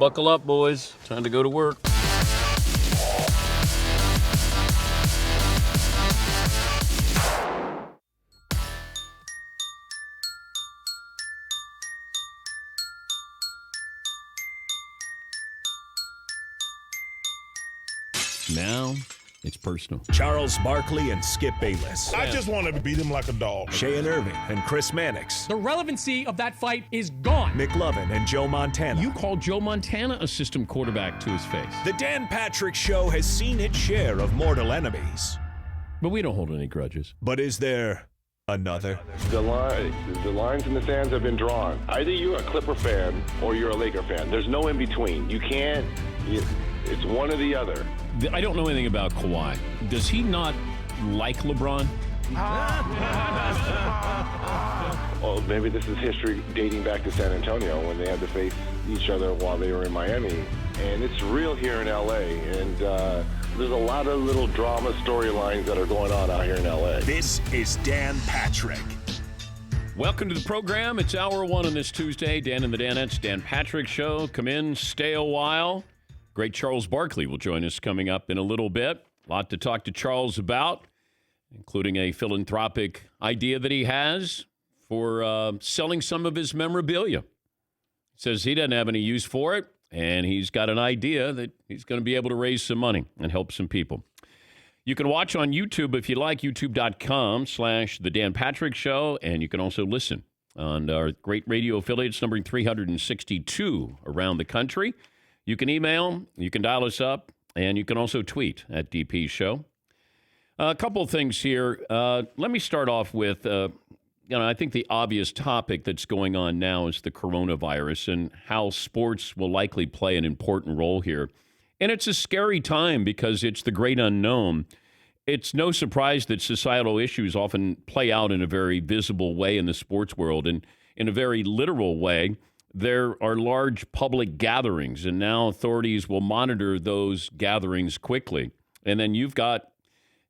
Buckle up, boys. Time to go to work. Now, it's personal. Charles Barkley and Skip Bayless. I just wanted to beat him like a dog. Shayan Irving and Chris Mannix. The relevancy of that fight is gone. Mick Lovin and Joe Montana. You called Joe Montana a system quarterback to his face. The Dan Patrick Show has seen its share of mortal enemies. But we don't hold any grudges. But is there another? The lines in the sands have been drawn. Either you're a Clipper fan or you're a Laker fan. There's no in between. You can't. It's one or the other. I don't know anything about Kawhi. Does he not like LeBron? Well, maybe this is history dating back to San Antonio when they had to face each other while they were in Miami. And it's real here in L.A. And there's a lot of little drama storylines that are going on out here in L.A. This is Dan Patrick. Welcome to the program. It's hour one on this Tuesday. Dan and the Danettes, Dan Patrick Show. Come in, stay a while. Great Charles Barkley will join us coming up in a little bit. A lot to talk to Charles about, including a philanthropic idea that he has for selling some of his memorabilia. He says he doesn't have any use for it, and he's got an idea that he's going to be able to raise some money and help some people. You can watch on YouTube if you like, youtube.com/The Dan Patrick Show, and you can also listen on our great radio affiliates numbering 362 around the country. You can email, you can dial us up, and you can also tweet at DP Show. A couple of things here. Let me start off with, I think the obvious topic that's going on now is the coronavirus and how sports will likely play an important role here. And it's a scary time because it's the great unknown. It's no surprise that societal issues often play out in a very visible way in the sports world and in a very literal way. There are large public gatherings, and now authorities will monitor those gatherings quickly. And then you've got,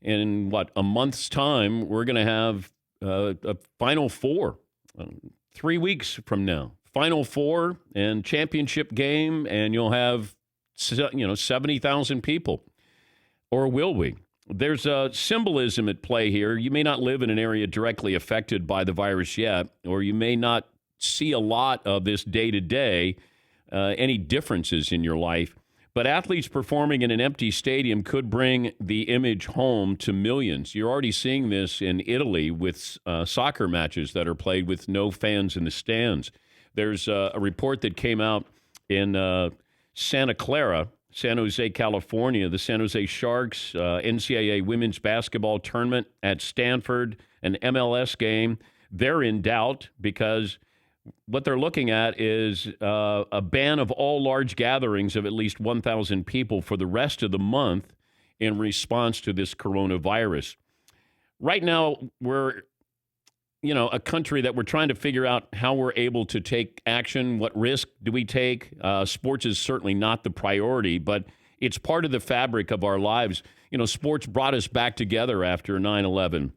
in a month's time, we're going to have a Final Four, 3 weeks from now. Final Four and championship game, and you'll have, 70,000 people. Or will we? There's a symbolism at play here. You may not live in an area directly affected by the virus yet, or you may not see a lot of this day to day, any differences in your life. But athletes performing in an empty stadium could bring the image home to millions. You're already seeing this in Italy with soccer matches that are played with no fans in the stands. There's a report that came out in Santa Clara, San Jose, California. The San Jose Sharks NCAA women's basketball tournament at Stanford, an MLS game. They're in doubt because what they're looking at is a ban of all large gatherings of at least 1,000 people for the rest of the month in response to this coronavirus. Right now, we're, a country that we're trying to figure out how we're able to take action. What risk do we take? Sports is certainly not the priority, but it's part of the fabric of our lives. Sports brought us back together after 9/11.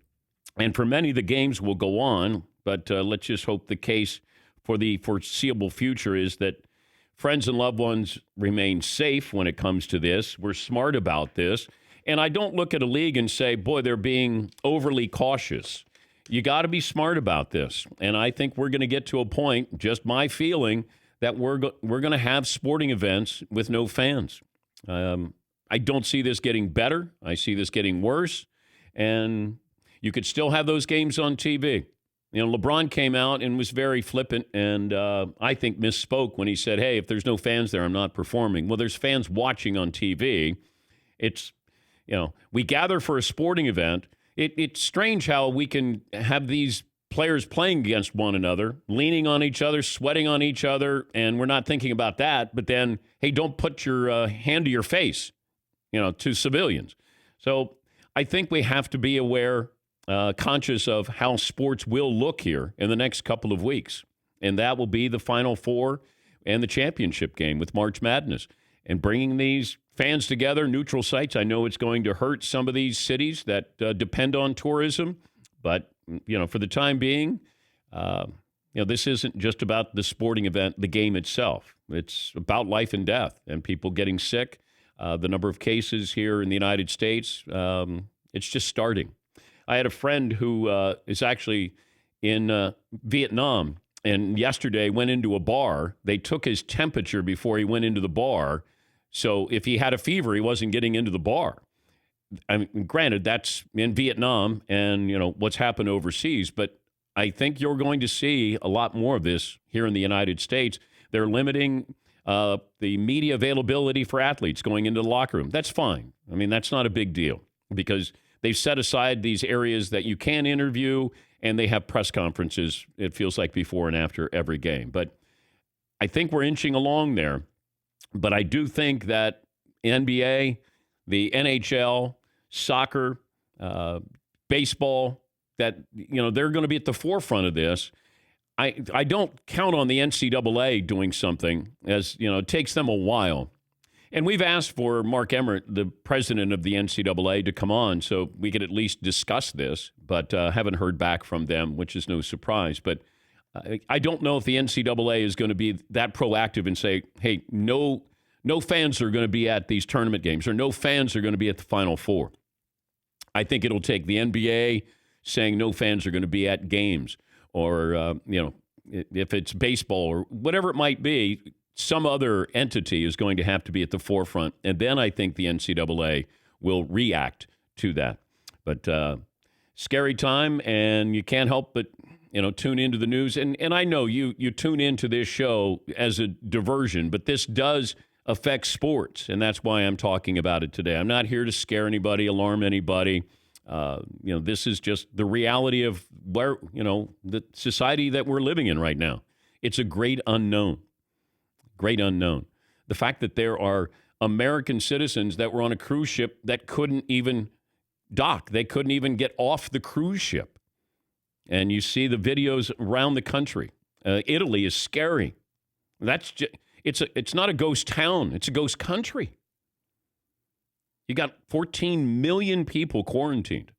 And for many, the games will go on, but let's just hope the case for the foreseeable future is that friends and loved ones remain safe when it comes to this. We're smart about this. And I don't look at a league and say, boy, they're being overly cautious. You got to be smart about this. And I think we're going to get to a point, just my feeling, that we're going to have sporting events with no fans. I don't see this getting better. I see this getting worse. And you could still have those games on TV. LeBron came out and was very flippant and I think misspoke when he said, hey, if there's no fans there, I'm not performing. Well, there's fans watching on TV. It's, we gather for a sporting event. It's strange how we can have these players playing against one another, leaning on each other, sweating on each other, and we're not thinking about that. But then, hey, don't put your hand to your face, to civilians. So I think we have to be aware, conscious of how sports will look here in the next couple of weeks. And that will be the Final Four and the championship game with March Madness. And bringing these fans together, neutral sites, I know it's going to hurt some of these cities that depend on tourism. But, for the time being, This isn't just about the sporting event, the game itself. It's about life and death and people getting sick. The number of cases here in the United States, it's just starting. I had a friend who is actually in Vietnam, and yesterday went into a bar. They took his temperature before he went into the bar. So if he had a fever, he wasn't getting into the bar. I mean, granted, that's in Vietnam and, what's happened overseas, but I think you're going to see a lot more of this here in the United States. They're limiting the media availability for athletes going into the locker room. That's fine. I mean, that's not a big deal because they've set aside these areas that you can interview, and they have press conferences, it feels like, before and after every game. But I think we're inching along there. But I do think that NBA, the NHL, soccer, baseball, that they're going to be at the forefront of this. I don't count on the NCAA doing something, as it takes them a while. And we've asked for Mark Emmert, the president of the NCAA, to come on so we could at least discuss this, but haven't heard back from them, which is no surprise. But I don't know if the NCAA is going to be that proactive and say, hey, no fans are going to be at these tournament games, or no fans are going to be at the Final Four. I think it'll take the NBA saying no fans are going to be at games, or, if it's baseball or whatever it might be, some other entity is going to have to be at the forefront. And then I think the NCAA will react to that. But scary time, and you can't help but, tune into the news. And I know you tune into this show as a diversion, but this does affect sports, and that's why I'm talking about it today. I'm not here to scare anybody, alarm anybody. This is just the reality of where, the society that we're living in right now. It's a great unknown. Great unknown. The fact that there are American citizens that were on a cruise ship that couldn't even dock. They couldn't even get off the cruise ship. And you see the videos around the country. Italy is scary. That's just, it's not a ghost town. It's a ghost country. You got 14 million people quarantined.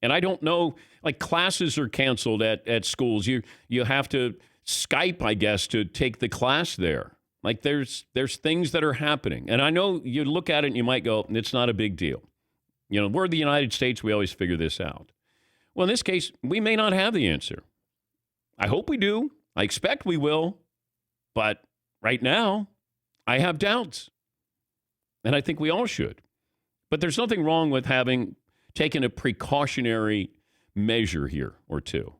And I don't know, like, classes are canceled at schools. You have to Skype, I guess, to take the class there. Like, there's things that are happening. And I know you look at it and you might go, it's not a big deal. We're the United States. We always figure this out. Well, in this case, we may not have the answer. I hope we do. I expect we will. But right now, I have doubts. And I think we all should. But there's nothing wrong with having taken a precautionary measure here or two.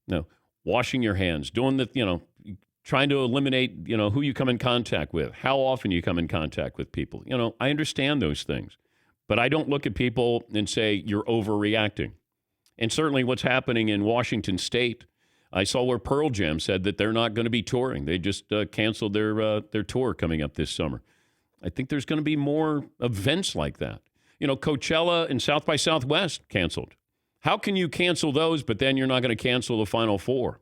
No, washing your hands, doing the, trying to eliminate, who you come in contact with, how often you come in contact with people. I understand those things. But I don't look at people and say you're overreacting. And certainly what's happening in Washington State, I saw where Pearl Jam said that they're not going to be touring. They just canceled their tour coming up this summer. I think there's going to be more events like that. Coachella and South by Southwest canceled. How can you cancel those, but then you're not going to cancel the Final Four?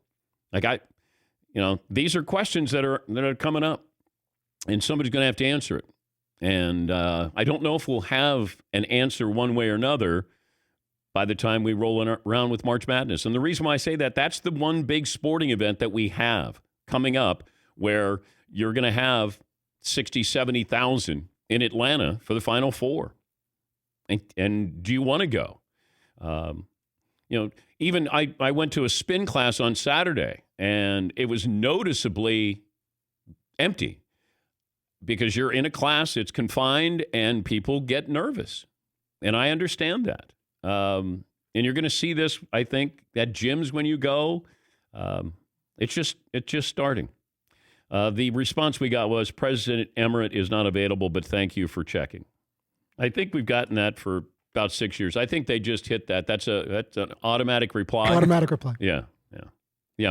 These are questions that are coming up, and somebody's going to have to answer it. And I don't know if we'll have an answer one way or another by the time we roll around with March Madness. And the reason why I say that, that's the one big sporting event that we have coming up where you're going to have 60, 70,000 in Atlanta for the Final Four. And do you want to go? Even I went to a spin class on Saturday, and it was noticeably empty because you're in a class, it's confined, and people get nervous. And I understand that. And you're going to see this, I think, at gyms when you go. It's just starting. The response we got was, President Emmert is not available, but thank you for checking. I think we've gotten that for about 6 years. I think they just hit that. That's an automatic reply. Automatic reply. Yeah,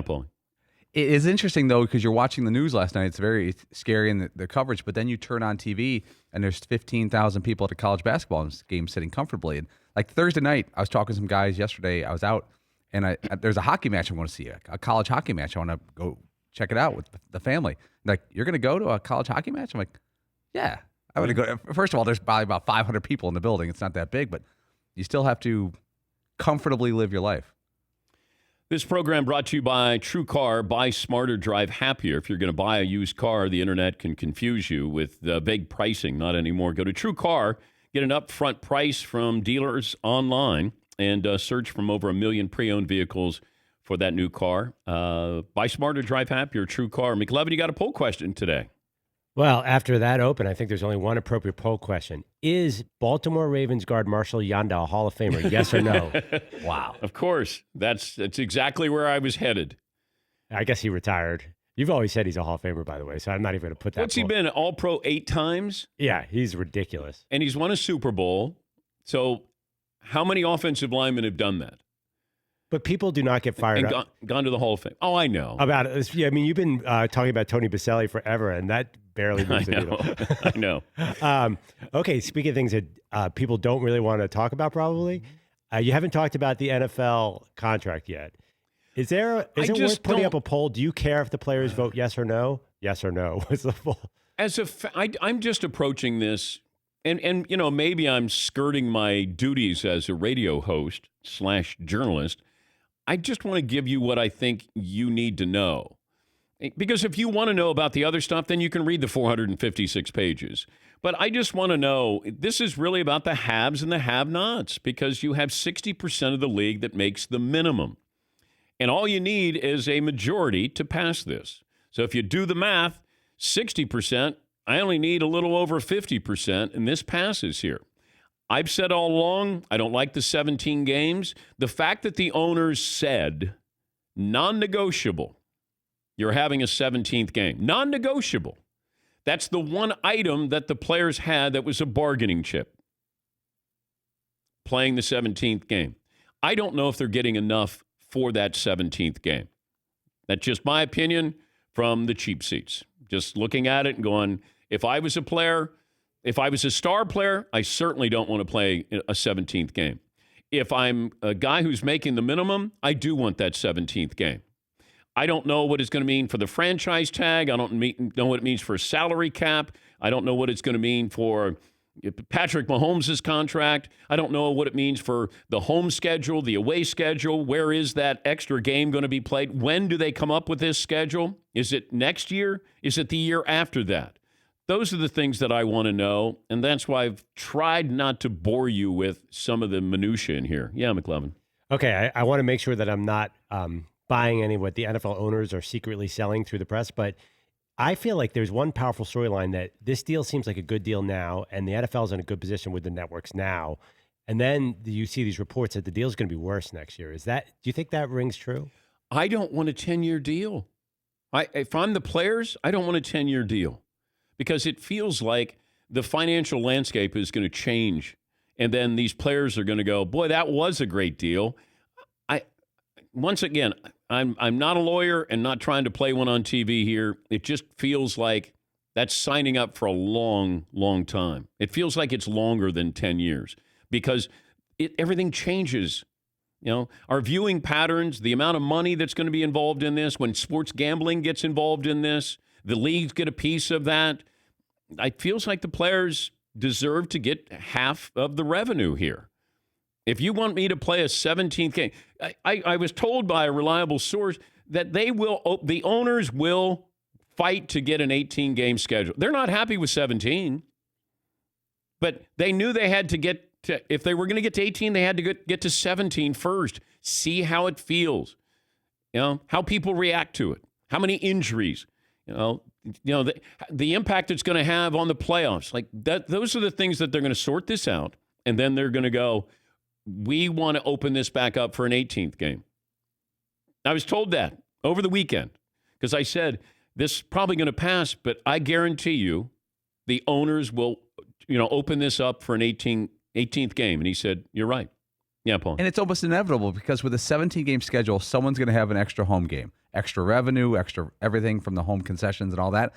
Paul. It is interesting, though, because you're watching the news last night. It's very scary in the coverage, but then you turn on TV, and there's 15,000 people at a college basketball game sitting comfortably. And like Thursday night, I was talking to some guys yesterday. I was out, and there's a hockey match I want to see, a college hockey match. I want to go check it out with the family. Like, you're going to go to a college hockey match? I'm like, yeah. I would go. First of all, there's probably about 500 people in the building. It's not that big, but you still have to comfortably live your life. This program brought to you by True Car. Buy smarter, drive happier. If you're going to buy a used car, the internet can confuse you with vague pricing. Not anymore. Go to True Car, get an upfront price from dealers online, and search from over 1 million pre-owned vehicles for that new car. Buy smarter, drive happier. True Car. McLevin, you got a poll question today. Well, after that open, I think there's only one appropriate poll question. Is Baltimore Ravens guard Marshall Yanda a Hall of Famer? Yes or no? Wow. Of course. That's exactly where I was headed. I guess he retired. You've always said he's a Hall of Famer, by the way, so I'm not even going to put that. What's he been? All-Pro 8 times? Yeah, he's ridiculous. And he's won a Super Bowl. So how many offensive linemen have done that? But people do not get fired and up. Gone to the Hall of Fame. Oh, I know. About it. Yeah, I mean, you've been talking about Tony Baselli forever, and that barely moves the needle. I know. Okay, speaking of things that people don't really want to talk about, probably, you haven't talked about the NFL contract yet. Is it worth putting up a poll? Do you care if the players vote yes or no? Yes or no? What's the poll? I'm just approaching this, and you know, maybe I'm skirting my duties as a radio host / journalist. I just want to give you what I think you need to know. Because if you want to know about the other stuff, then you can read the 456 pages. But I just want to know, this is really about the haves and the have-nots, because you have 60% of the league that makes the minimum. And all you need is a majority to pass this. So if you do the math, 60%, I only need a little over 50%, and this passes here. I've said all along, I don't like the 17 games. The fact that the owners said, non-negotiable, you're having a 17th game. Non-negotiable. That's the one item that the players had that was a bargaining chip. Playing the 17th game. I don't know if they're getting enough for that 17th game. That's just my opinion from the cheap seats. Just looking at it and going, if I was a player, if I was a star player, I certainly don't want to play a 17th game. If I'm a guy who's making the minimum, I do want that 17th game. I don't know what it's going to mean for the franchise tag. I don't know what it means for a salary cap. I don't know what it's going to mean for Patrick Mahomes' contract. I don't know what it means for the home schedule, the away schedule. Where is that extra game going to be played? When do they come up with this schedule? Is it next year? Is it the year after that? Those are the things that I want to know, and that's why I've tried not to bore you with some of the minutia in here. Yeah, McLevin. Okay, I want to make sure that I'm not buying any of what the NFL owners are secretly selling through the press, but I feel like there's one powerful storyline that this deal seems like a good deal now, and the NFL is in a good position with the networks now. And then you see these reports that the deal is going to be worse next year. Do you think that rings true? I don't want a 10-year deal. If I'm the players, I don't want a 10-year deal. Because it feels like the financial landscape is going to change. And then these players are going to go, boy, that was a great deal. Once again, I'm not a lawyer and not trying to play one on TV here. It just feels like that's signing up for a long, long time. It feels like it's longer than 10 years because everything changes. You know, our viewing patterns, the amount of money that's going to be involved in this, when sports gambling gets involved in this, the leagues get a piece of that. It feels like the players deserve to get half of the revenue here. If you want me to play a 17th game, I was told by a reliable source that the owners will fight to get an 18-game schedule. They're not happy with 17, but they knew they had to get to, if they were going to get to 18, they had to get to 17 first. See how it feels. You know, how people react to it. How many injuries. The impact it's going to have on the playoffs. Like that, those are the things that they're going to sort this out, and then they're going to go, we want to open this back up for an 18th game. I was told that over the weekend because I said, this is probably going to pass, but I guarantee you the owners will, open this up for an 18th game. And he said, you're right. Yeah, Paul. And it's almost inevitable because with a 17-game schedule, someone's going to have an extra home game, extra revenue, extra everything from the home concessions and all that.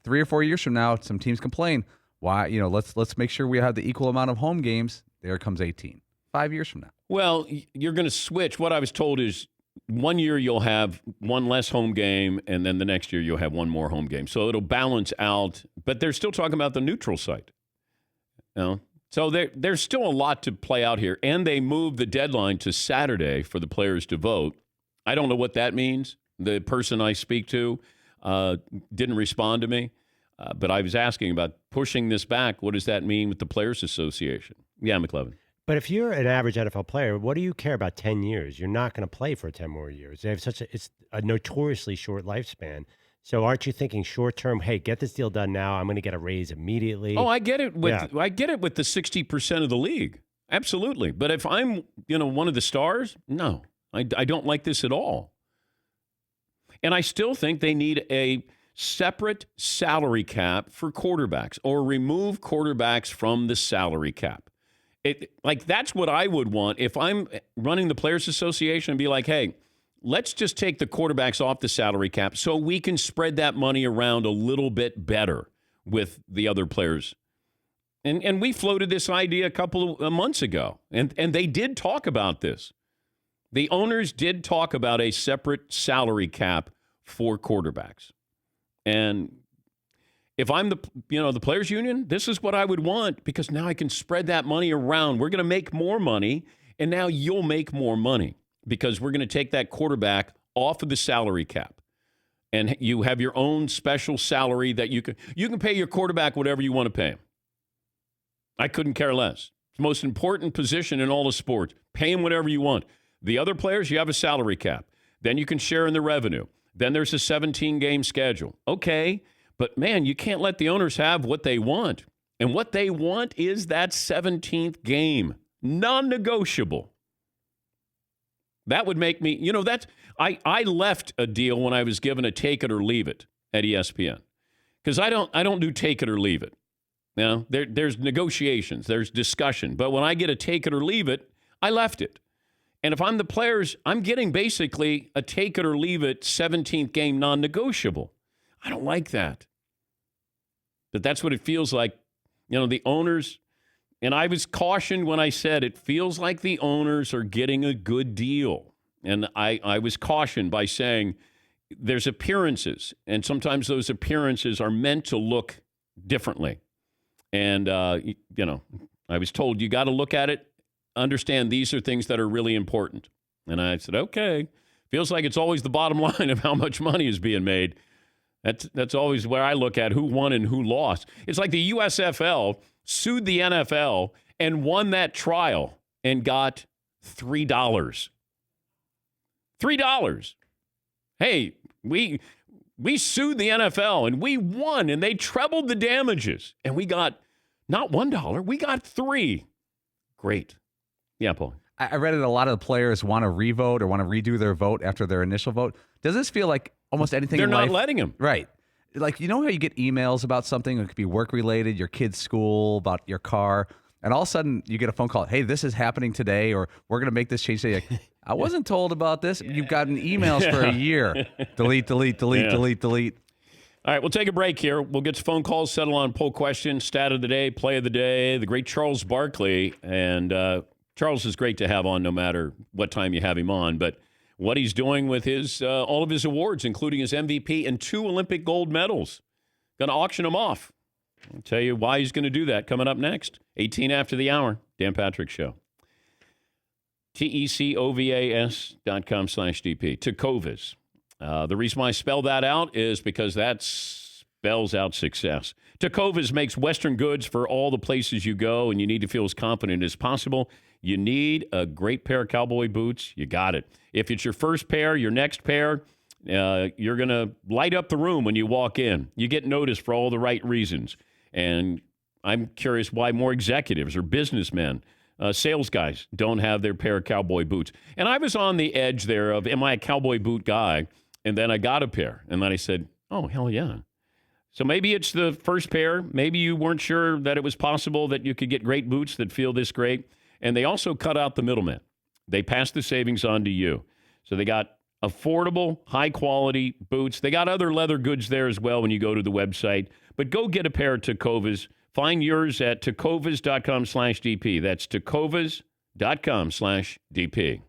3 or 4 years from now, some teams complain, why, let's make sure we have the equal amount of home games. There comes 18. 5 years from now. Well, you're going to switch. What I was told is 1 year you'll have one less home game, and then the next year you'll have one more home game. So it'll balance out, but they're still talking about the neutral site. So there's still a lot to play out here, and they moved the deadline to Saturday for the players to vote. I don't know what that means. The person I speak to didn't respond to me, but I was asking about pushing this back. What does that mean with the Players Association? Yeah, McLevin. But if you're an average NFL player, what do you care about 10 years? You're not going to play for 10 more years. They have it's a notoriously short lifespan. So aren't you thinking short term, hey, get this deal done now. I'm going to get a raise immediately. Oh, I get it I get it with the 60% of the league. Absolutely. But if I'm, one of the stars, no. I don't like this at all. And I still think they need a separate salary cap for quarterbacks or remove quarterbacks from the salary cap. That's what I would want if I'm running the Players Association and be like, hey, let's just take the quarterbacks off the salary cap so we can spread that money around a little bit better with the other players. And we floated this idea a couple of months ago, and they did talk about this. The owners did talk about a separate salary cap for quarterbacks. And if I'm the players union, this is what I would want, because now I can spread that money around. We're going to make more money, and now you'll make more money because we're going to take that quarterback off of the salary cap. And you have your own special salary that you can pay your quarterback whatever you want to pay him. I couldn't care less. It's the most important position in all of sports. Pay him whatever you want. The other players, you have a salary cap. Then you can share in the revenue. Then there's a 17-game schedule. Okay. But, man, you can't let the owners have what they want. And what they want is that 17th game. Non-negotiable. That would make me, I left a deal when I was given a take it or leave it at ESPN. Because I don't do take it or leave it. There's negotiations, there's discussion. But when I get a take it or leave it, I left it. And if I'm the players, I'm getting basically a take it or leave it 17th game non-negotiable. I don't like that. But that's what it feels like. The owners, and I was cautioned when I said it feels like the owners are getting a good deal. And I was cautioned by saying there's appearances, and sometimes those appearances are meant to look differently. And, I was told you got to look at it, understand these are things that are really important. And I said, okay, feels like it's always the bottom line of how much money is being made. That's always where I look at who won and who lost. It's like the USFL sued the NFL and won that trial and got $3. $3. Hey, we sued the NFL and we won, and they trebled the damages, and we got not $1, we got $3. Great. Yeah, Paul. I read that a lot of the players want to revote or want to redo their vote after their initial vote. Does this feel like almost anything They're in not life? letting them. Right. Like, how you get emails about something? It could be work-related, your kid's school, about your car, and all of a sudden you get a phone call, hey, this is happening today, or we're going to make this change today. Like, I wasn't told about this. You've gotten emails for a year. Delete, delete, delete, delete, delete. All right, we'll take a break here. We'll get some phone calls, settle on poll question, stat of the day, play of the day, the great Charles Barkley. And Charles is great to have on no matter what time you have him on. But what he's doing with his all of his awards, including his MVP and 2 Olympic gold medals. Going to auction them off. I'll tell you why he's going to do that coming up next. 18 after the hour, Dan Patrick Show. TECOVAS.com/DP. Tecovas. The reason why I spell that out is because that spells out success. Tecovas makes Western goods for all the places you go, and you need to feel as confident as possible. You need a great pair of cowboy boots. You got it. If it's your first pair, your next pair, you're going to light up the room when you walk in. You get noticed for all the right reasons. And I'm curious why more executives or businessmen, sales guys, don't have their pair of cowboy boots. And I was on the edge there of, am I a cowboy boot guy? And then I got a pair. And then I said, oh, hell yeah. So maybe it's the first pair. Maybe you weren't sure that it was possible that you could get great boots that feel this great. And they also cut out the middleman. They pass the savings on to you. So they got affordable, high-quality boots. They got other leather goods there as well when you go to the website. But go get a pair of Tecovas. Find yours at tecovas.com/DP. That's tecovas.com/DP.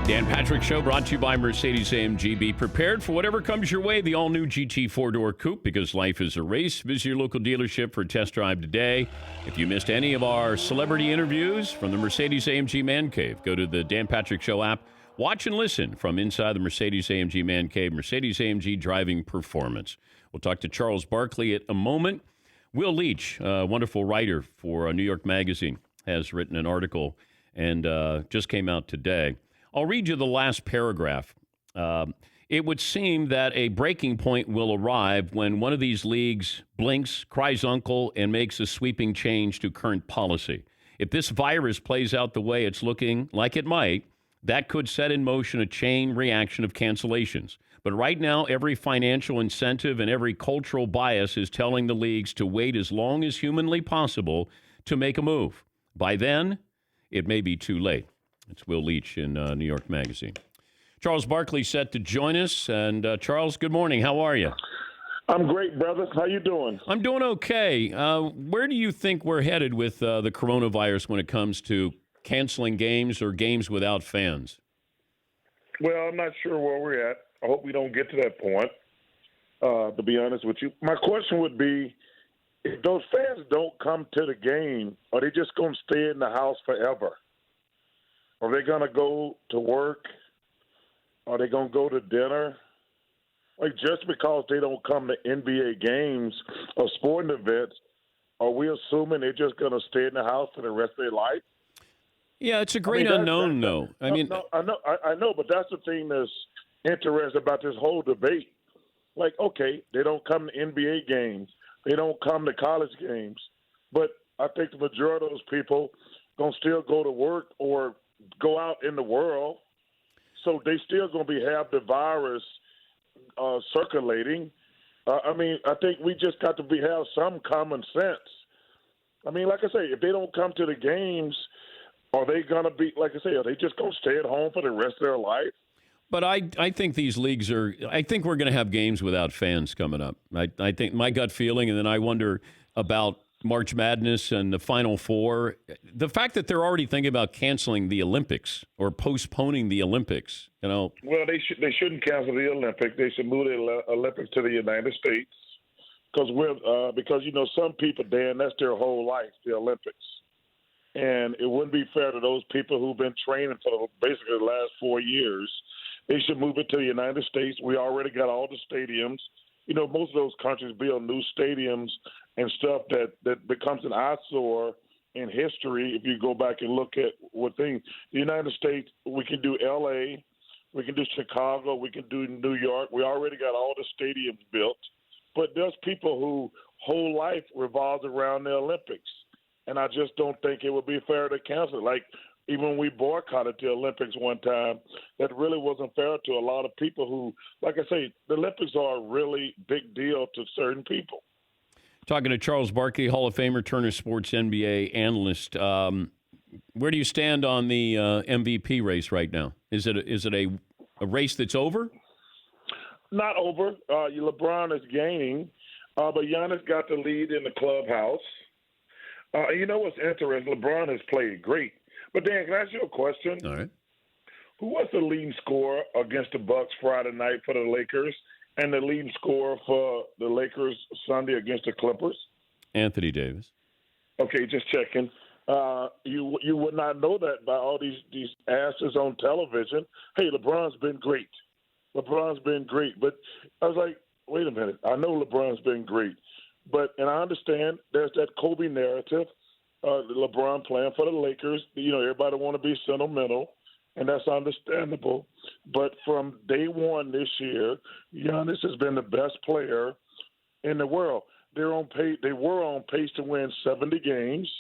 Dan Patrick Show brought to you by Mercedes-AMG. Be prepared for whatever comes your way. The all-new GT four-door coupe, because life is a race. Visit your local dealership for a test drive today. If you missed any of our celebrity interviews from the Mercedes-AMG Man Cave, go to the Dan Patrick Show app. Watch and listen from inside the Mercedes-AMG Man Cave. Mercedes-AMG driving performance. We'll talk to Charles Barkley at a moment. Will Leitch, a wonderful writer for New York Magazine, has written an article and just came out today. I'll read you the last paragraph. It would seem that a breaking point will arrive when one of these leagues blinks, cries uncle, and makes a sweeping change to current policy. If this virus plays out the way it's looking like it might, that could set in motion a chain reaction of cancellations. But right now, every financial incentive and every cultural bias is telling the leagues to wait as long as humanly possible to make a move. By then, it may be too late. It's Will Leitch in New York Magazine. Charles Barkley set to join us. And Charles, good morning. How are you? I'm great, brother. How you doing? I'm doing okay. Where do you think we're headed with the coronavirus when it comes to canceling games or games without fans? Well, I'm not sure where we're at. I hope we don't get to that point, to be honest with you. My question would be, if those fans don't come to the game, are they just going to stay in the house forever? Are they going to go to work? Are they going to go to dinner? Like, just because they don't come to NBA games or sporting events, are we assuming they're just going to stay in the house for the rest of their life? Yeah, it's a great unknown, though. I know, but that's the thing that's interesting about this whole debate. Like, okay, they don't come to NBA games. They don't come to college games. But I think the majority of those people going to still go to work or go out in the world, so they still going to have the virus circulating. I think we just got to have some common sense. I mean, like I say, if they don't come to the games, are they going to be, like I say, are they just going to stay at home for the rest of their life? But I think these leagues I think we're going to have games without fans coming up. I think my gut feeling, and then I wonder about March Madness and the Final Four. The fact that they're already thinking about canceling the Olympics or postponing the Olympics, Well, they shouldn't cancel the Olympics. They should move the Olympics to the United States because some people, Dan, that's their whole life, the Olympics. And it wouldn't be fair to those people who've been training for basically the last 4 years. They should move it to the United States. We already got all the stadiums. Most of those countries build new stadiums and stuff that becomes an eyesore in history if you go back and look at what things. The United States, we can do L.A., we can do Chicago, we can do New York. We already got all the stadiums built. But there's people who whole life revolves around the Olympics. And I just don't think it would be fair to cancel. Like, even when we boycotted the Olympics one time, that really wasn't fair to a lot of people who, like I say, the Olympics are a really big deal to certain people. Talking to Charles Barkley, Hall of Famer, Turner Sports NBA analyst. Where do you stand on the MVP race right now? Is it a race that's over? Not over. LeBron is gaining, but Giannis got the lead in the clubhouse. You know what's interesting? LeBron has played great. But, Dan, can I ask you a question? All right. Who was the leading scorer against the Bucks Friday night for the Lakers and the leading scorer for the Lakers Sunday against the Clippers? Anthony Davis. Okay, just checking. You would not know that by all these asses on television. Hey, LeBron's been great. LeBron's been great. But I was like, wait a minute. I know LeBron's been great. And I understand there's that Kobe narrative. LeBron playing for the Lakers, everybody want to be sentimental, and that's understandable. But from day one this year, Giannis has been the best player in the world. They were on pace to win 70 games,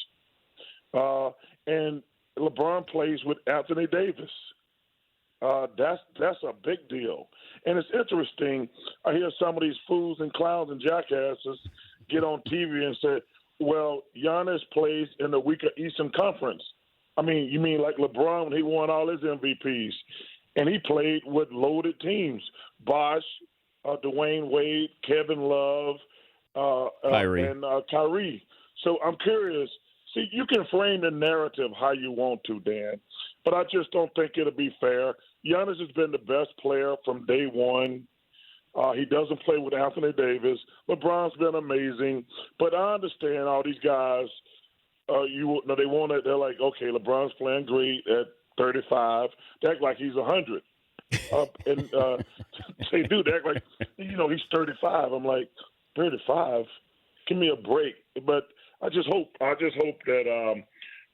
and LeBron plays with Anthony Davis. That's a big deal. And it's interesting. I hear some of these fools and clowns and jackasses get on TV and say, well, Giannis plays in the weaker Eastern Conference. I mean, you mean like LeBron when he won all his MVPs, and he played with loaded teams: Bosh, Dwayne Wade, Kevin Love, Kyrie. and Kyrie. So I'm curious. See, you can frame the narrative how you want to, Dan, but I just don't think it'll be fair. Giannis has been the best player from day one. He doesn't play with Anthony Davis. LeBron's been amazing. But I understand all these guys, they want it. They're like, okay, LeBron's playing great at 35. They act like he's 100. Say, dude, they act like, he's 35. I'm like, 35? Give me a break. But I just hope that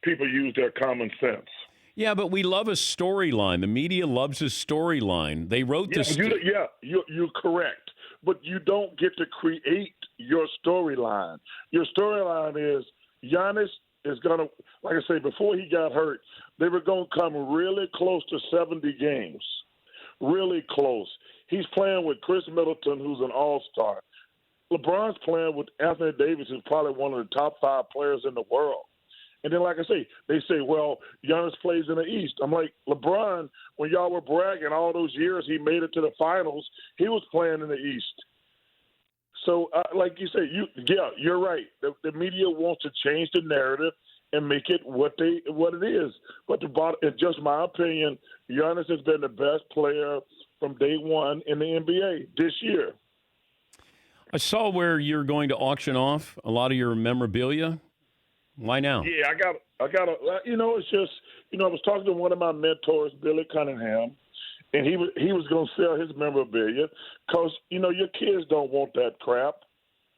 people use their common sense. Yeah, but we love a storyline. The media loves a storyline. They wrote this. You're correct. But you don't get to create your storyline. Your storyline is Giannis is going to, like I say, before he got hurt, they were going to come really close to 70 games. Really close. He's playing with Chris Middleton, who's an all-star. LeBron's playing with Anthony Davis, who's probably one of the top 5 players in the world. And then, like I say, they say, well, Giannis plays in the East. I'm like, LeBron, when y'all were bragging all those years he made it to the finals, he was playing in the East. So, like you say, you're right. The media wants to change the narrative and make it what it is. But it's just my opinion, Giannis has been the best player from day one in the NBA this year. I saw where you're going to auction off a lot of your memorabilia. Why now? Yeah, I got it's just, I was talking to one of my mentors, Billy Cunningham, and he was going to sell his memorabilia because, your kids don't want that crap.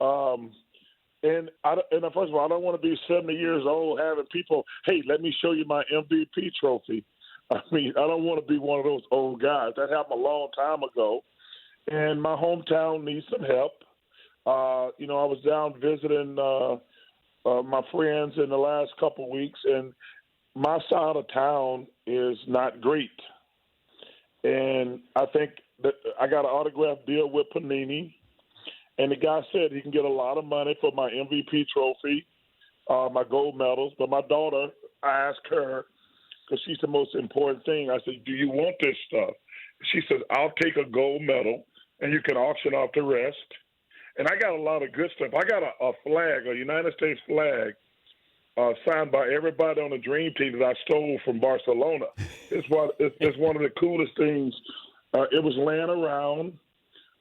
And first of all, I don't want to be 70 years old having people, hey, let me show you my MVP trophy. I mean, I don't want to be one of those old guys. That happened a long time ago. And my hometown needs some help. I was down visiting my friends in the last couple of weeks, and my side of town is not great. And I think that I got an autograph deal with Panini, and the guy said he can get a lot of money for my MVP trophy, my gold medals. But my daughter, I asked her, because she's the most important thing, I said, do you want this stuff? She said, I'll take a gold medal, and you can auction off the rest. And I got a lot of good stuff. I got a flag, a United States flag, signed by everybody on the Dream Team that I stole from Barcelona. It's one of the coolest things. It was laying around.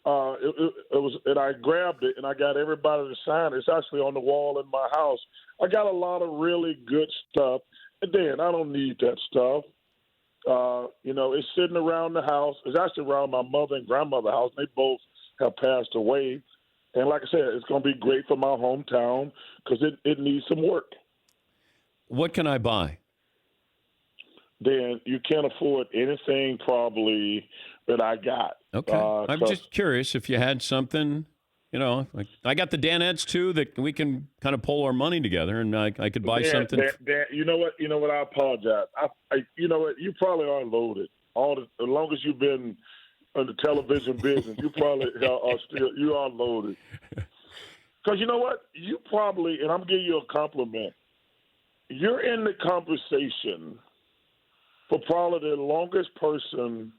And I grabbed it, and I got everybody to sign it. It's actually on the wall in my house. I got a lot of really good stuff. And then I don't need that stuff. It's sitting around the house. It's actually around my mother and grandmother's house. They both have passed away. And like I said, it's going to be great for my hometown because it needs some work. What can I buy? Dan, you can't afford anything probably that I got. Okay. I'm just curious if you had something, like I got the Danettes too that we can kind of pull our money together and I could buy something. Dan, you know what? I apologize. You know what? You probably are loaded. As long as you've been in the television business, you probably you are loaded. Because you know what? You probably, and I'm giving you a compliment, you're in the conversation for probably the longest person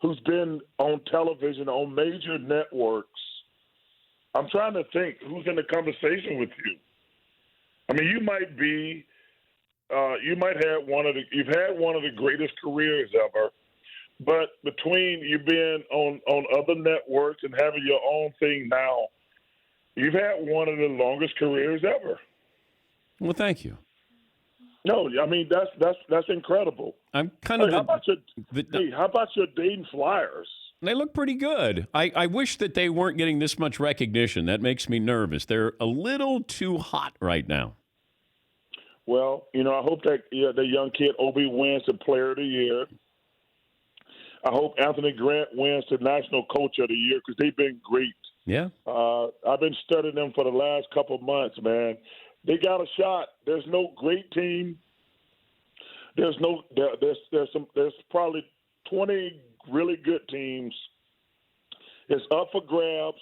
who's been on television, on major networks. I'm trying to think who's in the conversation with you. I mean, you might have you've had one of the greatest careers ever. But between you being on other networks and having your own thing now, you've had one of the longest careers ever. Well, thank you. No, I mean that's incredible. I'm kind of. How about your Dayton Flyers? They look pretty good. I wish that they weren't getting this much recognition. That makes me nervous. They're a little too hot right now. Well, I hope that the young kid Obi wins the Player of the Year. I hope Anthony Grant wins the National Coach of the Year because they've been great. Yeah. I've been studying them for the last couple of months, man. They got a shot. There's no great team. There's probably 20 really good teams. It's up for grabs.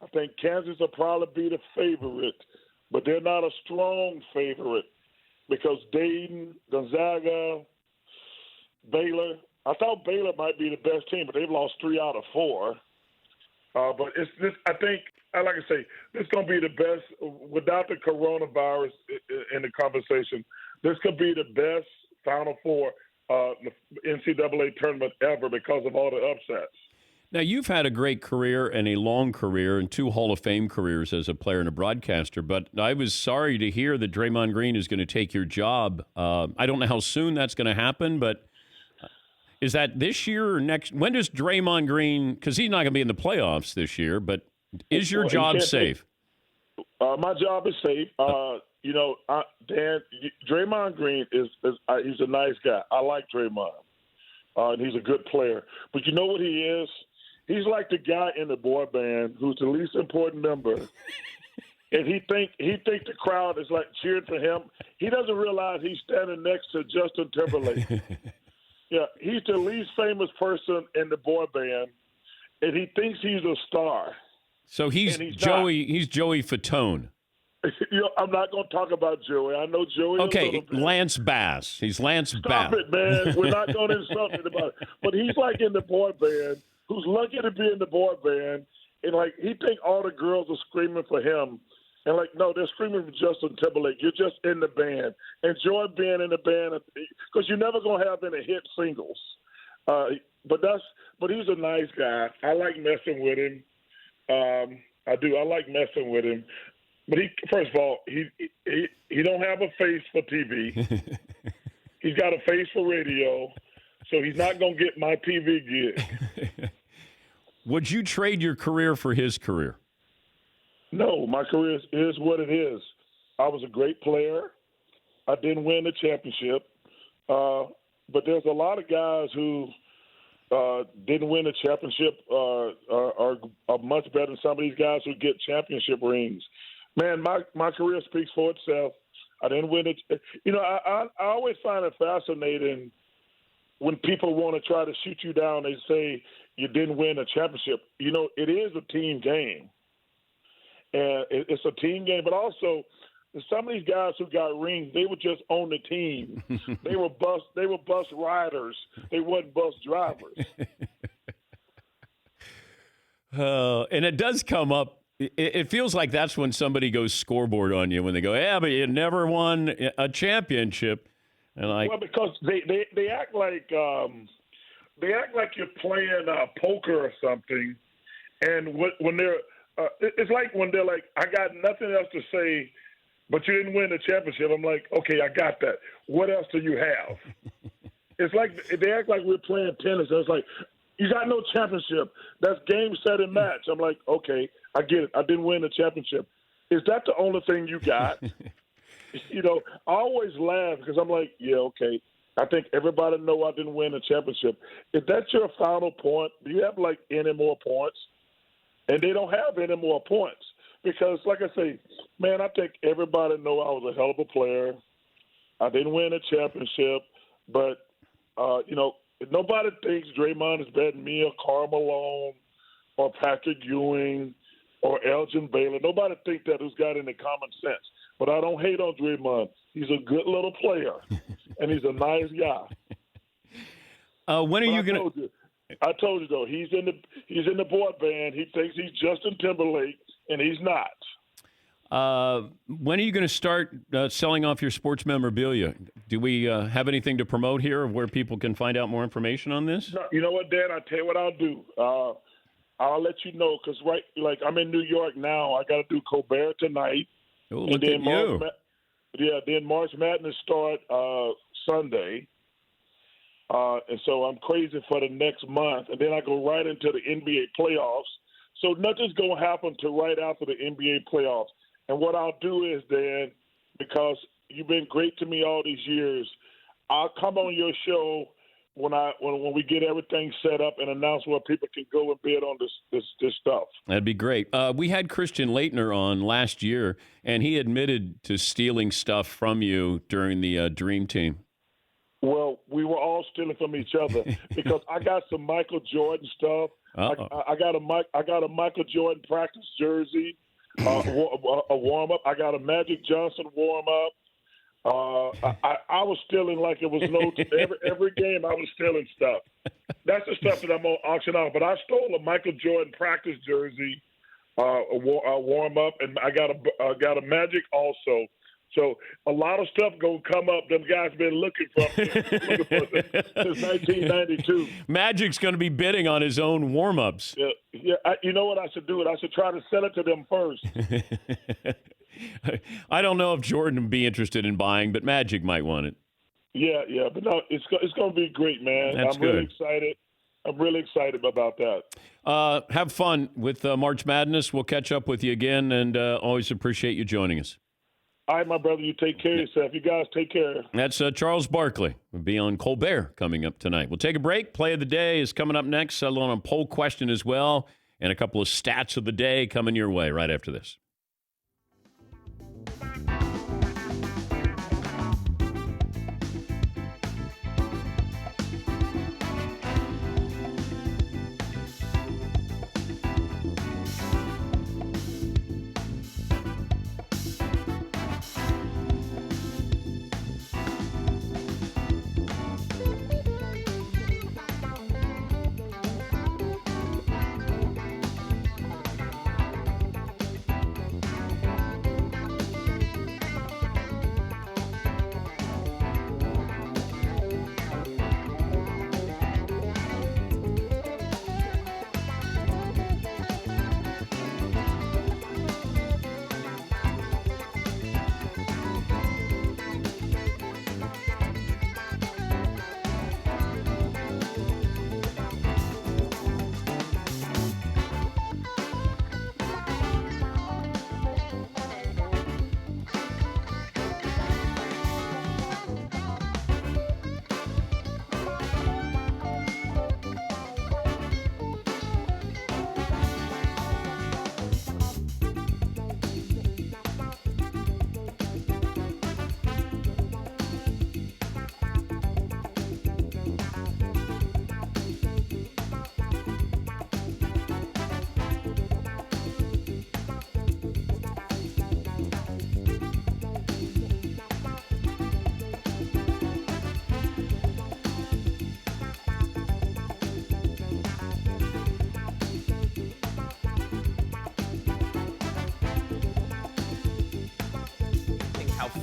I think Kansas will probably be the favorite, but they're not a strong favorite because Dayton, Gonzaga, Baylor. I thought Baylor might be the best team, but they've lost 3 out of 4. But it's this. I think, like I say, this is going to be the best without the coronavirus in the conversation. This could be the best Final Four the NCAA tournament ever because of all the upsets. Now, you've had a great career and a long career and 2 Hall of Fame careers as a player and a broadcaster, but I was sorry to hear that Draymond Green is going to take your job. I don't know how soon that's going to happen, but is that this year or next? When does Draymond Green, because he's not going to be in the playoffs this year, but is your job safe? My job is safe. Dan, Draymond Green he's a nice guy. I like Draymond, and he's a good player. But you know what he is? He's like the guy in the boy band who's the least important member, and he think the crowd is like cheering for him. He doesn't realize he's standing next to Justin Timberlake. Yeah, he's the least famous person in the boy band, and he thinks he's a star. So he's Joey. He's Joey Fatone. I'm not going to talk about Joey. I know Joey. Okay, Lance Bass. He's Lance Bass. Stop it, man. We're not going to insult him about it. But he's like in the boy band, who's lucky to be in the boy band, and like he think all the girls are screaming for him, and like no, they're screaming for Justin Timberlake. You're just in the band. Enjoy being in the band because you're never going to have any hit singles. But he's a nice guy. I like messing with him. I do. I like messing with him. But first of all, he don't have a face for TV. He's got a face for radio, so he's not going to get my TV gig. Would you trade your career for his career? No, my career is what it is. I was a great player. I didn't win the championship. But there's a lot of guys who didn't win the championship are much better than some of these guys who get championship rings. Man, my career speaks for itself. I didn't win it. I always find it fascinating when people want to try to shoot you down. They say you didn't win a championship. It is a team game. And it's a team game. But also, some of these guys who got rings, they were just on the team. They were bus riders. They wasn't bus drivers. And it does come up. It feels like that's when somebody goes scoreboard on you when they go, yeah, but you never won a championship. And well, because they act like you're playing poker or something, and when they're it's like when they're like, I got nothing else to say, but you didn't win the championship. I'm like, okay, I got that. What else do you have? It's like they act like we're playing tennis. It's like, you got no championship. That's game, set, and match. I'm like, okay, I get it. I didn't win the championship. Is that the only thing you got? I always laugh because I'm like, yeah, okay. I think everybody know I didn't win the championship. Is that your final point? Do you have, like, any more points? And they don't have any more points because, like I say, man, I think everybody know I was a hell of a player. I didn't win a championship, but, nobody thinks Draymond is better than me or Karl Malone or Patrick Ewing or Elgin Baylor. Nobody thinks that who's got any common sense. But I don't hate on Draymond. He's a good little player, and he's a nice guy. When are you going to? I told you though, he's in the boy band. He thinks he's Justin Timberlake, and he's not. When are you going to start selling off your sports memorabilia? Do we have anything to promote here of where people can find out more information on this? No, you know what, Dan? I'll tell you what I'll do. I'll let you know because I'm in New York now. I got to do Colbert tonight. Oh, look at you. Then March Madness start Sunday. And so I'm crazy for the next month. And then I go right into the NBA playoffs. So nothing's going to happen till right after the NBA playoffs. And what I'll do is, Dan, because you've been great to me all these years, I'll come on your show when we get everything set up and announce where people can go and bid on this stuff. That'd be great. We had Christian Laettner on last year, and he admitted to stealing stuff from you during the Dream Team. Well, we were all stealing from each other because I got some Michael Jordan stuff. I got a Michael Jordan practice jersey, a warm up. I got a Magic Johnson warm up. I was stealing like it was every game. I was stealing stuff. That's the stuff that I'm gonna auction off. But I stole a Michael Jordan practice jersey, a warm up, and I got a Magic also. So a lot of stuff gonna come up. Them guys been looking for since 1992. Magic's going to be bidding on his own warm-ups. Yeah. You know what I should do? I should try to sell it to them first. I don't know if Jordan would be interested in buying, but Magic might want it. Yeah, but no, it's going to be great, man. That's I'm really good. excited. I'm really excited about that. Have fun with March Madness. We'll catch up with you again, and always appreciate you joining us. All right, my brother, you take care of yourself. You guys take care. That's Charles Barkley. We'll be on Colbert coming up tonight. We'll take a break. Play of the day is coming up next. Settle on a poll question as well, and a couple of stats of the day coming your way right after this.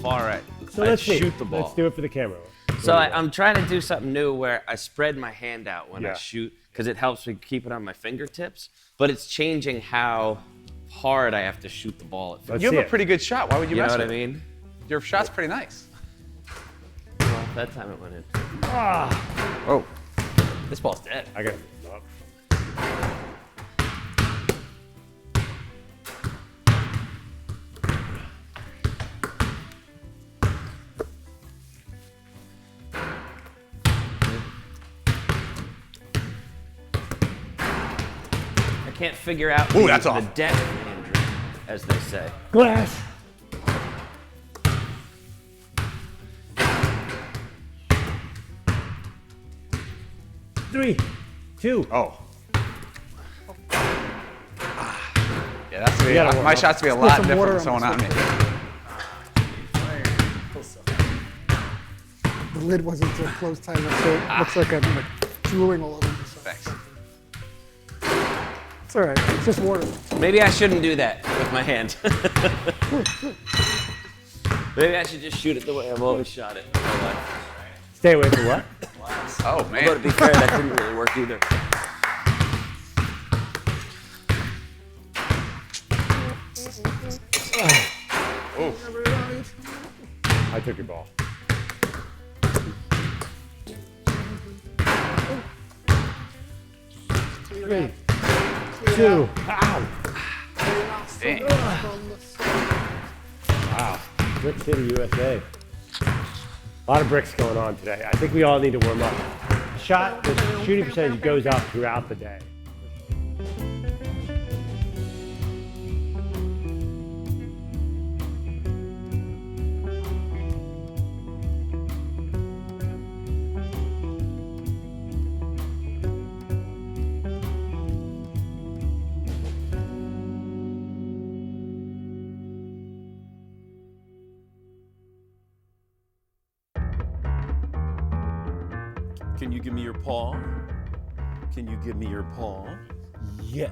Far So I let's see. shoot the ball. Let's do it for the camera. So I'm trying to do something new where I spread my hand out when I Yeah. shoot because it helps me keep it on my fingertips, but it's changing how hard I have to shoot the ball. Let's You see have a it. pretty good shot. Why would you You know mess what I with it? mean? Your shot's pretty nice. Well, that time it went in. Oh, This ball's dead. I got it. I can't figure out Ooh, that's the off. depth, Andrew, as they say. Glass. Three, two. oh. Yeah, that's to be, gotta warm my up. shot's to be a Put lot some different water than someone on on me. The lid wasn't closed tight enough, so it looks like I'm like drooling all over myself. Thanks. It's all right. It's just water. Maybe I shouldn't do that with my hand. Maybe I should just shoot it the way I've always shot it. Stay away from what? Oh, man. But to be fair, that didn't really work either. I took your ball. Three, two. Ow. Dang. Wow. Brick City, USA. A lot of bricks going on today. I think we all need to warm up. The shooting percentage goes up throughout the day. Can you give me your paw? Can you give me your paw? Yeah.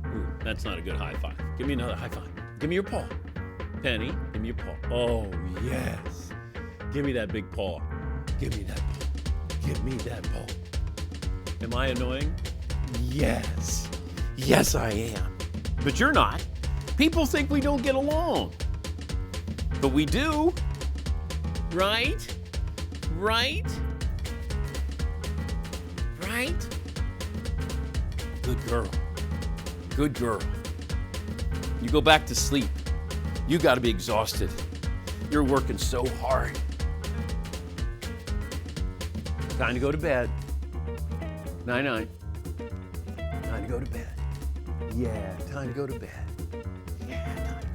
Ooh, that's not a good high five. Give me another high five. Give me your paw. Penny, give me your paw. Oh, yes. Give me that big paw. Give me that paw. Give me that paw. Am I annoying? Yes. Yes, I am. But you're not. People think we don't get along. But we do. Right? Right? Right? Good girl. Good girl. You go back to sleep. You got to be exhausted. You're working so hard. Time to go to bed. Night-night. Time to go to bed. Yeah, time to go to bed. Yeah, time to go to bed.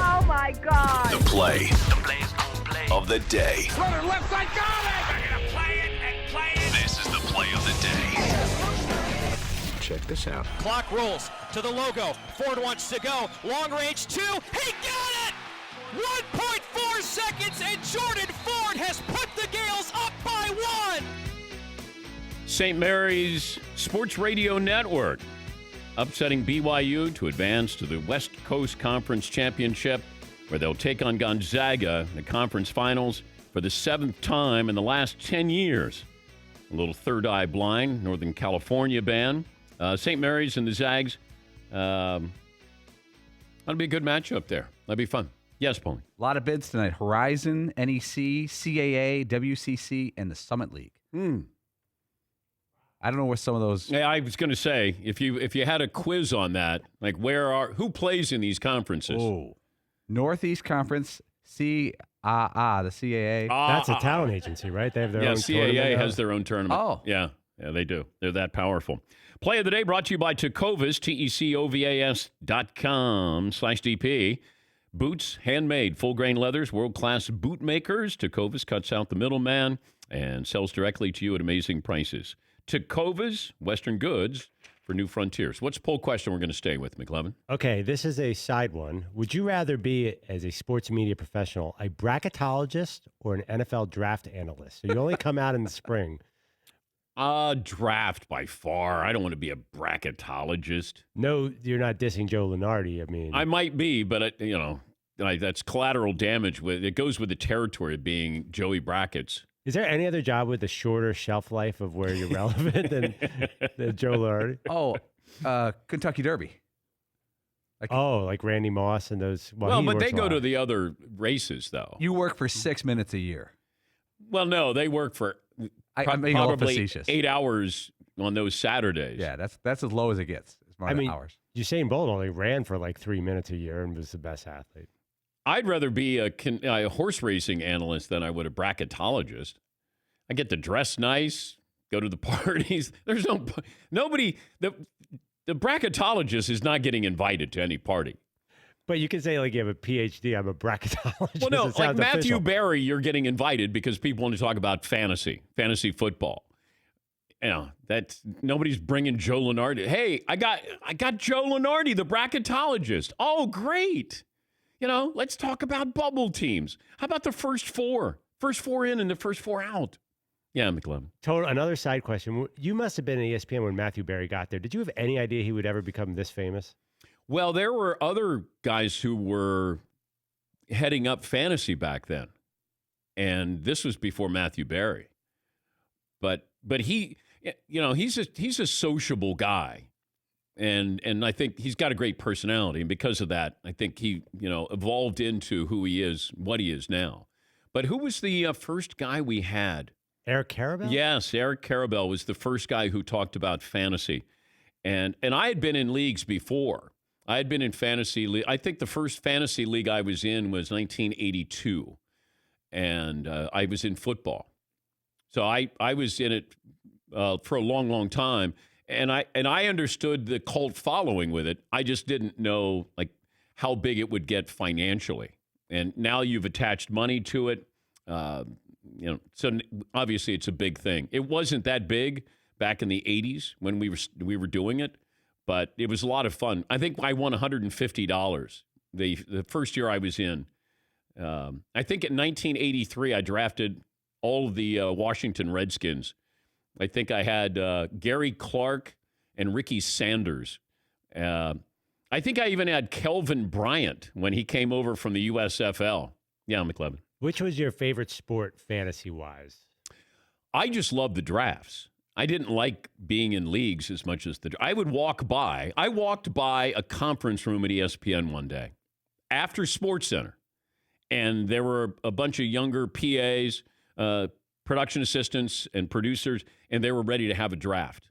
Oh my God. The play of the day. Runner left side, got it! They're gonna play it and play it. This is the play of the day. Check this out. Clock rolls to the logo. Ford wants to go. Long range 2. He got it! 1.4 seconds and Jordan Ford has put the Gales up by 1. St. Mary's Sports Radio Network upsetting BYU to advance to the West Coast Conference Championship, where they'll take on Gonzaga in the conference finals for the 7th time in the last 10 years. A little Third Eye Blind, Northern California band. St. Mary's and the Zags. That'll be a good matchup there. That'll be fun. Yes, Paulie. A lot of bids tonight. Horizon, NEC, CAA, WCC, and the Summit League. I don't know what some of those. Yeah, I was going to say, if you had a quiz on that, like who plays in these conferences? Oh, Northeast Conference, the CAA. That's a talent agency, right? They have their own CAA tournament. has their own tournament. Oh. Yeah, they do. They're that powerful. Play of the day brought to you by Tecovas, TECOVAS.com/DP. Boots, handmade, full-grain leathers, world-class boot makers. Tecovas cuts out the middleman and sells directly to you at amazing prices. Tecovas, Western Goods for new frontiers. What's the poll question we're going to stay with, McLevin? Okay, this is a side one. Would you rather be, as a sports media professional, a bracketologist or an NFL draft analyst? So you only come out in the spring. Draft by far. I don't want to be a bracketologist. No, you're not dissing Joe Lunardi. I mean, I might be, but that's collateral damage. It goes with the territory of being Joey Brackets. is there any other job with a shorter shelf life of where you're relevant than Joe Lunardi? Oh, Kentucky Derby. Like Randy Moss and those. Well, but they go to the other races, though. You work for 6 minutes a year. Well, no, they work for I'm being a little probably facetious. 8 hours on those Saturdays. Yeah, that's as low as it gets. Hours. Usain Bolt only ran for like 3 minutes a year and was the best athlete. I'd rather be a horse racing analyst than I would a bracketologist. I get to dress nice, go to the parties. There's nobody. The bracketologist is not getting invited to any party. But you can say, like, you have a PhD. I'm a bracketologist. Well, no, It like sounds Matthew official. Barry, you're getting invited because people want to talk about fantasy football. That's nobody's bringing Joe Lunardi. Hey, I got Joe Lunardi, the bracketologist. Oh, great. Let's talk about bubble teams. How about the first four? First four in and the first four out. Yeah, McLevin. Another side question. You must have been at ESPN when Matthew Barry got there. Did you have any idea he would ever become this famous? Well, there were other guys who were heading up fantasy back then. And this was before Matthew Barry. But he, he's a sociable guy. And I think he's got a great personality. And because of that, I think he, evolved into who he is, what he is now. But who was the first guy we had? Eric Karabell? Yes, Eric Karabell was the first guy who talked about fantasy. And I had been in leagues before. I had been in fantasy league. I think the first fantasy league I was in was 1982, and I was in football. So I was in it for a long, long time, and I understood the cult following with it. I just didn't know like how big it would get financially. And now you've attached money to it. So obviously it's a big thing. It wasn't that big back in the 80s when we were doing it, but it was a lot of fun. I think I won $150 the first year I was in. I think in 1983 I drafted all of the Washington Redskins. I think I had Gary Clark and Ricky Sanders. I think I even had Kelvin Bryant when he came over from the USFL. Yeah, McLevin. Which was your favorite sport fantasy-wise? I just loved the drafts. I didn't like being in leagues as much as I walked by a conference room at ESPN one day after SportsCenter, and there were a bunch of younger PAs, production assistants, and producers, and they were ready to have a draft.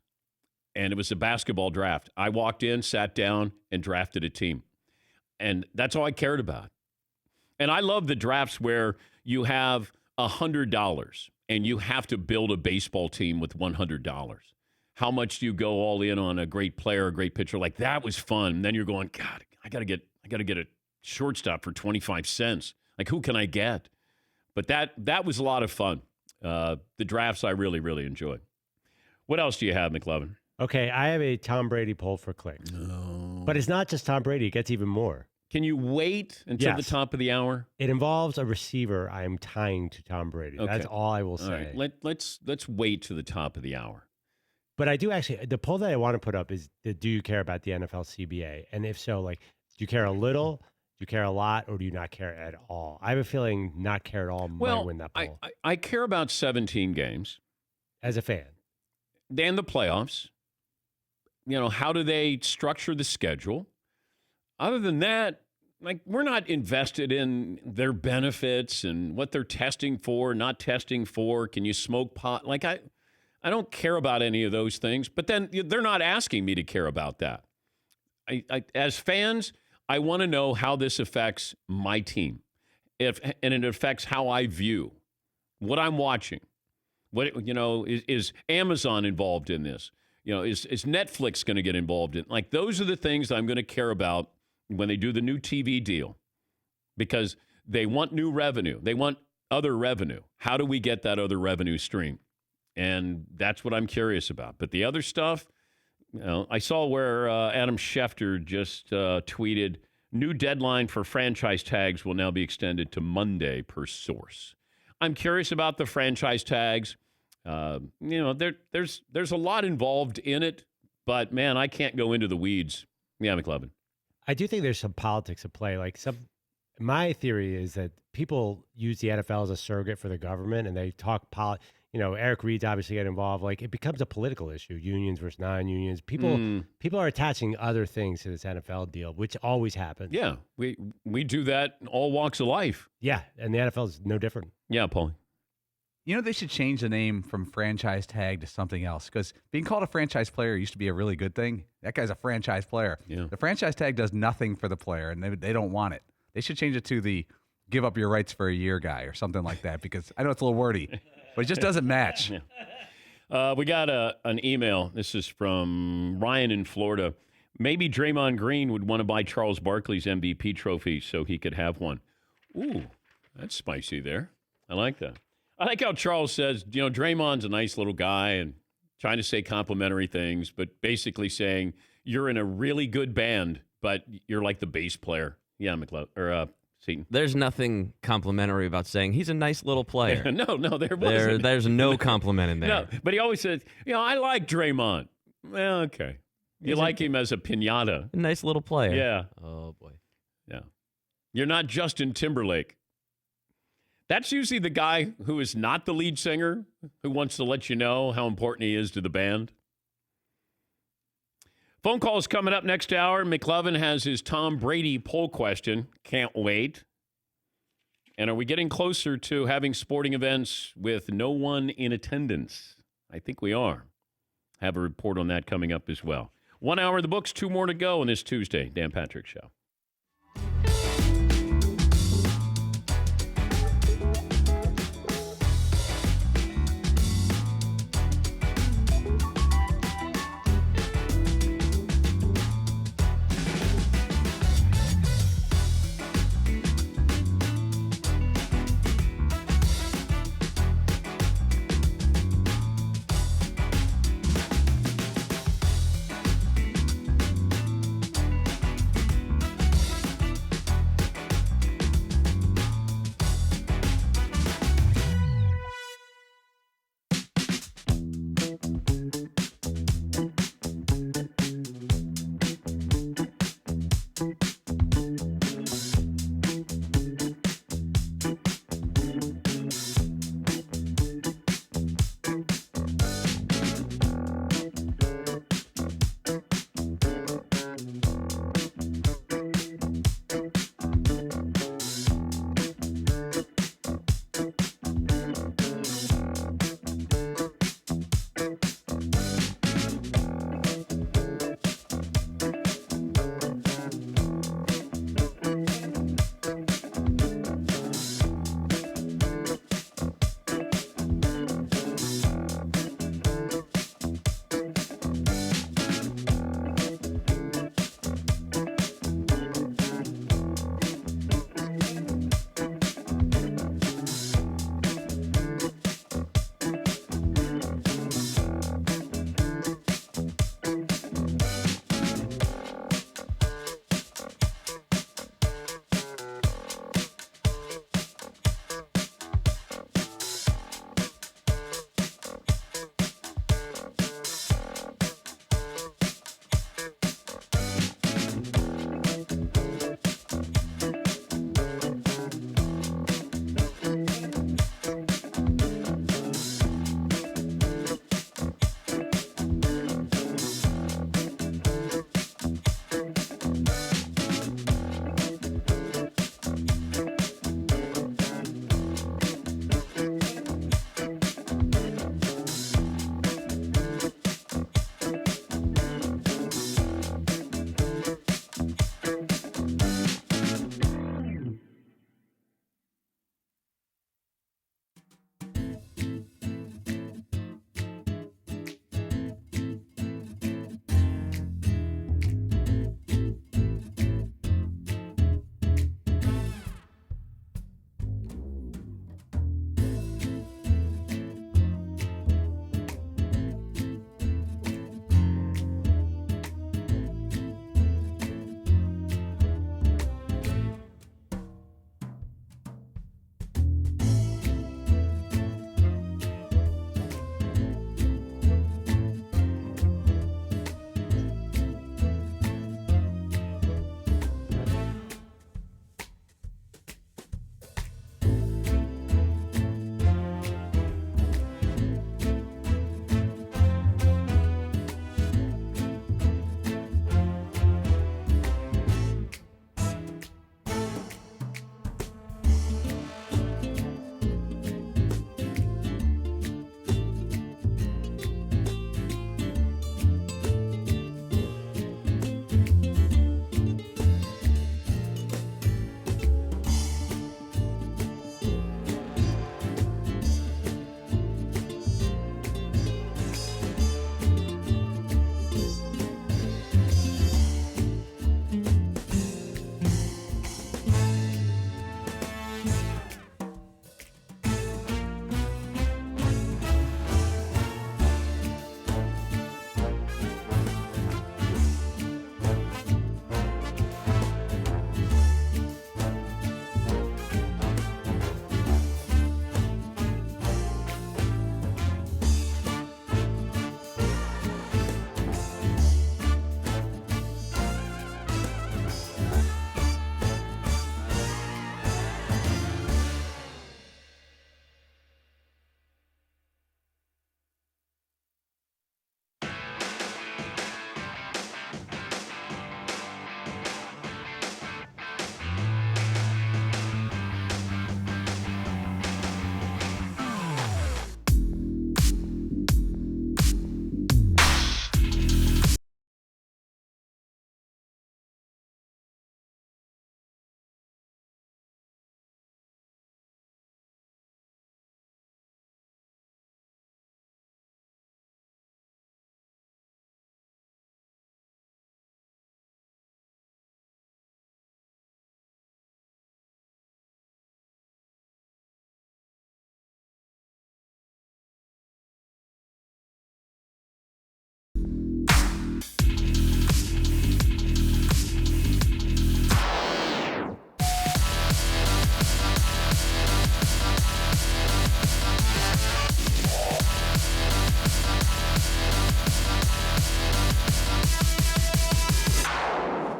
And it was a basketball draft. I walked in, sat down, and drafted a team. And that's all I cared about. And I love the drafts where you have $100 and you have to build a baseball team with $100. How much do you go all in on a great player, a great pitcher? Like, that was fun. And then you're going, God, I gotta get a shortstop for 25 cents. Like, who can I get? But that was a lot of fun. The drafts I really, really enjoyed. What else do you have, McLevin? Okay, I have a Tom Brady poll for clicks. No. But it's not just Tom Brady. It gets even more. Can you wait until the top of the hour? It involves a receiver I am tying to Tom Brady. Okay. That's all I will say. All right. Let's wait to the top of the hour. But I do actually, the poll that I want to put up is, do you care about the NFL CBA? And if so, like, do you care a little, do you care a lot, or do you not care at all? I have a feeling not care at all might win that poll. I care about 17 games. As a fan. And the playoffs. You know, how do they structure the schedule? Other than that, like, we're not invested in their benefits and what they're testing for, not testing for. Can you smoke pot? Like, I don't care about any of those things. But then they're not asking me to care about that. As fans, I want to know how this affects my team. And it affects how I view what I'm watching. Is Amazon involved in this? Is Netflix going to get involved in? Like, those are the things I'm going to care about when they do the new TV deal, because they want new revenue. They want other revenue. How do we get that other revenue stream? And that's what I'm curious about. But the other stuff, I saw where Adam Schefter just tweeted, new deadline for franchise tags will now be extended to Monday per source. I'm curious about the franchise tags. There's a lot involved in it, but man, I can't go into the weeds. Yeah, McLevin. I do think there's some politics at play. Like, my theory is that people use the NFL as a surrogate for the government, and they talk Eric Reid's obviously get involved. Like, it becomes a political issue, unions versus non-unions. People are attaching other things to this NFL deal, which always happens. Yeah, we do that in all walks of life. Yeah, and the NFL is no different. Yeah, Paulie. They should change the name from franchise tag to something else, because being called a franchise player used to be a really good thing. That guy's a franchise player. Yeah. The franchise tag does nothing for the player, and they don't want it. They should change it to the give up your rights for a year guy or something like that, because I know it's a little wordy, but it just doesn't match. Yeah. We got an email. This is from Ryan in Florida. Maybe Draymond Green would want to buy Charles Barkley's MVP trophy so he could have one. Ooh, that's spicy there. I like that. I like how Charles says, Draymond's a nice little guy and trying to say complimentary things, but basically saying you're in a really good band, but you're like the bass player. Yeah, Seton. There's nothing complimentary about saying he's a nice little player. No, there wasn't. There's no compliment in there. No, but he always says, I like Draymond. Well, okay. You like him as a piñata. A nice little player. Yeah. Oh, boy. Yeah. You're not Justin Timberlake. That's usually the guy who is not the lead singer who wants to let you know how important he is to the band. Phone calls coming up next hour. McLevin has his Tom Brady poll question. Can't wait. And are we getting closer to having sporting events with no one in attendance? I think we are. Have a report on that coming up as well. 1 hour in the books, 2 more to go on this Tuesday. Dan Patrick Show.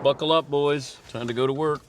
buckle up, boys. Time to go to work.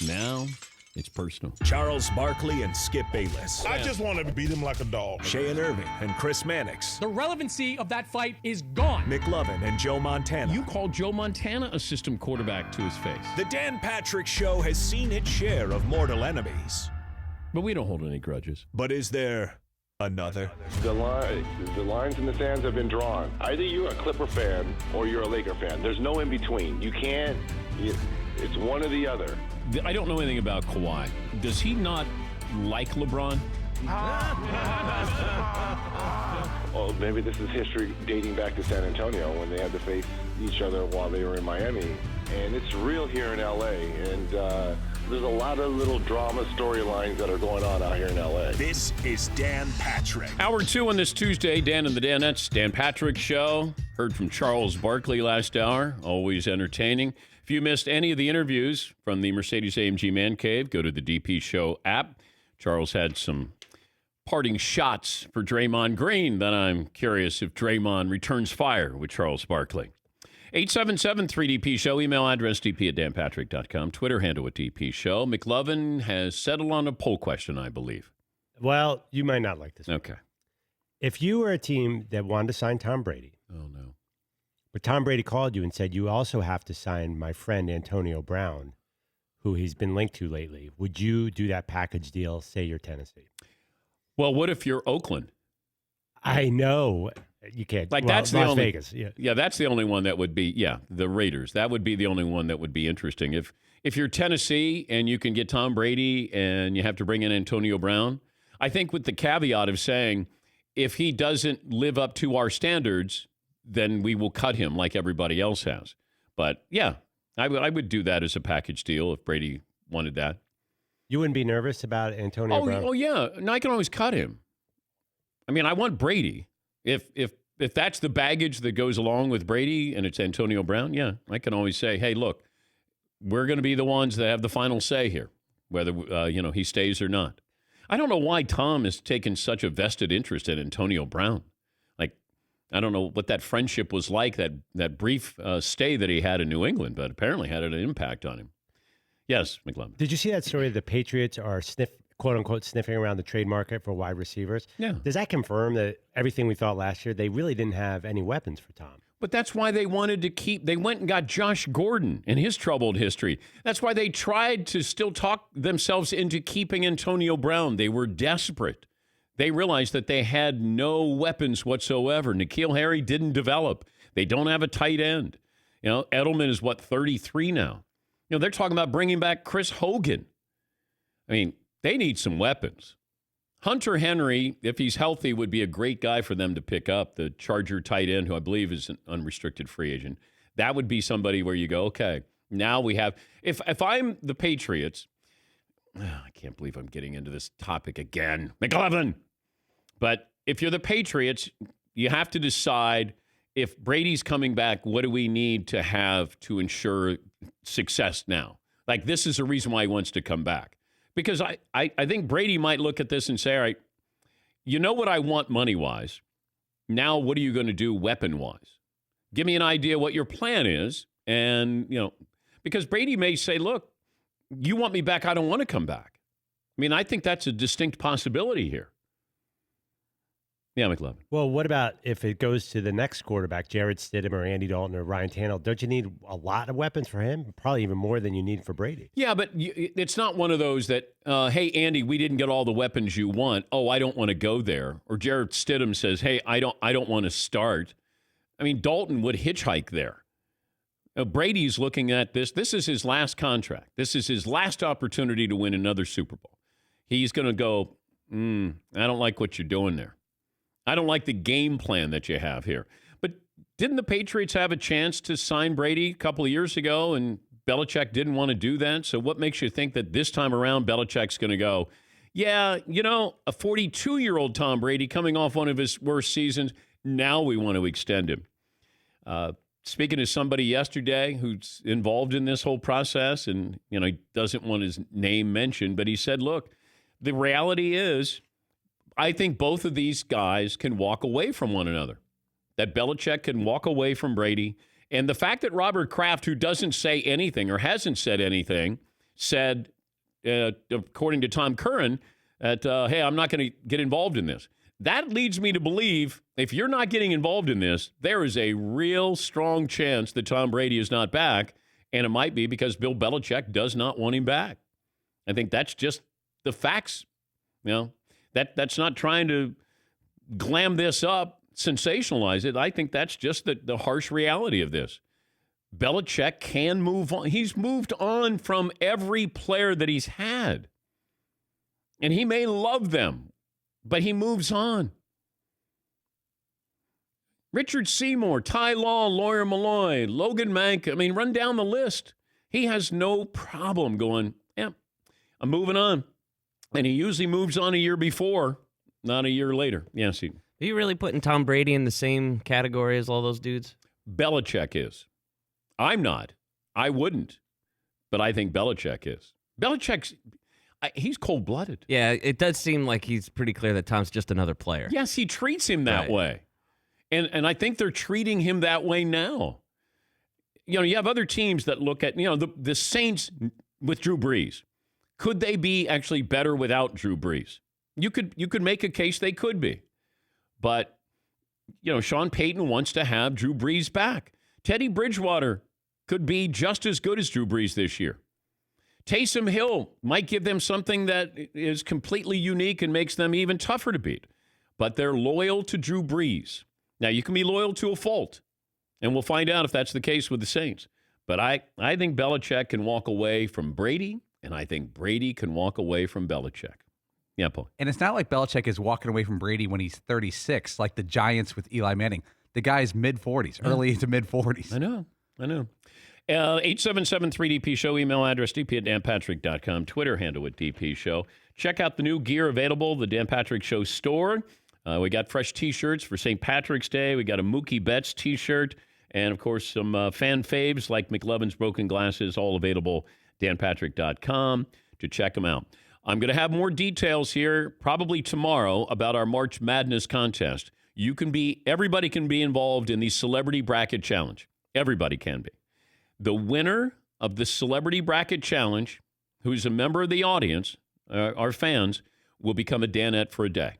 Now, it's personal. Charles Barkley and Skip Bayless. I just wanted to beat him like a dog. Shayan Irving and Chris Mannix. The relevancy of that fight is gone. Mick Lovin and Joe Montana. You called Joe Montana a system quarterback to his face. The Dan Patrick Show has seen its share of mortal enemies. But we don't hold any grudges. But is there another? The lines in the sands have been drawn. Either you're a Clipper fan or you're a Laker fan. There's no in between. You can't. It's one or the other. I don't know anything about Kawhi. Does he not like LeBron? Well, maybe this is history dating back to San Antonio when they had to face each other while they were in Miami. And it's real here in L.A. And there's a lot of little drama storylines that are going on out here in L.A. This is Dan Patrick. Hour 2 on this Tuesday, Dan and the Danettes, Dan Patrick Show. Heard from Charles Barkley last hour. Always entertaining. If you missed any of the interviews from the Mercedes-AMG Man Cave, go to the DP Show app. Charles had some parting shots for Draymond Green. Then I'm curious if Draymond returns fire with Charles Barkley. 877-3DP Show. Email address dp@danpatrick.com. Twitter handle at DP Show. McLovin has settled on a poll question, I believe. Well, you might not like this. Okay. If you were a team that wanted to sign Tom Brady, Oh, no. but Tom Brady called you and said, you also have to sign my friend Antonio Brown, who he's been linked to lately, would you do that package deal, say you're Tennessee? Well, what if you're Oakland? I know. You can't. Like, well, that's the Las only, Vegas. Yeah, that's the only one that would be, the Raiders. That would be the only one that would be interesting. If you're Tennessee and you can get Tom Brady and you have to bring in Antonio Brown, I think with the caveat of saying, if he doesn't live up to our standards, then we will cut him like everybody else has. But, yeah, I would do that as a package deal if Brady wanted that. You wouldn't be nervous about Antonio Brown? Oh, yeah. No, I can always cut him. I mean, I want Brady. If that's the baggage that goes along with Brady and it's Antonio Brown, yeah, I can always say, hey, look, we're going to be the ones that have the final say here, whether he stays or not. I don't know why Tom has taken such a vested interest in Antonio Brown. Like, I don't know what that friendship was like, that brief stay that he had in New England, but apparently had an impact on him. Yes, McLovin. Did you see that story? The Patriots are quote unquote sniffing around the trade market for wide receivers. Yeah. Does that confirm that everything we thought last year, they really didn't have any weapons for Tom? But that's why they wanted to they went and got Josh Gordon in his troubled history. That's why they tried to still talk themselves into keeping Antonio Brown. They were desperate. They realized that they had no weapons whatsoever. N'Keal Harry didn't develop. They don't have a tight end. Edelman is 33 now. They're talking about bringing back Chris Hogan. I mean, they need some weapons. Hunter Henry, if he's healthy, would be a great guy for them to pick up, the Charger tight end, who I believe is an unrestricted free agent. That would be somebody where you go, okay, now we have – if I'm the Patriots I can't believe I'm getting into this topic again. McLovin! But if you're the Patriots, you have to decide if Brady's coming back, what do we need to have to ensure success now? Like, this is a reason why he wants to come back. Because I think Brady might look at this and say, all right, you know what I want money-wise. Now what are you going to do weapon-wise? Give me an idea what your plan is. And, because Brady may say, look, you want me back, I don't want to come back. I mean, I think that's a distinct possibility here. Yeah, McLovin. Well, what about if it goes to the next quarterback, Jarrett Stidham or Andy Dalton or Ryan Tannehill? Don't you need a lot of weapons for him? Probably even more than you need for Brady. Yeah, but it's not one of those that, hey, Andy, we didn't get all the weapons you want. Oh, I don't want to go there. Or Jarrett Stidham says, hey, I don't want to start. I mean, Dalton would hitchhike there. Brady's looking at this. This is his last contract. This is his last opportunity to win another Super Bowl. He's going to go, I don't like what you're doing there. I don't like the game plan that you have here. But didn't the Patriots have a chance to sign Brady a couple of years ago, and Belichick didn't want to do that? So what makes you think that this time around Belichick's going to go, yeah, a 42-year-old Tom Brady coming off one of his worst seasons, now we want to extend him? speaking to somebody yesterday who's involved in this whole process, and he doesn't want his name mentioned, but he said, look, the reality is I think both of these guys can walk away from one another, that Belichick can walk away from Brady. And the fact that Robert Kraft, who doesn't say anything or hasn't said anything, said, according to Tom Curran, that, hey, I'm not going to get involved in this. That leads me to believe if you're not getting involved in this, there is a real strong chance that Tom Brady is not back, and it might be because Bill Belichick does not want him back. I think that's just the facts. That's not trying to glam this up, sensationalize it. I think that's just the harsh reality of this. Belichick can move on. He's moved on from every player that he's had. And he may love them, but he moves on. Richard Seymour, Ty Law, Lawyer Malloy, Logan Mank. Run down the list. He has no problem going, yeah, I'm moving on. And he usually moves on a year before, not a year later. Yes, Are you really putting Tom Brady in the same category as all those dudes? Belichick is. I'm not. I wouldn't. But I think Belichick is. He's cold-blooded. Yeah, it does seem like he's pretty clear that Tom's just another player. Yes, he treats him that way. And I think they're treating him that way now. You have other teams that look at, the Saints with Drew Brees. Could they be actually better without Drew Brees? You could make a case they could be. But, Sean Payton wants to have Drew Brees back. Teddy Bridgewater could be just as good as Drew Brees this year. Taysom Hill might give them something that is completely unique and makes them even tougher to beat. But they're loyal to Drew Brees. Now, you can be loyal to a fault, and we'll find out if that's the case with the Saints. But I think Belichick can walk away from Brady, and I think Brady can walk away from Belichick. Yeah, Paul. And it's not like Belichick is walking away from Brady when he's 36, like the Giants with Eli Manning. The guy's mid-40s, early into mid-40s. I know. 877-3DP Show, email address dp@danpatrick.com, Twitter handle at DP Show. Check out the new gear available, the Dan Patrick Show store. We got fresh T-shirts for St. Patrick's Day. We got a Mookie Betts T-shirt. And, of course, some fan faves like McLovin's Broken Glasses, all available, danpatrick.com, to check them out. I'm going to have more details here probably tomorrow about our March Madness contest. Everybody can be involved in the Celebrity Bracket Challenge. Everybody can be. The winner of the Celebrity Bracket Challenge, who's a member of the audience, our fans, will become a Danette for a day.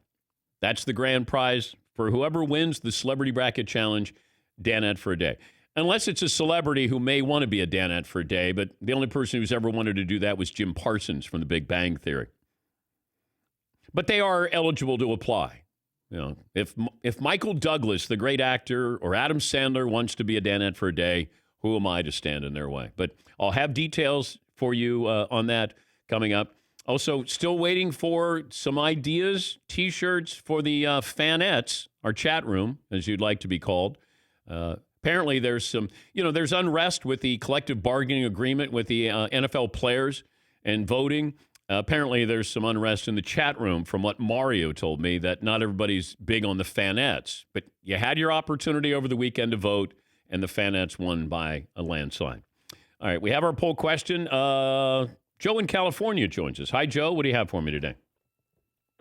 That's the grand prize for whoever wins the Celebrity Bracket Challenge, Danette for a day. Unless it's a celebrity who may want to be a Danette for a day, but the only person who's ever wanted to do that was Jim Parsons from The Big Bang Theory. But they are eligible to apply. If Michael Douglas, the great actor, or Adam Sandler wants to be a Danette for a day, who am I to stand in their way? But I'll have details for you on that coming up. Also, still waiting for some ideas, T-shirts for the fanettes, our chat room, as you'd like to be called. Apparently, there's there's unrest with the collective bargaining agreement with the NFL players and voting. Apparently, there's some unrest in the chat room from what Mario told me, that not everybody's big on the fanettes. But you had your opportunity over the weekend to vote, and the fanettes won by a landslide. All right, we have our poll question. Joe in California joins us. Hi, Joe. What do you have for me today?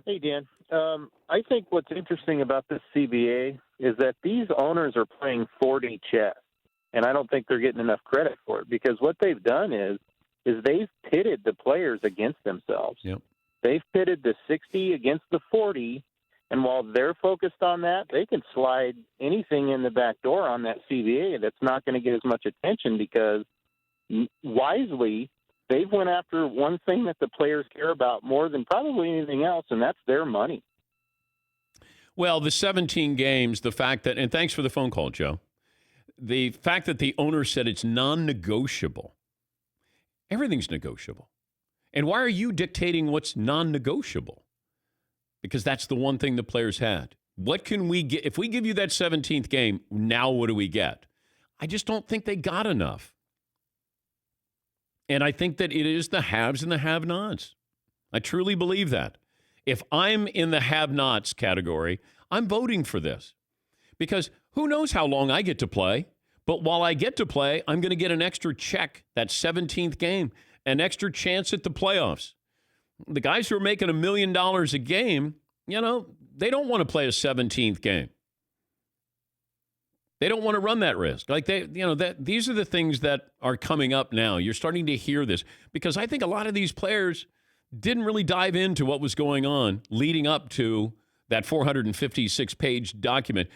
Hey, Dan. I think what's interesting about this CBA is that these owners are playing 4D chess, and I don't think they're getting enough credit for it, because what they've done is they've pitted the players against themselves. Yep. They've pitted the 60 against the 40, and while they're focused on that, they can slide anything in the back door on that CBA that's not going to get as much attention, because wisely they've went after one thing that the players care about more than probably anything else, and that's their money. Well, the 17 games, the fact that, and thanks for the phone call, Joe, the fact that the owner said it's non-negotiable. Everything's negotiable. And why are you dictating what's non-negotiable? Because that's the one thing the players had. What can we get? If we give you that 17th game, now what do we get? I just don't think they got enough. And I think that it is the haves and the have-nots. I truly believe that. If I'm in the have-nots category, I'm voting for this. Because who knows how long I get to play. But while I get to play, I'm going to get an extra check, that 17th game, an extra chance at the playoffs. The guys who are making $1 million a game, they don't want to play a 17th game. They don't want to run that risk. Like these are the things that are coming up now. You're starting to hear this because I think a lot of these players didn't really dive into what was going on leading up to that 456-page document.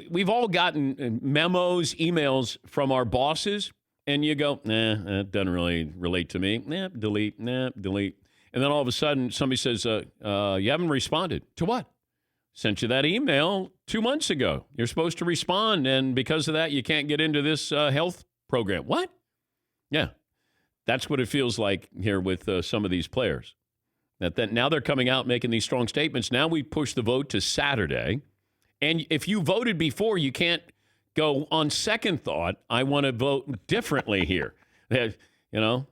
We've all gotten memos, emails from our bosses, and you go, that doesn't really relate to me. Delete. And then all of a sudden, somebody says, you haven't responded. To what? Sent you that email 2 months ago. You're supposed to respond, and because of that, you can't get into this health program. What? Yeah, that's what it feels like here with some of these players. That now they're coming out making these strong statements. Now we push the vote to Saturday. And if you voted before, you can't go on second thought, I want to vote differently here. There's no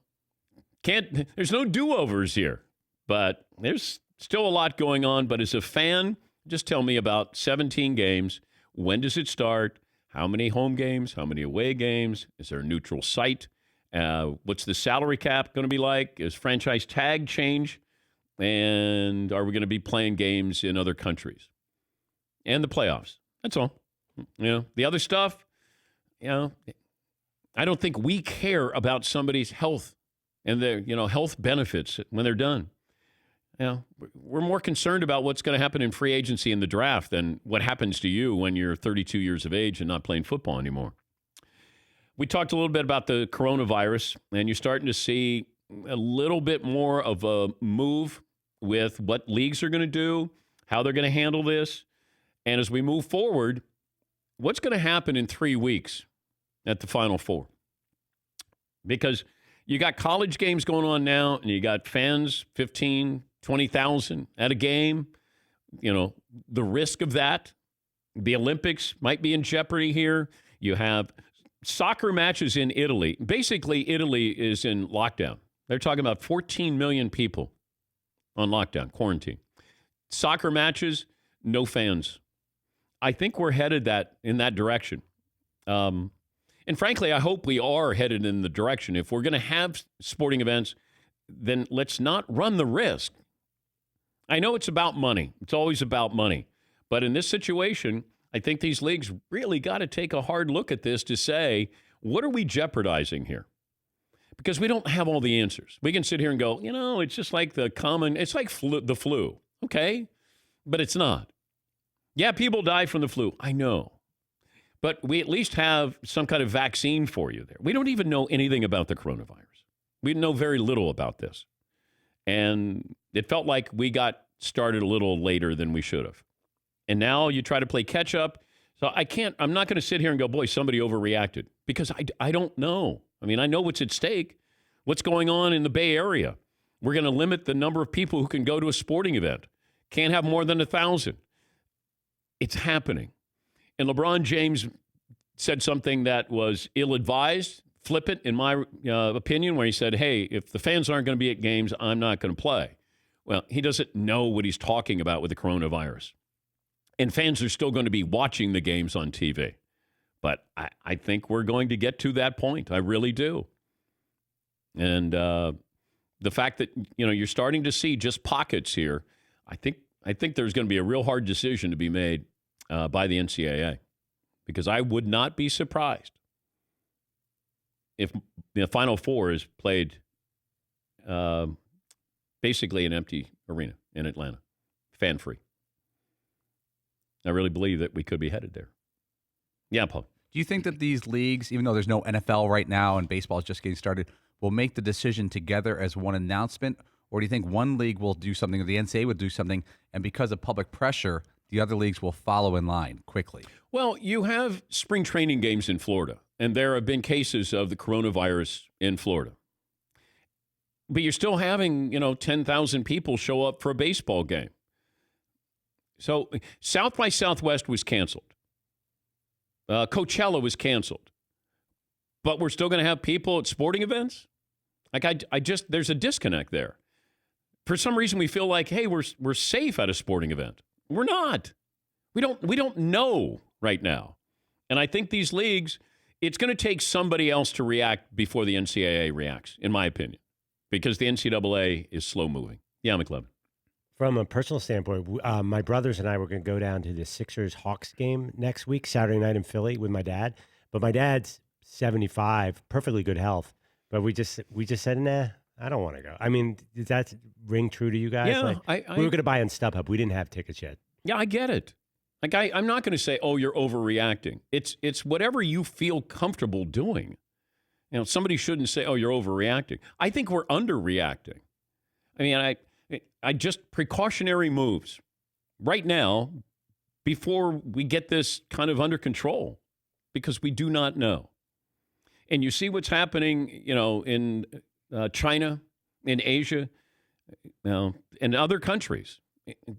do-overs here. But there's still a lot going on. But as a fan, just tell me about 17 games. When does it start? How many home games? How many away games? Is there a neutral site? What's the salary cap going to be like? Is franchise tag change? And are we going to be playing games in other countries? And the playoffs. That's all. The other stuff, I don't think we care about somebody's health and their, health benefits when they're done. We're more concerned about what's going to happen in free agency in the draft than what happens to you when you're 32 years of age and not playing football anymore. We talked a little bit about the coronavirus, and you're starting to see a little bit more of a move with what leagues are going to do, how they're going to handle this. And as we move forward, what's going to happen in 3 weeks at the Final Four? Because you got college games going on now, and you got fans, 15, 20,000 at a game. The risk of that. The Olympics might be in jeopardy here. You have soccer matches in Italy. Basically, Italy is in lockdown. They're talking about 14 million people on lockdown, quarantine. Soccer matches, no fans. I think we're headed in that direction. And frankly, I hope we are headed in the direction. If we're going to have sporting events, then let's not run the risk. I know it's about money. It's always about money. But in this situation, I think these leagues really got to take a hard look at this to say, what are we jeopardizing here? Because we don't have all the answers. We can sit here and go, it's just like it's like the flu. Okay, but it's not. Yeah, people die from the flu. I know. But we at least have some kind of vaccine for you there. We don't even know anything about the coronavirus. We know very little about this. And it felt like we got started a little later than we should have. And now you try to play catch up. So I'm not going to sit here and go, boy, somebody overreacted. Because I don't know. I mean, I know what's at stake. What's going on in the Bay Area? We're going to limit the number of people who can go to a sporting event. Can't have more than 1,000. It's happening. And LeBron James said something that was ill-advised, flippant, in my opinion, where he said, hey, if the fans aren't going to be at games, I'm not going to play. Well, he doesn't know what he's talking about with the coronavirus. And fans are still going to be watching the games on TV. But I think we're going to get to that point. I really do. And the fact that, you're starting to see just pockets here, I think there's going to be a real hard decision to be made by the NCAA, because I would not be surprised if the Final Four is played basically an empty arena in Atlanta, fan-free. I really believe that we could be headed there. Yeah, Paul. Do you think that these leagues, even though there's no NFL right now and baseball is just getting started, will make the decision together as one announcement? Or do you think one league will do something, or the NCAA would do something, and because of public pressure, the other leagues will follow in line quickly? Well, you have spring training games in Florida, and there have been cases of the coronavirus in Florida. But you're still having, 10,000 people show up for a baseball game. So South by Southwest was canceled. Coachella was canceled. But we're still going to have people at sporting events? Like, there's a disconnect there. For some reason, we feel like, hey, we're safe at a sporting event. We're not. We don't know right now. And I think these leagues, it's going to take somebody else to react before the NCAA reacts, in my opinion, because the NCAA is slow moving. Yeah, McLevin. From a personal standpoint, my brothers and I were going to go down to the Sixers-Hawks game next week, Saturday night in Philly with my dad. But my dad's 75, perfectly good health. But we just said, nah, I don't want to go. I mean, does that ring true to you guys? Yeah, We were going to buy on StubHub. We didn't have tickets yet. Yeah, I get it. Like I'm not going to say, oh, you're overreacting. It's whatever you feel comfortable doing. You know, somebody shouldn't say, oh, you're overreacting. I think we're underreacting. I mean, I just precautionary moves right now before we get this kind of under control, because we do not know. And you see what's happening, you know, in China, in Asia, and other countries.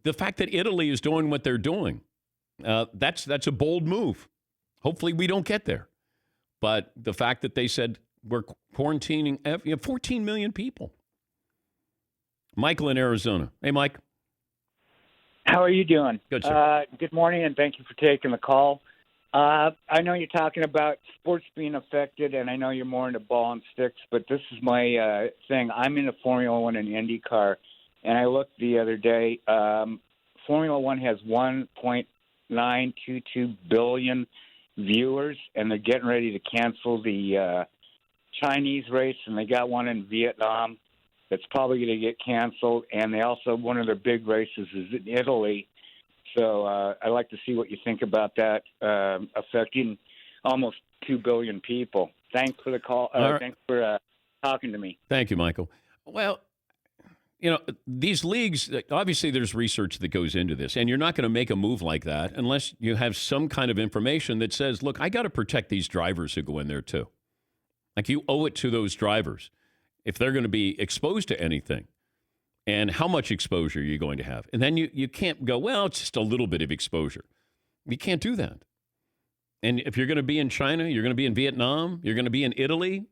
The fact that Italy is doing what they're doing, that's a bold move. Hopefully we don't get there. But the fact that they said we're quarantining 14 million people. Michael in Arizona. Hey, Mike. How are you doing? Good, sir. Good morning, and thank you for taking the call. I know you're talking about sports being affected, and I know you're more into ball and sticks, but this is my thing. I'm into Formula One and IndyCar, and I looked the other day. Formula One has 1.922 billion viewers, and they're getting ready to cancel the Chinese race, and they got one in Vietnam that's probably going to get canceled, and they also, one of their big races is in Italy. So I'd like to see what you think about that affecting almost 2 billion people. Thanks for the call. Thanks for talking to me. Thank you, Michael. Well, you know, these leagues, obviously there's research that goes into this, and you're not going to make a move like that unless you have some kind of information that says, look, I got to protect these drivers who go in there too. Like, you owe it to those drivers if they're going to be exposed to anything. And how much exposure are you going to have? And then you can't go, well, it's just a little bit of exposure. You can't do that. And if you're going to be in China, you're going to be in Vietnam, you're going to be in Italy,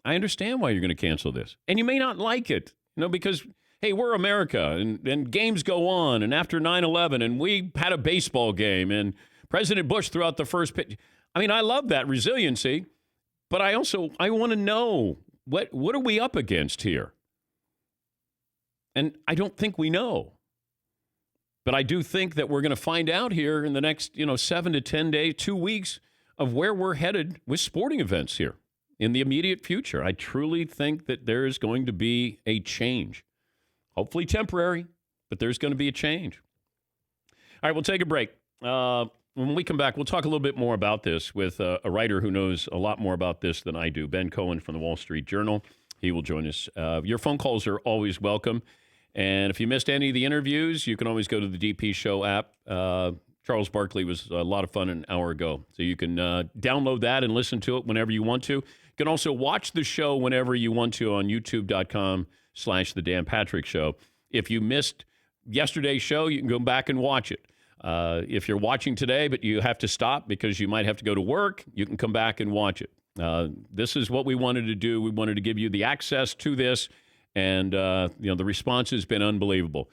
I understand why you're going to cancel this. And you may not like it, you know, because, hey, we're America, and games go on. And after 9/11, and we had a baseball game, and President Bush threw out the first pitch. I mean, I love that resiliency, but I want to know, what are we up against here? And I don't think we know. But I do think that we're going to find out here in the next, 7 to 10 days, 2 weeks, of where we're headed with sporting events here in the immediate future. I truly think that there is going to be a change. Hopefully temporary, but there's going to be a change. All right, we'll take a break. When we come back, we'll talk a little bit more about this with a writer who knows a lot more about this than I do, Ben Cohen from the Wall Street Journal. He will join us. Your phone calls are always welcome. And if you missed any of the interviews, you can always go to the DP Show app. Charles Barkley was a lot of fun an hour ago. So you can download that and listen to it whenever you want to. You can also watch the show whenever you want to on youtube.com/The Dan Patrick Show. If you missed yesterday's show, you can go back and watch it. If you're watching today, but you have to stop because you might have to go to work, you can come back and watch it. This is what we wanted to do. We wanted to give you the access to this. And, the response has been unbelievable.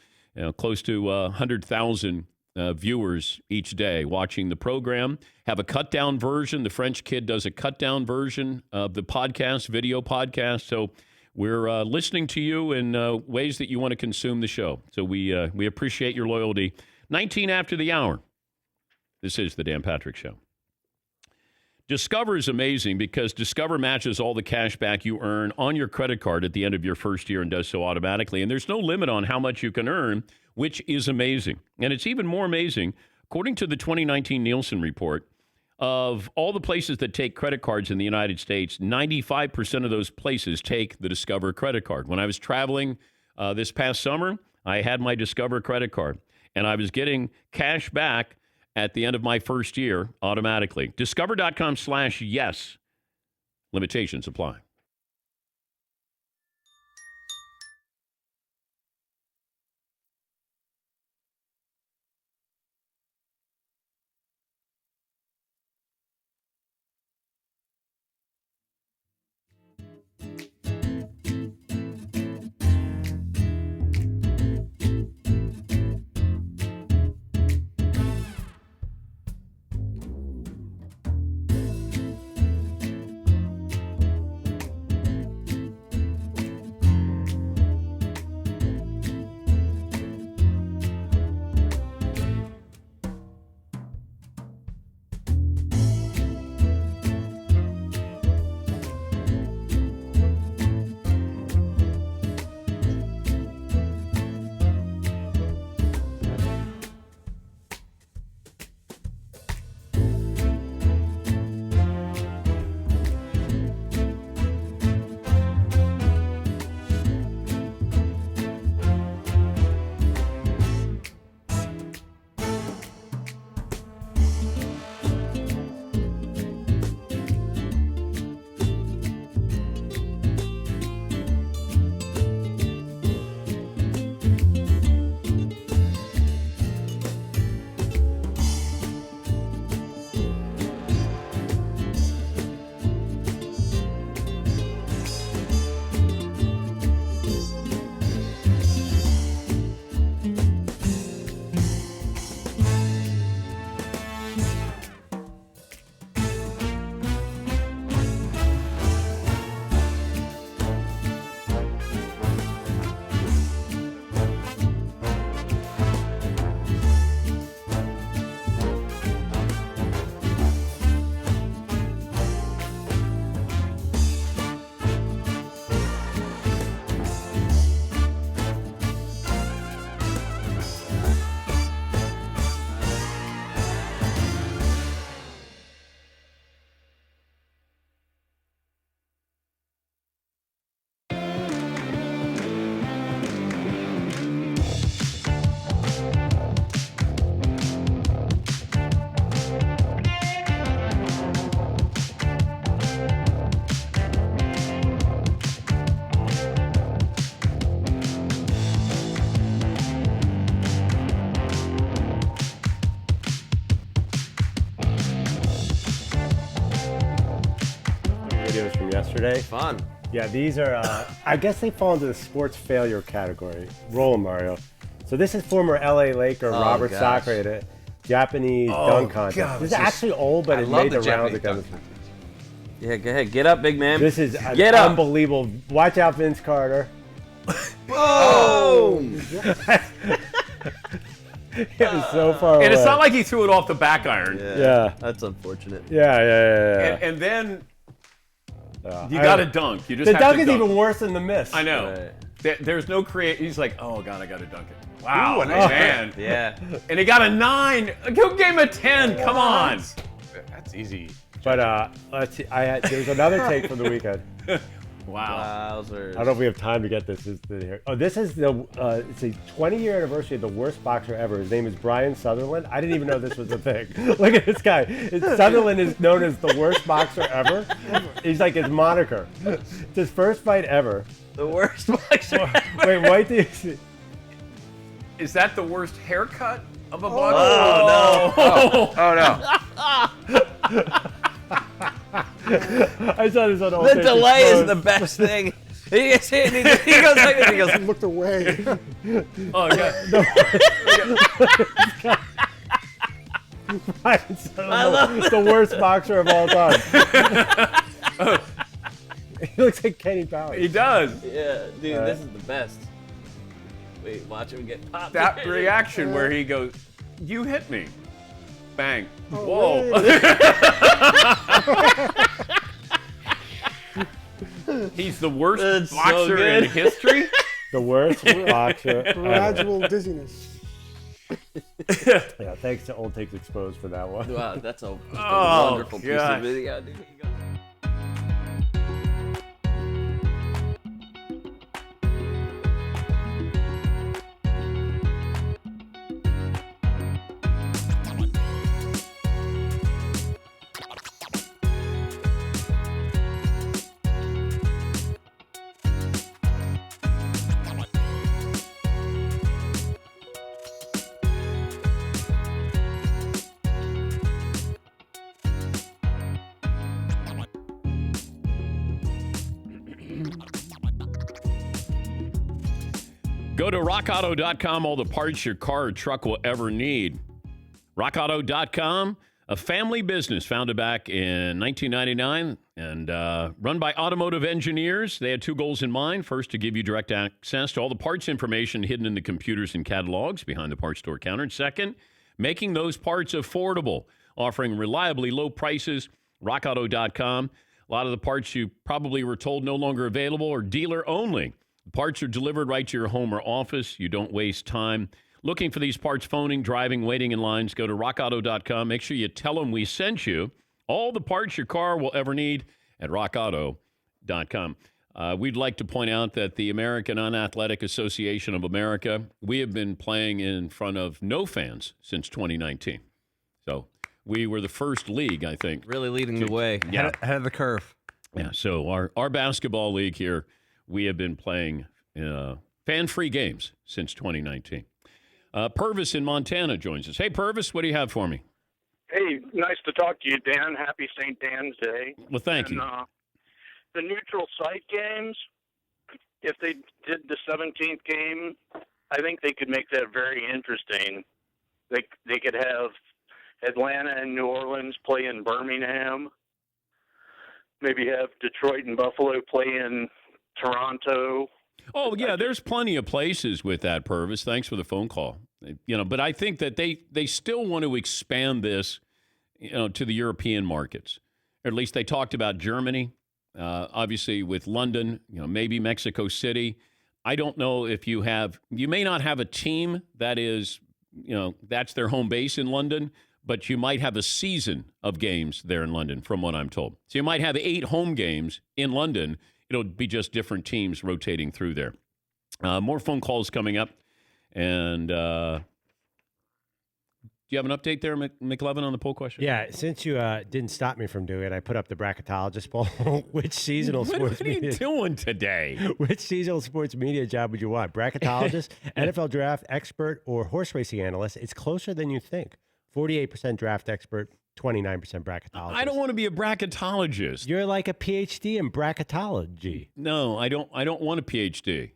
Close to 100,000 viewers each day watching the program. Have a cut-down version. The French Kid does a cut-down version of the podcast, video podcast. So we're listening to you in ways that you want to consume the show. So we appreciate your loyalty. 19 after the hour. This is the Dan Patrick Show. Discover is amazing because Discover matches all the cash back you earn on your credit card at the end of your first year and does so automatically. And there's no limit on how much you can earn, which is amazing. And it's even more amazing, according to the 2019 Nielsen report, of all the places that take credit cards in the United States, 95% of those places take the Discover credit card. When I was traveling this past summer, I had my Discover credit card, and I was getting cash back at the end of my first year automatically. Discover.com/yes. Limitations apply. yesterday. Fun. Yeah, these are, I guess they fall into the sports failure category. Roll, Mario. So this is former LA Laker Robert Sacre at a Japanese dunk contest. God, this is actually old, but it made the rounds again. Yeah, go ahead. Get up, big man. This is Get up. unbelievable. Watch out, Vince Carter. Whoa! It was so far away. And it's not like he threw it off the back iron. Yeah. That's unfortunate. Yeah. And then you got to dunk. You just the have dunk to is dunk. even worse than the miss. I know. Right. There's no create. He's like, oh God, I got to dunk it. Wow, Ooh, man. Yeah. And he got a 9. Who gave him a 10? Come on. That's easy. But let's see. There's another take from the weekend. Wow. Wowzers. I don't know if we have time to get this. This is the it's a 20-year anniversary of the worst boxer ever. His name is Brian Sutherland. I didn't even know this was a thing. Look at this guy. Sutherland is known as the worst boxer ever. He's like his moniker. It's his first fight ever. The worst boxer ever. Wait, wait till you see. Is that the worst haircut of a Oh, boxer? no. Oh no. I saw this on The delay is the best thing. He gets hit and he goes like this. He goes, Looked away. Oh, God. Brian Sutherland, the worst boxer of all time. He looks like Kenny Powers. He does. yeah, dude, this is the best. Wait, watch him get popped. That reaction where he goes, you hit me. Bang. Oh, Whoa. He's the worst That's so boxer good. in history. The worst boxer. Gradual dizziness. Yeah, thanks to Old Takes Exposed for that one. Wow, that's a Oh, wonderful piece gosh. of video, dude. Go to rockauto.com, all the parts your car or truck will ever need. Rockauto.com, a family business founded back in 1999 and run by automotive engineers. They had 2 goals in mind. First, to give you direct access to all the parts information hidden in the computers and catalogs behind the parts store counter. And second, making those parts affordable, offering reliably low prices. Rockauto.com. A lot of the parts you probably were told no longer available or dealer only. Parts are delivered right to your home or office. You don't waste time looking for these parts, phoning, driving, waiting in lines. Go to rockauto.com. Make sure you tell them we sent you. All the parts your car will ever need at rockauto.com. We'd like to point out that the American Unathletic Association of America, we have been playing in front of no fans since 2019. So we were the first league, I think. Really leading the way. Yeah. Ahead of the curve. Yeah, so our basketball league here, we have been playing fan-free games since 2019. Purvis in Montana joins us. Hey, Purvis, what do you have for me? Hey, nice to talk to you, Dan. Happy St. Dan's Day. Well, thank you. The neutral site games, if they did the 17th game, I think they could make that very interesting. They could have Atlanta and New Orleans play in Birmingham. Maybe have Detroit and Buffalo play in Toronto. Oh, yeah, there's plenty of places with that, Purvis. Thanks for the phone call. But I think that they still want to expand this, to the European markets. Or at least they talked about Germany, obviously with London, maybe Mexico City. I don't know if you may not have a team that is, that's their home base in London, but you might have a season of games there in London, from what I'm told. So you might have 8 home games in London. It'll be just different teams rotating through there. More phone calls coming up. And do you have an update there, McLevin, on the poll question? Yeah, since you didn't stop me from doing it, I put up the bracketologist poll. Which seasonal sports What are you doing today? Which seasonal sports media job would you want? Bracketologist, NFL draft expert, or horse racing analyst? It's closer than you think. 48% draft expert, 29% bracketologist. I don't want to be a bracketologist. You're like a PhD in bracketology. No, I don't want a PhD.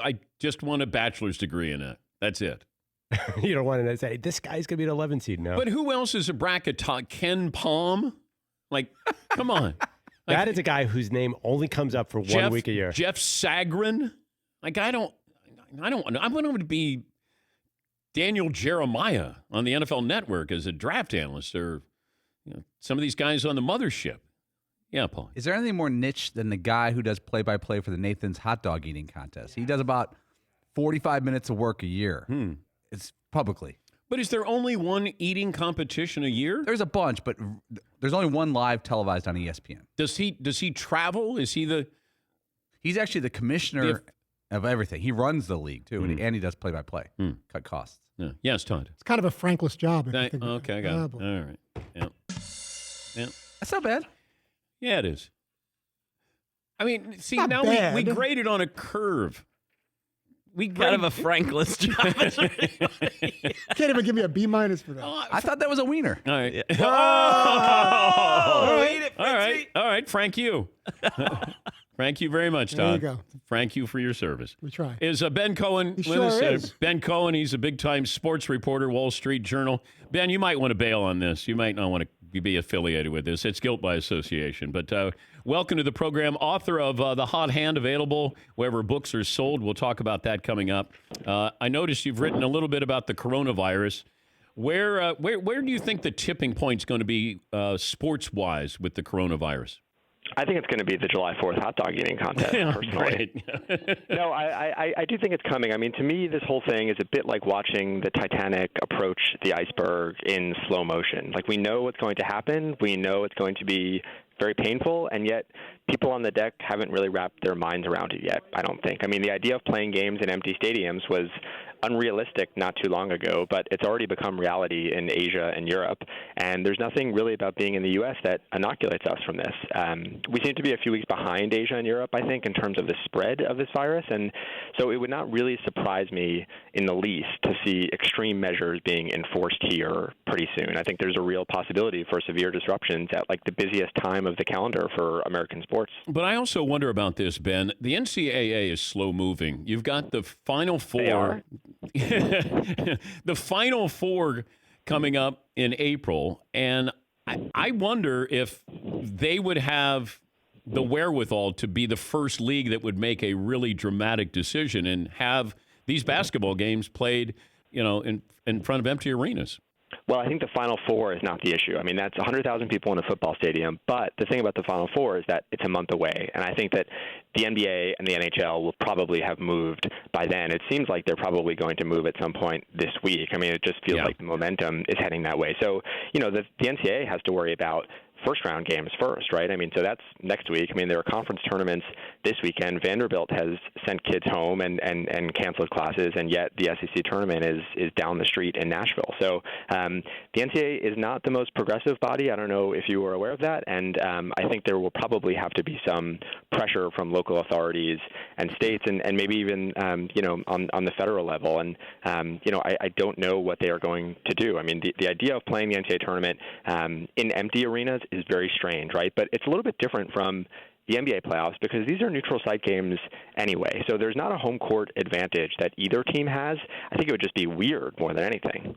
I just want a bachelor's degree in it. That's it. You don't want to say, this guy's going to be an 11 seed now. But who else is a bracketologist? Ken Palm? Like, come on. That is a guy whose name only comes up for 1 week a year. Jeff Sagarin? Like, I want to be Daniel Jeremiah on the NFL Network as a draft analyst, or some of these guys on the mothership. Yeah, Paul. Is there anything more niche than the guy who does play-by-play for the Nathan's hot dog eating contest? He does about 45 minutes of work a year. It's publicly. But is there only one eating competition a year? There's a bunch, but there's only one live televised on ESPN. Does he travel? Is he the... He's actually the commissioner of everything. He runs the league, too, and he does play-by-play. Cut costs. Yeah. Yes, Todd. It's kind of a thankless job. Okay, I got it. All right. Yeah. That's not bad. Yeah, it is. I mean, see, Not now bad. we graded on a curve. We Kind of a Frankless job. Can't even give me a B- for that. I thought that was a wiener. All right. All right. Frank you. Thank you very much, Todd. There you go. Thank you for your service. We try. Is Ben Cohen He with us? sure is. Ben Cohen, he's a big-time sports reporter, Wall Street Journal. Ben, you might want to bail on this. You might not want to be affiliated with this. It's guilt by association. But welcome to the program. Author of The Hot Hand, available wherever books are sold. We'll talk about that coming up. I noticed you've written a little bit about the coronavirus. Where do you think the tipping point's going to be sports-wise with the coronavirus? I think it's going to be the July 4th hot dog eating contest, personally. No, I do think it's coming. I mean, to me, this whole thing is a bit like watching the Titanic approach the iceberg in slow motion. Like, we know what's going to happen. We know it's going to be very painful, and yet people on the deck haven't really wrapped their minds around it yet, I don't think. I mean, the idea of playing games in empty stadiums was unrealistic not too long ago, but it's already become reality in Asia and Europe, and there's nothing really about being in the U.S. that inoculates us from this. We seem to be a few weeks behind Asia and Europe, I think, in terms of the spread of this virus, and so it would not really surprise me in the least to see extreme measures being enforced here pretty soon. I think there's a real possibility for severe disruptions at like the busiest time of the calendar for American sports. But I also wonder about this, Ben. The NCAA is slow moving. You've got the Final Four. They are. The Final Four coming up in April, and I wonder if they would have the wherewithal to be the first league that would make a really dramatic decision and have these basketball games played, in front of empty arenas. Well, I think the Final Four is not the issue. I mean, that's 100,000 people in a football stadium. But the thing about the Final Four is that it's a month away. And I think that the NBA and the NHL will probably have moved by then. It seems like they're probably going to move at some point this week. I mean, it just feels like the momentum is heading that way. So, the NCAA has to worry about first-round games first, right? I mean, so that's next week. I mean, there are conference tournaments this weekend. Vanderbilt has sent kids home and canceled classes, and yet the SEC tournament is down the street in Nashville. So the NCAA is not the most progressive body. I don't know if you were aware of that, and I think there will probably have to be some pressure from local authorities and states, and maybe even on the federal level. And I don't know what they are going to do. I mean, the idea of playing the NCAA tournament in empty arenas is very strange, right? But it's a little bit different from the NBA playoffs because these are neutral site games anyway. So there's not a home court advantage that either team has. I think it would just be weird more than anything.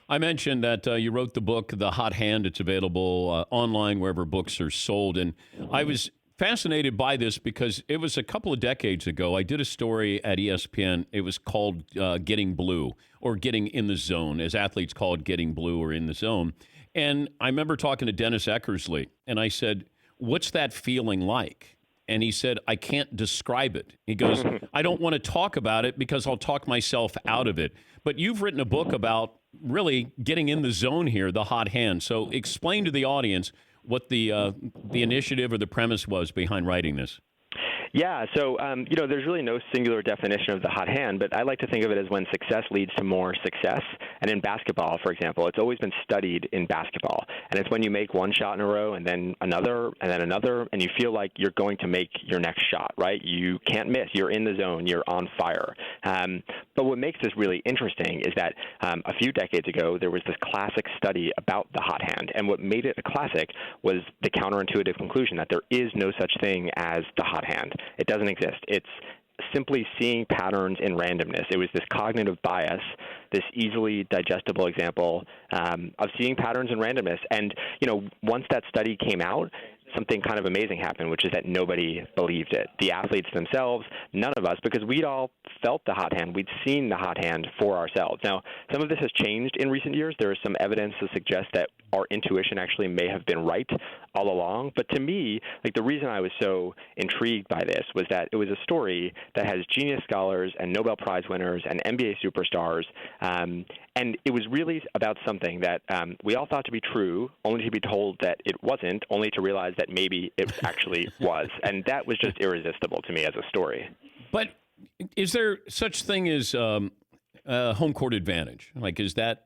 I mentioned that you wrote the book, The Hot Hand. It's available online wherever books are sold. And I was fascinated by this because it was a couple of decades ago. I did a story at ESPN. It was called Getting Blue, or Getting in the Zone, as athletes call it, Getting Blue or In the Zone. And I remember talking to Dennis Eckersley, and I said, "What's that feeling like?" And he said, "I can't describe it." He goes, "I don't want to talk about it because I'll talk myself out of it." But you've written a book about really getting in the zone here, The Hot Hand. So explain to the audience what the initiative or the premise was behind writing this. Yeah, so, there's really no singular definition of the hot hand, but I like to think of it as when success leads to more success. And in basketball, for example, it's always been studied in basketball. And it's when you make one shot in a row and then another, and you feel like you're going to make your next shot, right? You can't miss. You're in the zone. You're on fire. But what makes this really interesting is that a few decades ago, there was this classic study about the hot hand. And what made it a classic was the counterintuitive conclusion that there is no such thing as the hot hand. It doesn't exist. It's simply seeing patterns in randomness. It was this cognitive bias, this easily digestible example of seeing patterns in randomness. And, once that study came out, something kind of amazing happened, which is that nobody believed it. The athletes themselves, none of us, because we'd all felt the hot hand. We'd seen the hot hand for ourselves. Now, some of this has changed in recent years. There is some evidence to suggest that our intuition actually may have been right all along. But to me, the reason I was so intrigued by this was that it was a story that has genius scholars and Nobel Prize winners and NBA superstars. And it was really about something that we all thought to be true, only to be told that it wasn't, only to realize that maybe it actually was. And that was just irresistible to me as a story. But is there such thing as home court advantage? Is that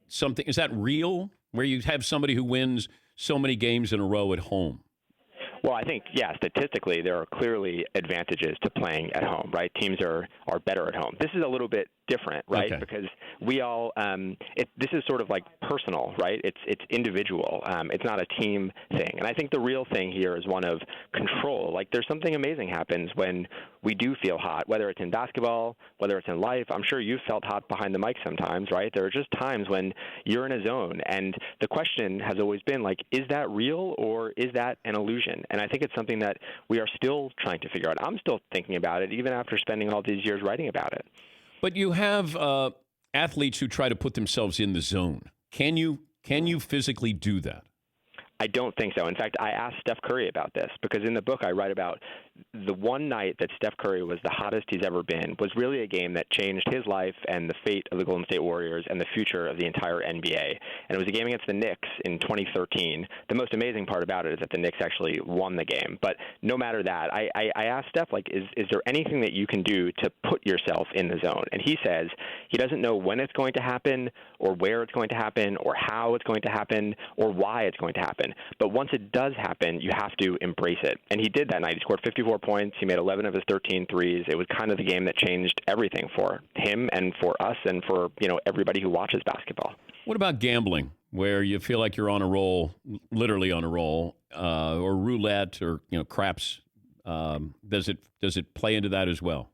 something? Is that real? Where you have somebody who wins so many games in a row at home? Well, I think, statistically, there are clearly advantages to playing at home, right? Teams are better at home. This is a little bit different, right? Okay. Because we all, this is sort of personal, right? It's individual. It's not a team thing. And I think the real thing here is one of control. There's something amazing happens when we do feel hot, whether it's in basketball, whether it's in life. I'm sure you've felt hot behind the mic sometimes, right? There are just times when you're in a zone. And the question has always been, is that real or is that an illusion? And I think it's something that we are still trying to figure out. I'm still thinking about it, even after spending all these years writing about it. But you have athletes who try to put themselves in the zone. Can you physically do that? I don't think so. In fact, I asked Steph Curry about this because in the book I write about the one night that Steph Curry was the hottest he's ever been was really a game that changed his life and the fate of the Golden State Warriors and the future of the entire NBA. And it was a game against the Knicks in 2013. The most amazing part about it is that the Knicks actually won the game. But no matter that, I asked Steph, is there anything that you can do to put yourself in the zone? And he says he doesn't know when it's going to happen or where it's going to happen or how it's going to happen or why it's going to happen. But once it does happen, you have to embrace it. And he did that night. He scored 54 points. He made 11 of his 13 threes. It was kind of the game that changed everything for him and for us and for, everybody who watches basketball. What about gambling, where you feel like you're on a roll, literally on a roll, or roulette or, craps? Does it play into that as well?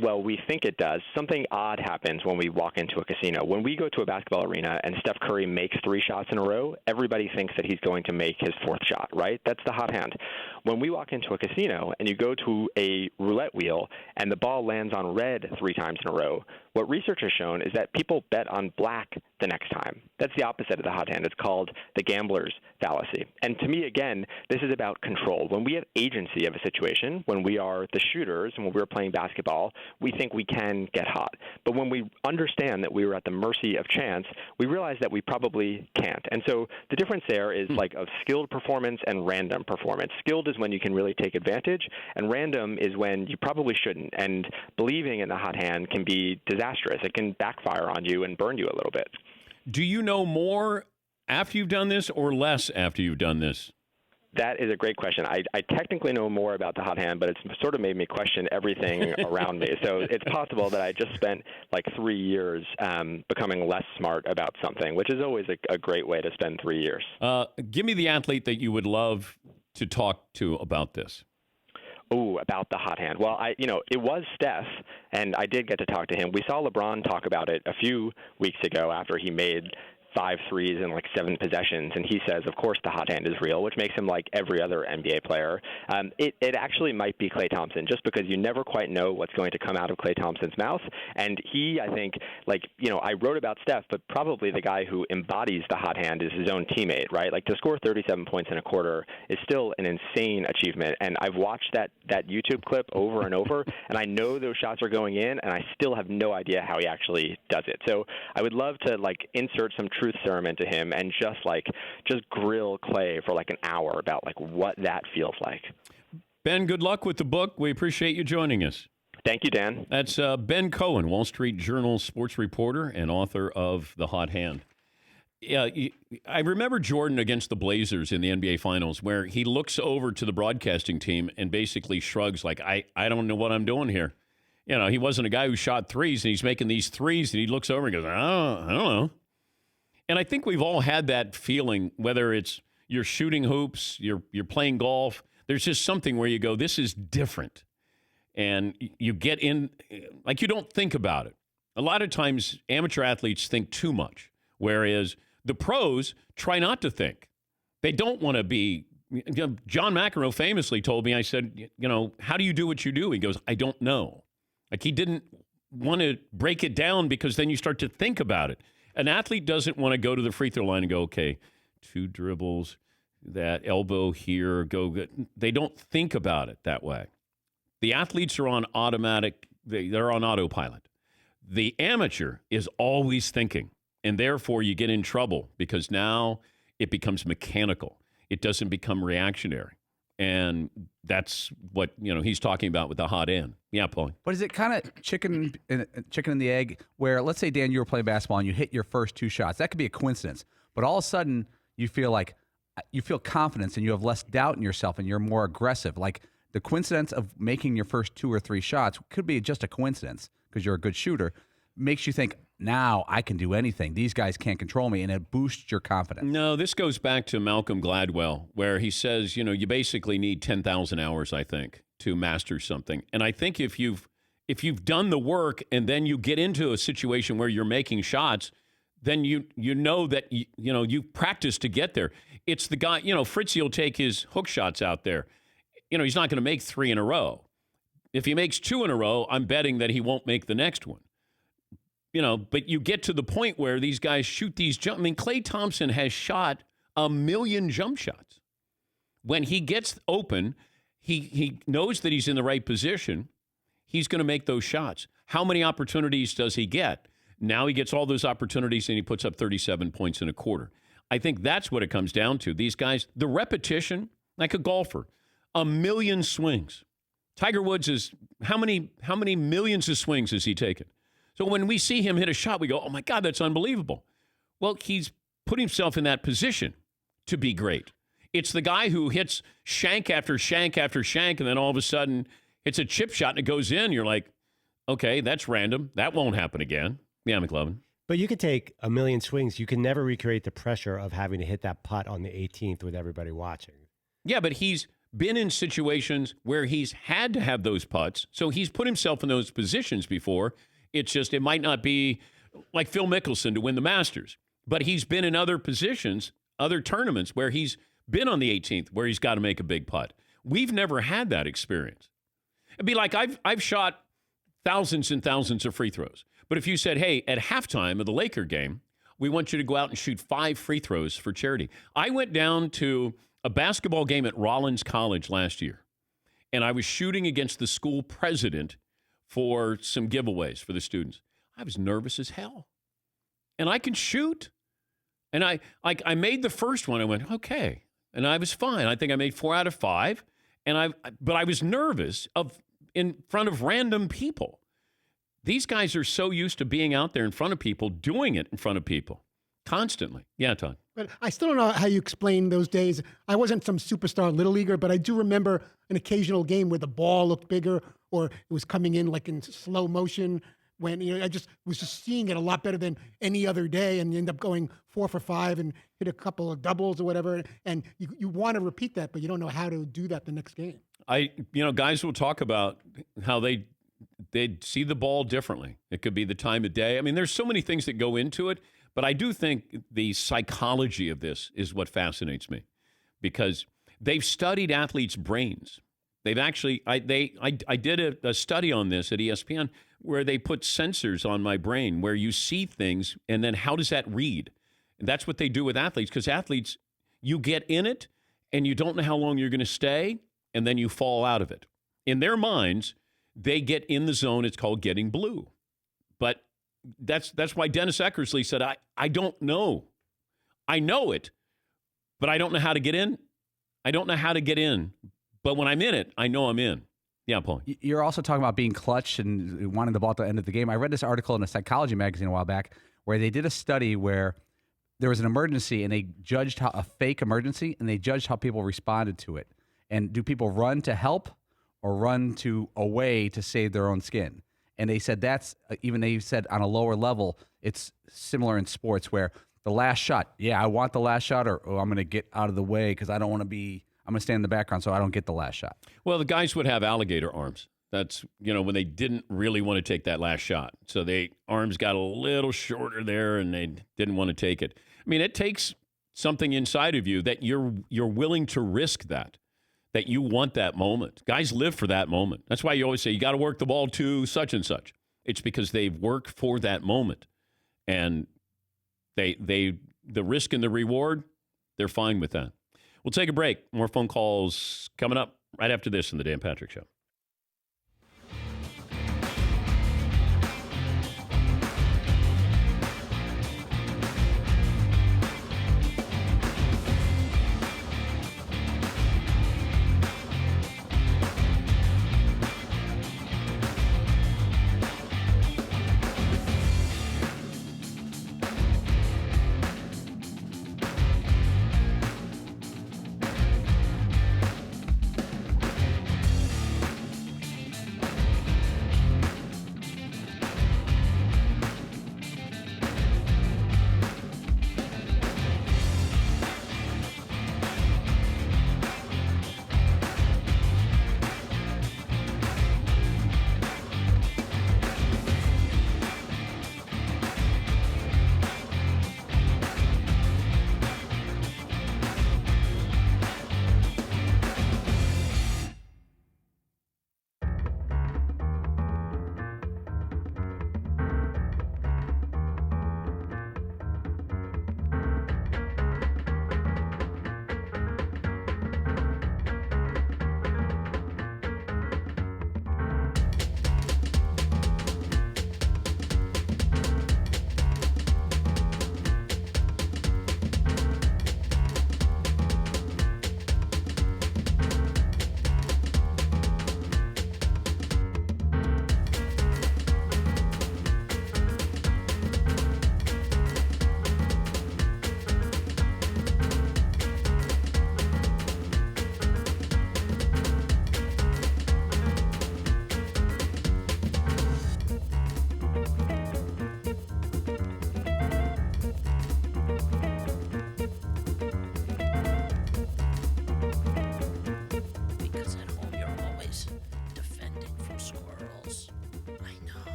Well, we think it does. Something odd happens when we walk into a casino. When we go to a basketball arena and Steph Curry makes 3 shots in a row, everybody thinks that he's going to make his 4th shot, right? That's the hot hand. When we walk into a casino and you go to a roulette wheel and the ball lands on red 3 times in a row, what research has shown is that people bet on black the next time. That's the opposite of the hot hand. It's called the gambler's fallacy. And to me, again, this is about control. When we have agency of a situation, when we are the shooters and when we're playing basketball, we think we can get hot. But when we understand that we were at the mercy of chance, we realize that we probably can't. And so the difference there is of skilled performance and random performance. Skilled is when you can really take advantage, and random is when you probably shouldn't. And believing in the hot hand can be disastrous. It can backfire on you and burn you a little bit. Do you know more after you've done this or less after you've done this? That is a great question. I technically know more about the hot hand, but it's sort of made me question everything around me. So it's possible that I just spent 3 years becoming less smart about something, which is always a great way to spend 3 years. Give me the athlete that you would love to talk to about this. Oh, about the hot hand. Well, it was Steph, and I did get to talk to him. We saw LeBron talk about it a few weeks ago after he made 5 threes in 7 possessions, and he says, of course, the hot hand is real, which makes him like every other NBA player. It actually might be Klay Thompson, just because you never quite know what's going to come out of Klay Thompson's mouth. And he, I think, I wrote about Steph, but probably the guy who embodies the hot hand is his own teammate, right? To score 37 points in a quarter is still an insane achievement. And I've watched that YouTube clip over and over, and I know those shots are going in, and I still have no idea how he actually does it. So I would love to insert some truth serum into him and just grill Klay for an hour about what that feels like. Ben, good luck with the book. We appreciate you joining us. Thank you, Dan. That's Ben Cohen, Wall Street Journal sports reporter and author of The Hot Hand. Yeah, I remember Jordan against the Blazers in the NBA Finals, where he looks over to the broadcasting team and basically shrugs like, I don't know what I'm doing here. You know, he wasn't a guy who shot threes, and he's making these threes, and he looks over and goes, I don't know. And I think we've all had that feeling, whether it's you're shooting hoops, you're playing golf, there's just something where you go, this is different. And you get in, like you don't think about it. A lot of times amateur athletes think too much, whereas the pros try not to think. They don't want to be, John McEnroe famously told me, I said, how do you do what you do? He goes, I don't know. Like he didn't want to break it down because then you start to think about it. An athlete doesn't want to go to the free throw line and go, okay, 2 dribbles, that elbow here, go. They don't think about it that way. The athletes are on automatic, they're on autopilot. The amateur is always thinking, and therefore you get in trouble because now it becomes mechanical. It doesn't become reactionary. And that's what, he's talking about with the hot end. Yeah, Paul. But is it kind of chicken and the egg where, let's say, Dan, you were playing basketball and you hit your first 2 shots. That could be a coincidence. But all of a sudden you feel confidence and you have less doubt in yourself and you're more aggressive. Like the coincidence of making your first 2 or 3 shots could be just a coincidence because you're a good shooter. Makes you think, now I can do anything. These guys can't control me, and it boosts your confidence. No, this goes back to Malcolm Gladwell, where he says, you basically need 10,000 hours, I think, to master something. And I think if you've done the work and then you get into a situation where you're making shots, then you know that you've practiced to get there. It's the guy, Fritzy will take his hook shots out there. He's not going to make 3 in a row. If he makes 2 in a row, I'm betting that he won't make the next one. But you get to the point where these guys shoot these jump. I mean, Klay Thompson has shot 1 million jump shots. When he gets open, he knows that he's in the right position. He's going to make those shots. How many opportunities does he get? Now he gets all those opportunities and he puts up 37 points in a quarter. I think that's what it comes down to. These guys, the repetition, like a golfer, 1 million swings. Tiger Woods is, how many millions of swings has he taken? So when we see him hit a shot, we go, oh, my God, that's unbelievable. Well, he's put himself in that position to be great. It's the guy who hits shank after shank after shank, and then all of a sudden it's a chip shot and it goes in. You're like, okay, that's random. That won't happen again. Yeah, McLovin. But you could take 1 million swings. You can never recreate the pressure of having to hit that putt on the 18th with everybody watching. Yeah, but he's been in situations where he's had to have those putts, so he's put himself in those positions before. It's just, it might not be like Phil Mickelson to win the Masters, but he's been in other positions, other tournaments where he's been on the 18th, where he's got to make a big putt. We've never had that experience. It'd be like I've shot thousands and thousands of free throws. But if you said, hey, at halftime of the Laker game, we want you to go out and shoot 5 free throws for charity. I went down to a basketball game at Rollins College last year, and I was shooting against the school president for some giveaways for the students. I was nervous as hell. And I can shoot. And I made the first one. I went, okay. And I was fine. I think I made 4 out of 5. But I was nervous in front of random people. These guys are so used to being out there in front of people, doing it in front of people constantly. Yeah, Todd. But I still don't know how you explain those days. I wasn't some superstar little leaguer, but I do remember an occasional game where the ball looked bigger or it was coming in like in slow motion when, I just was just seeing it a lot better than any other day, and you end up going 4 for 5 and hit a couple of doubles or whatever. And you want to repeat that, but you don't know how to do that the next game. Guys will talk about how they'd see the ball differently. It could be the time of day. I mean, there's so many things that go into it. But I do think the psychology of this is what fascinates me, because they've studied athletes' brains. They've actually, I did a study on this at ESPN where they put sensors on my brain where you see things and then how does that read? And that's what they do with athletes, because athletes, you get in it and you don't know how long you're going to stay, and then you fall out of it. In their minds, they get in the zone. It's called getting blue. But that's why Dennis Eckersley said, I don't know. I know it, but I don't know how to get in. I don't know how to get in. But when I'm in it, I know I'm in. Yeah, Paul. You're also talking about being clutch and wanting the ball at the end of the game. I read this article in a psychology magazine a while back where they did a study where there was an emergency and they judged a fake emergency, and they judged how people responded to it. And do people run to help or run away to save their own skin? And they said they said on a lower level, it's similar in sports where the last shot, I want the last shot, or I'm going to get out of the way because I don't want to I'm going to stand in the background so I don't get the last shot. Well, the guys would have alligator arms. That's, when they didn't really want to take that last shot. So arms got a little shorter there and they didn't want to take it. I mean, it takes something inside of you that you're willing to risk that you want that moment. Guys live for that moment. That's why you always say you got to work the ball to such and such. It's because they've worked for that moment. And the risk and the reward, they're fine with that. We'll take a break. More phone calls coming up right after this in the Dan Patrick Show.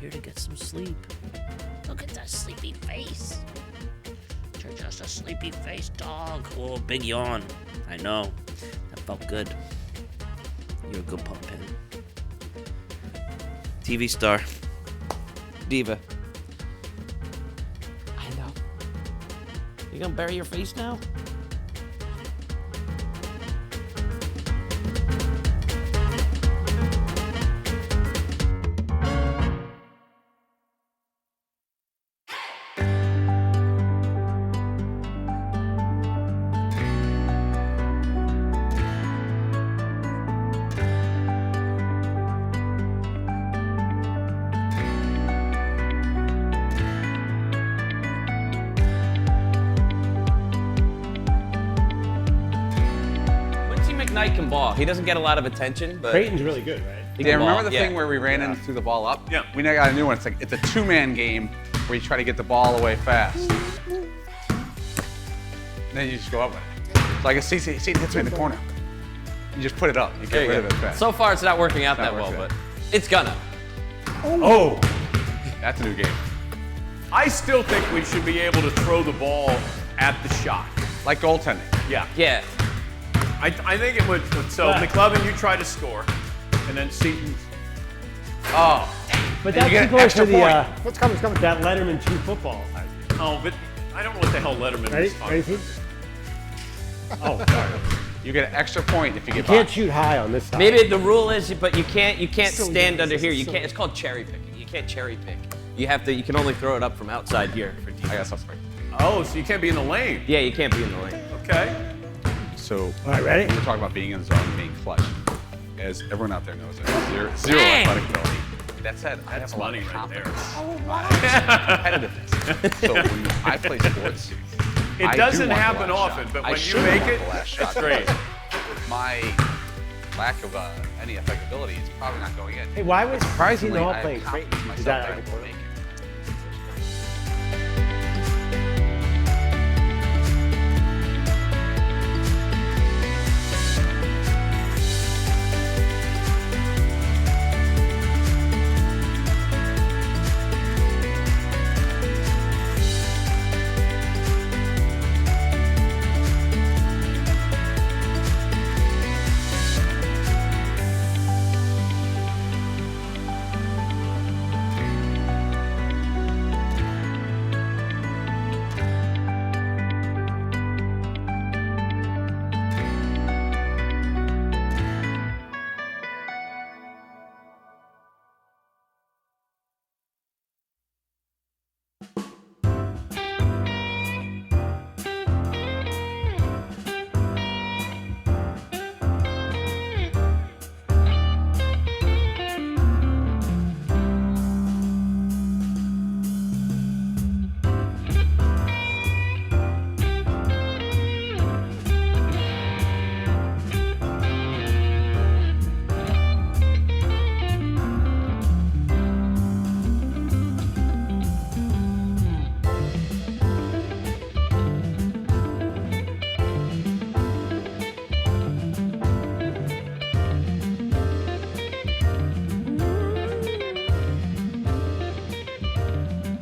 here to get some sleep. Look at that sleepy face. You're just a sleepy face dog. Oh, big yawn. I know. That felt good. You're a good pup, Pen. TV star. Diva. I know. You gonna bury your face now? Can ball. He doesn't get a lot of attention, but Creighton's really good, right? Yeah, remember the thing where we ran in and threw the ball up? Yeah. We now got a new one. It's like it's a two-man game where you try to get the ball away fast. And then you just go up with it. It's like a Seaton hits me in the corner. You just put it up. You get rid of it fast. So far, it's not working out that well, but it's gonna. Oh, that's a new game. I still think we should be able to throw the ball at the shot. Like goaltending. Yeah. Yeah. I think it would. So McLovin, you try to score, and then Seaton. Oh. But And that's you get an similar extra to the point. what's coming? That Letterman 2 football. Oh, but I don't know what the hell Letterman Ready? is talking about. Oh, sorry. You get an extra point if you You get can't by. shoot high on this side. Maybe the rule is, but you can't So stand easy. under here. You So can't. It's called cherry picking. You can't cherry pick. You have to. You can only throw it up from outside here. I got something. Oh, so you can't be in the lane. Yeah, you can't be in the lane. Okay. So, all right, ready? We're talking about being in the zone and being clutch. As everyone out there knows, I have zero athletic ability. That said, I have a lot of confidence. Competitiveness. So when I play sports, It doesn't happen often, but when you make it, it's great. With my lack of any effectability, it's probably not going in. Hey, why was surprisingly Hall I have playing confidence in Is myself that that I like will make it.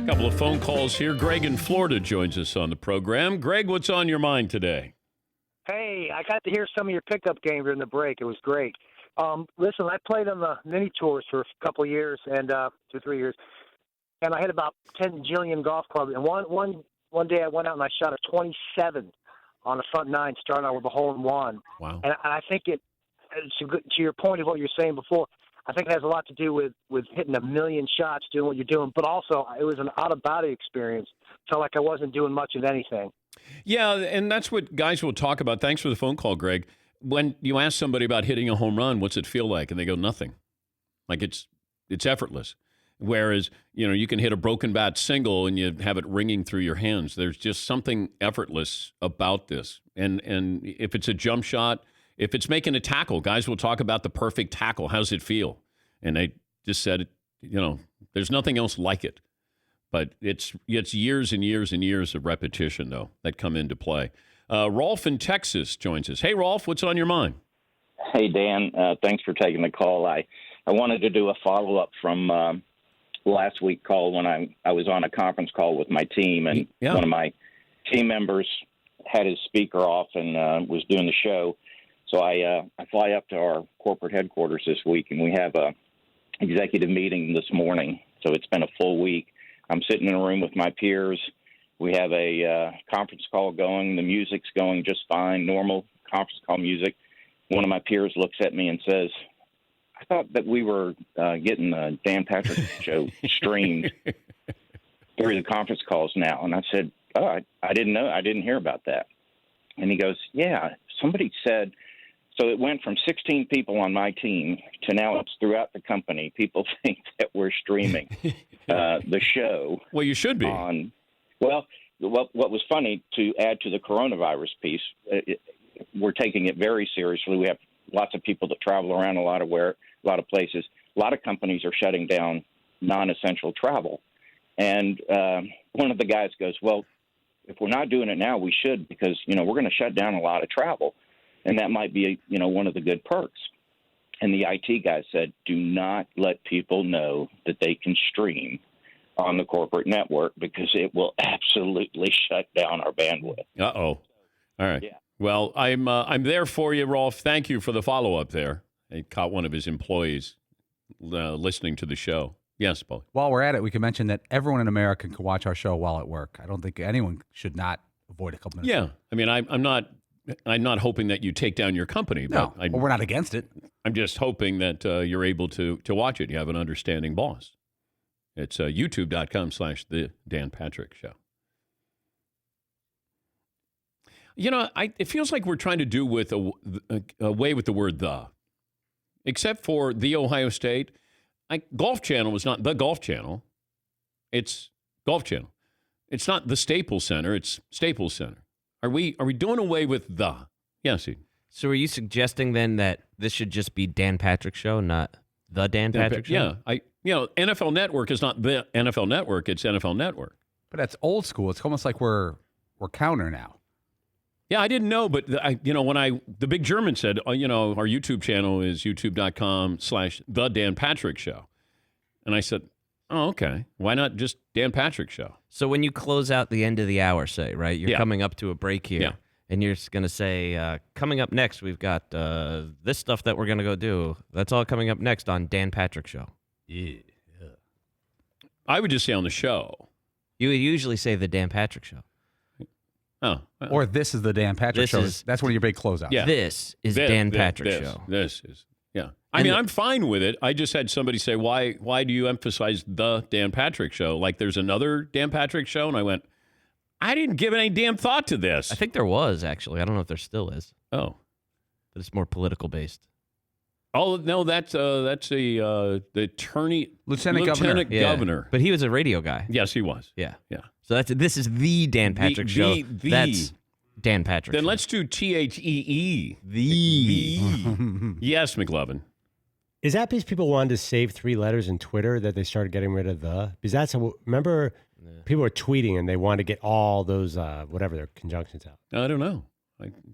Couple of phone calls here. Greg in Florida joins us on the program. Greg, what's on your mind today? Hey, I got to hear some of your pickup game during the break. It was great. Listen, I played on the mini tours for a couple of years, and 2-3 years, and I had about 10 jillion golf clubs. And one day I went out and I shot a 27 on the front nine, starting out with a hole in one. Wow! And I think to your point of what you were saying before, I think it has a lot to do with hitting a million shots, doing what you're doing, but also it was an out-of-body experience. Felt like I wasn't doing much of anything. Yeah, and that's what guys will talk about. Thanks for the phone call, Greg. When you ask somebody about hitting a home run, what's it feel like? And they go, nothing. Like it's effortless. Whereas, you can hit a broken bat single and you have it ringing through your hands. There's just something effortless about this. And if it's a jump shot, if it's making a tackle, guys will talk about the perfect tackle. How's it feel? And they just said, there's nothing else like it. But it's years and years and years of repetition, though, that come into play. Rolf in Texas joins us. Hey, Rolf, what's on your mind? Hey, Dan. Thanks for taking the call. I wanted to do a follow-up from last week's call when I was on a conference call with my team, and one of my team members had his speaker off and was doing the show. So I fly up to our corporate headquarters this week, and we have a executive meeting this morning. So it's been a full week. I'm sitting in a room with my peers. We have a conference call going. The music's going just fine, normal conference call music. One of my peers looks at me and says, I thought that we were getting the Dan Patrick show streamed through the conference calls now. And I said, oh, I didn't know. I didn't hear about that. And he goes, yeah, somebody said. So it went from 16 people on my team to now it's throughout the company. People think that we're streaming the show. Well, you should be. What was funny, to add to the coronavirus piece, we're taking it very seriously. We have lots of people that travel around a lot of places. A lot of companies are shutting down non-essential travel. And one of the guys goes, well, if we're not doing it now, we should, because, we're going to shut down a lot of travel. And that might be, one of the good perks. And the IT guy said, do not let people know that they can stream on the corporate network because it will absolutely shut down our bandwidth. Uh-oh. All right. Yeah. Well, I'm there for you, Rolf. Thank you for the follow-up there. He caught one of his employees listening to the show. Yes, Paul. While we're at it, we can mention that everyone in America can watch our show while at work. I don't think anyone should not avoid a couple minutes. Yeah. I mean, I'm not hoping that you take down your company. No, but we're not against it. I'm just hoping that you're able to watch it. You have an understanding boss. It's youtube.com/The Dan Patrick Show. It feels like we're trying to do with away with the word "the," except for the Ohio State. Golf Channel is not the Golf Channel; it's Golf Channel. It's not the Staples Center; it's Staples Center. Are we doing away with the? Yes. So are you suggesting then that this should just be Dan Patrick Show, not the Dan Patrick Show? Yeah. NFL Network is not the NFL Network; it's NFL Network. But that's old school. It's almost like we're counter now. Yeah, I didn't know, but when the big German said, our YouTube channel is youtube.com/the Dan Patrick Show. And I said, oh, okay. Why not just Dan Patrick Show? So when you close out the end of the hour, say, right, you're coming up to a break here. Yeah. And you're just going to say, coming up next, we've got this stuff that we're going to go do. That's all coming up next on Dan Patrick Show. Yeah. I would just say on the show. You would usually say the Dan Patrick Show. Oh. Or this is the Dan Patrick Show. That's one of your big closeouts. Yeah. This is Dan Patrick Show. This is, yeah. I'm fine with it. I just had somebody say, why do you emphasize the Dan Patrick Show? Like there's another Dan Patrick Show? And I went, I didn't give any damn thought to this. I think there was, actually. I don't know if there still is. Oh. But it's more political based. Oh, no, that's the attorney. Lieutenant Governor. Governor. But he was a radio guy. Yes, he was. Yeah. Yeah. So this is the Dan Patrick Show. That's Dan Patrick Then Show. let's do THEE. The. Yes, McLovin. Is that because people wanted to save 3 letters in Twitter that they started getting rid of the? Because that's remember people were tweeting and they wanted to get all those whatever their conjunctions out. I don't know.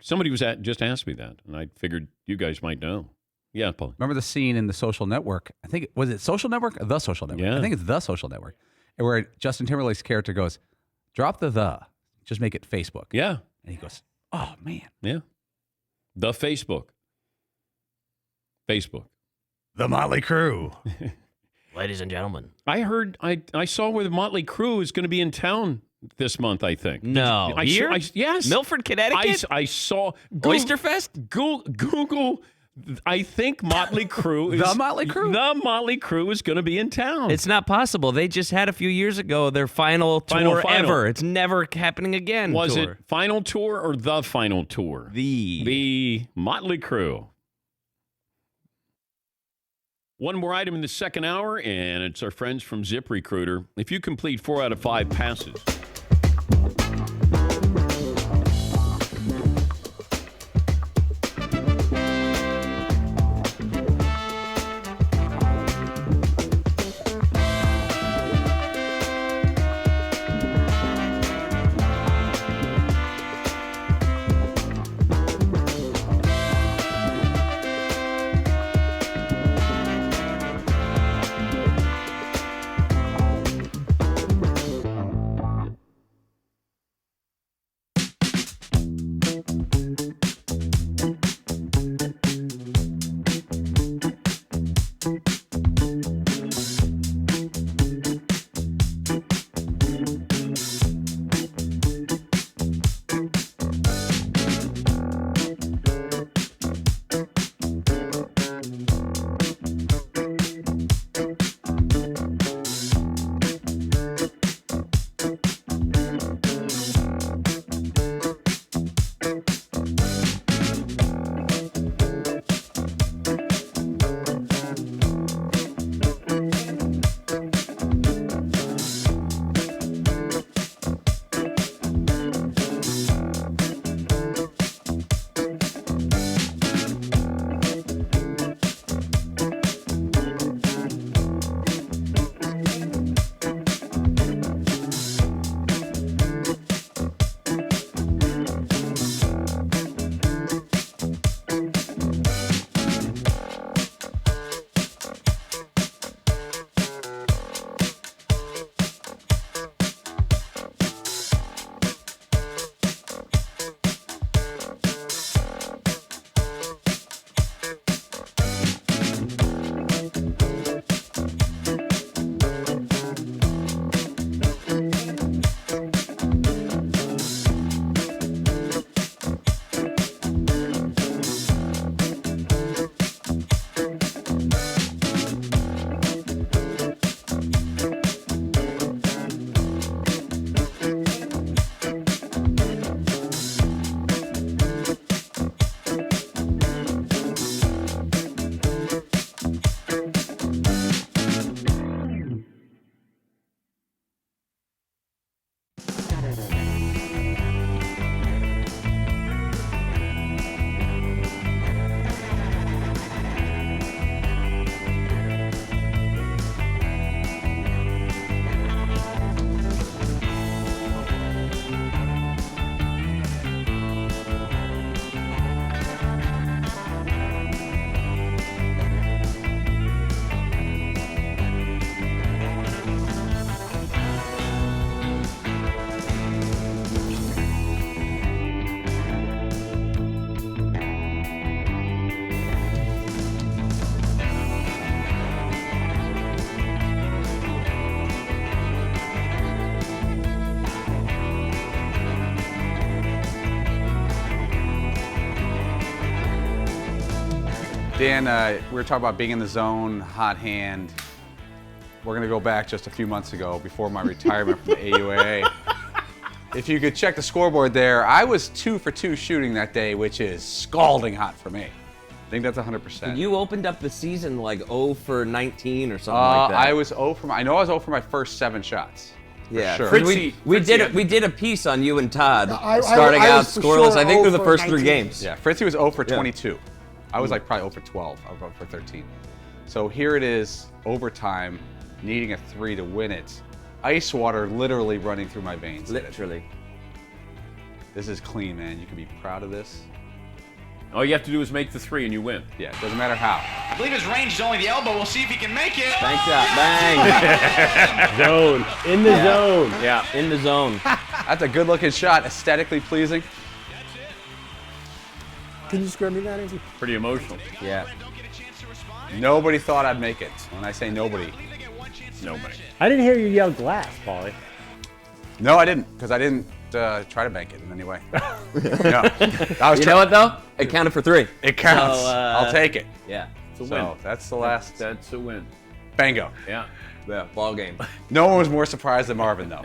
Somebody just asked me that, and I figured you guys might know. Yeah, Paul. Remember the scene in The Social Network? I think was it Social Network or The Social Network? Yeah. I think it's The Social Network, where Justin Timberlake's character goes, "Drop the, just make it Facebook." Yeah, and he goes, "Oh man, yeah, the Facebook, the Motley Crue." Ladies and gentlemen, I heard, I saw where the Motley Crue is going to be in town this month. I think. No, here? Yes, Milford, Connecticut. I saw Oysterfest. Google. I think Motley Crue is The Motley Crue is going to be in town. It's not possible. They just had a few years ago their final tour ever. It's never happening again. Was it final tour or the final tour? The Motley Crue. One more item in the second hour, and it's our friends from ZipRecruiter. If you complete 4 out of 5 passes. Dan, we were talking about being in the zone, hot hand. We're going to go back just a few months ago before my retirement from the AUAA. If you could check the scoreboard there, I was 2 for 2 shooting that day, which is scalding hot for me. I think that's 100%. You opened up the season like 0 for 19 or something like that. I was 0 for I know I was 0 for my first 7 shots. Yeah, sure. Fritzy, we did a piece on you and Todd starting out scoreless. I think through the first 3 games. Yeah, Fritzy was 0 for 22. I was like probably 0 for 12. I was 0 for 13. So here it is, overtime, needing a 3 to win it. Ice water literally running through my veins. Literally. This is clean, man. You can be proud of this. All you have to do is make the 3 and you win. Yeah, it doesn't matter how. I believe his range is only the elbow. We'll see if he can make it. Bank shot, bang. Zone. In the zone. Yeah, in the zone. That's a good looking shot, aesthetically pleasing. Can you square me that, Andy? Pretty emotional. Yeah. Nobody thought I'd make it. When I say nobody. Nobody. I didn't hear you yell glass, Paulie. No, I didn't, because I didn't try to bank it in any way. No. You know what, though? It counted for 3. It counts. So, I'll take it. Yeah. It's a So win. that's the last. That's a win. Bango. Yeah. Yeah, ball game. No one was more surprised than Marvin, though.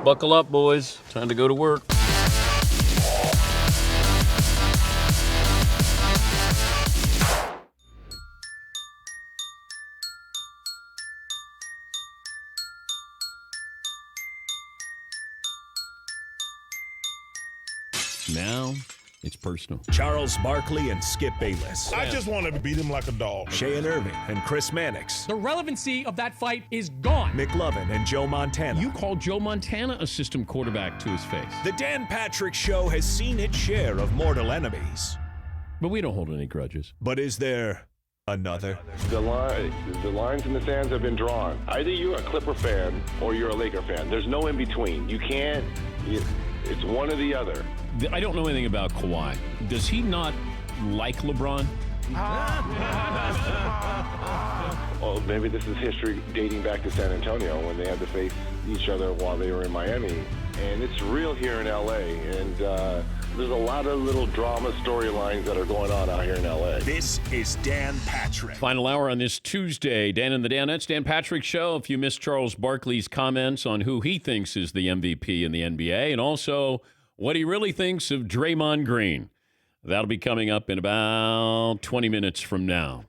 Buckle up, boys. Time to go to work. Now it's personal. Charles Barkley and Skip Bayless. I just wanted to beat him like a dog. Shayan Irving and Chris Mannix. The relevancy of that fight is gone. Mick Lovin and Joe Montana. You called Joe Montana a system quarterback to his face. The Dan Patrick Show has seen its share of mortal enemies. But we don't hold any grudges. But is there another? The lines in the sands have been drawn. Either you're a Clipper fan or you're a Laker fan. There's no in between. You can't. It's one or the other. I don't know anything about Kawhi. Does he not like LeBron? Well, maybe this is history dating back to San Antonio when they had to face each other while they were in Miami. And it's real here in L.A. And there's a lot of little drama storylines that are going on out here in L.A. This is Dan Patrick. Final hour on this Tuesday. Dan and the Danettes, Dan Patrick Show. If you missed Charles Barkley's comments on who he thinks is the MVP in the NBA and also what he really thinks of Draymond Green. That'll be coming up in about 20 minutes from now.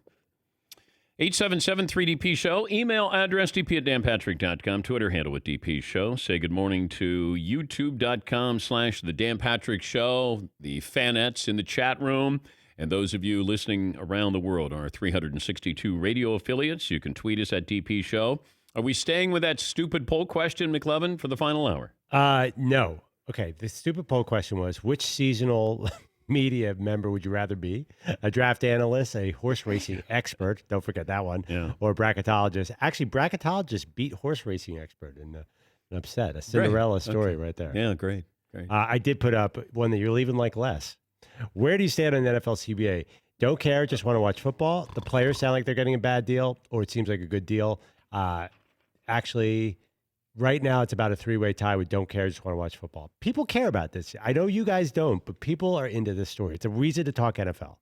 877-3DP Show. Email address dp@danpatrick.com. Twitter handle at DP Show. Say good morning to youtube.com/The Dan Patrick Show. The fanettes in the chat room. And those of you listening around the world, our 362 radio affiliates, you can tweet us at DP Show. Are we staying with that stupid poll question, McLovin, for the final hour? No. Okay, the stupid poll question was, which seasonal media member would you rather be? A draft analyst, a horse racing expert, don't forget that one, or a bracketologist. Actually, bracketologist beat horse racing expert in an upset. A Cinderella story right there. Yeah, great. I did put up one that you're leaving like less. Where do you stand on the NFL CBA? Don't care, just want to watch football. The players sound like they're getting a bad deal, or it seems like a good deal. Actually, right now, it's about a 3-way tie with don't care, just want to watch football. People care about this. I know you guys don't, but people are into this story. It's a reason to talk NFL.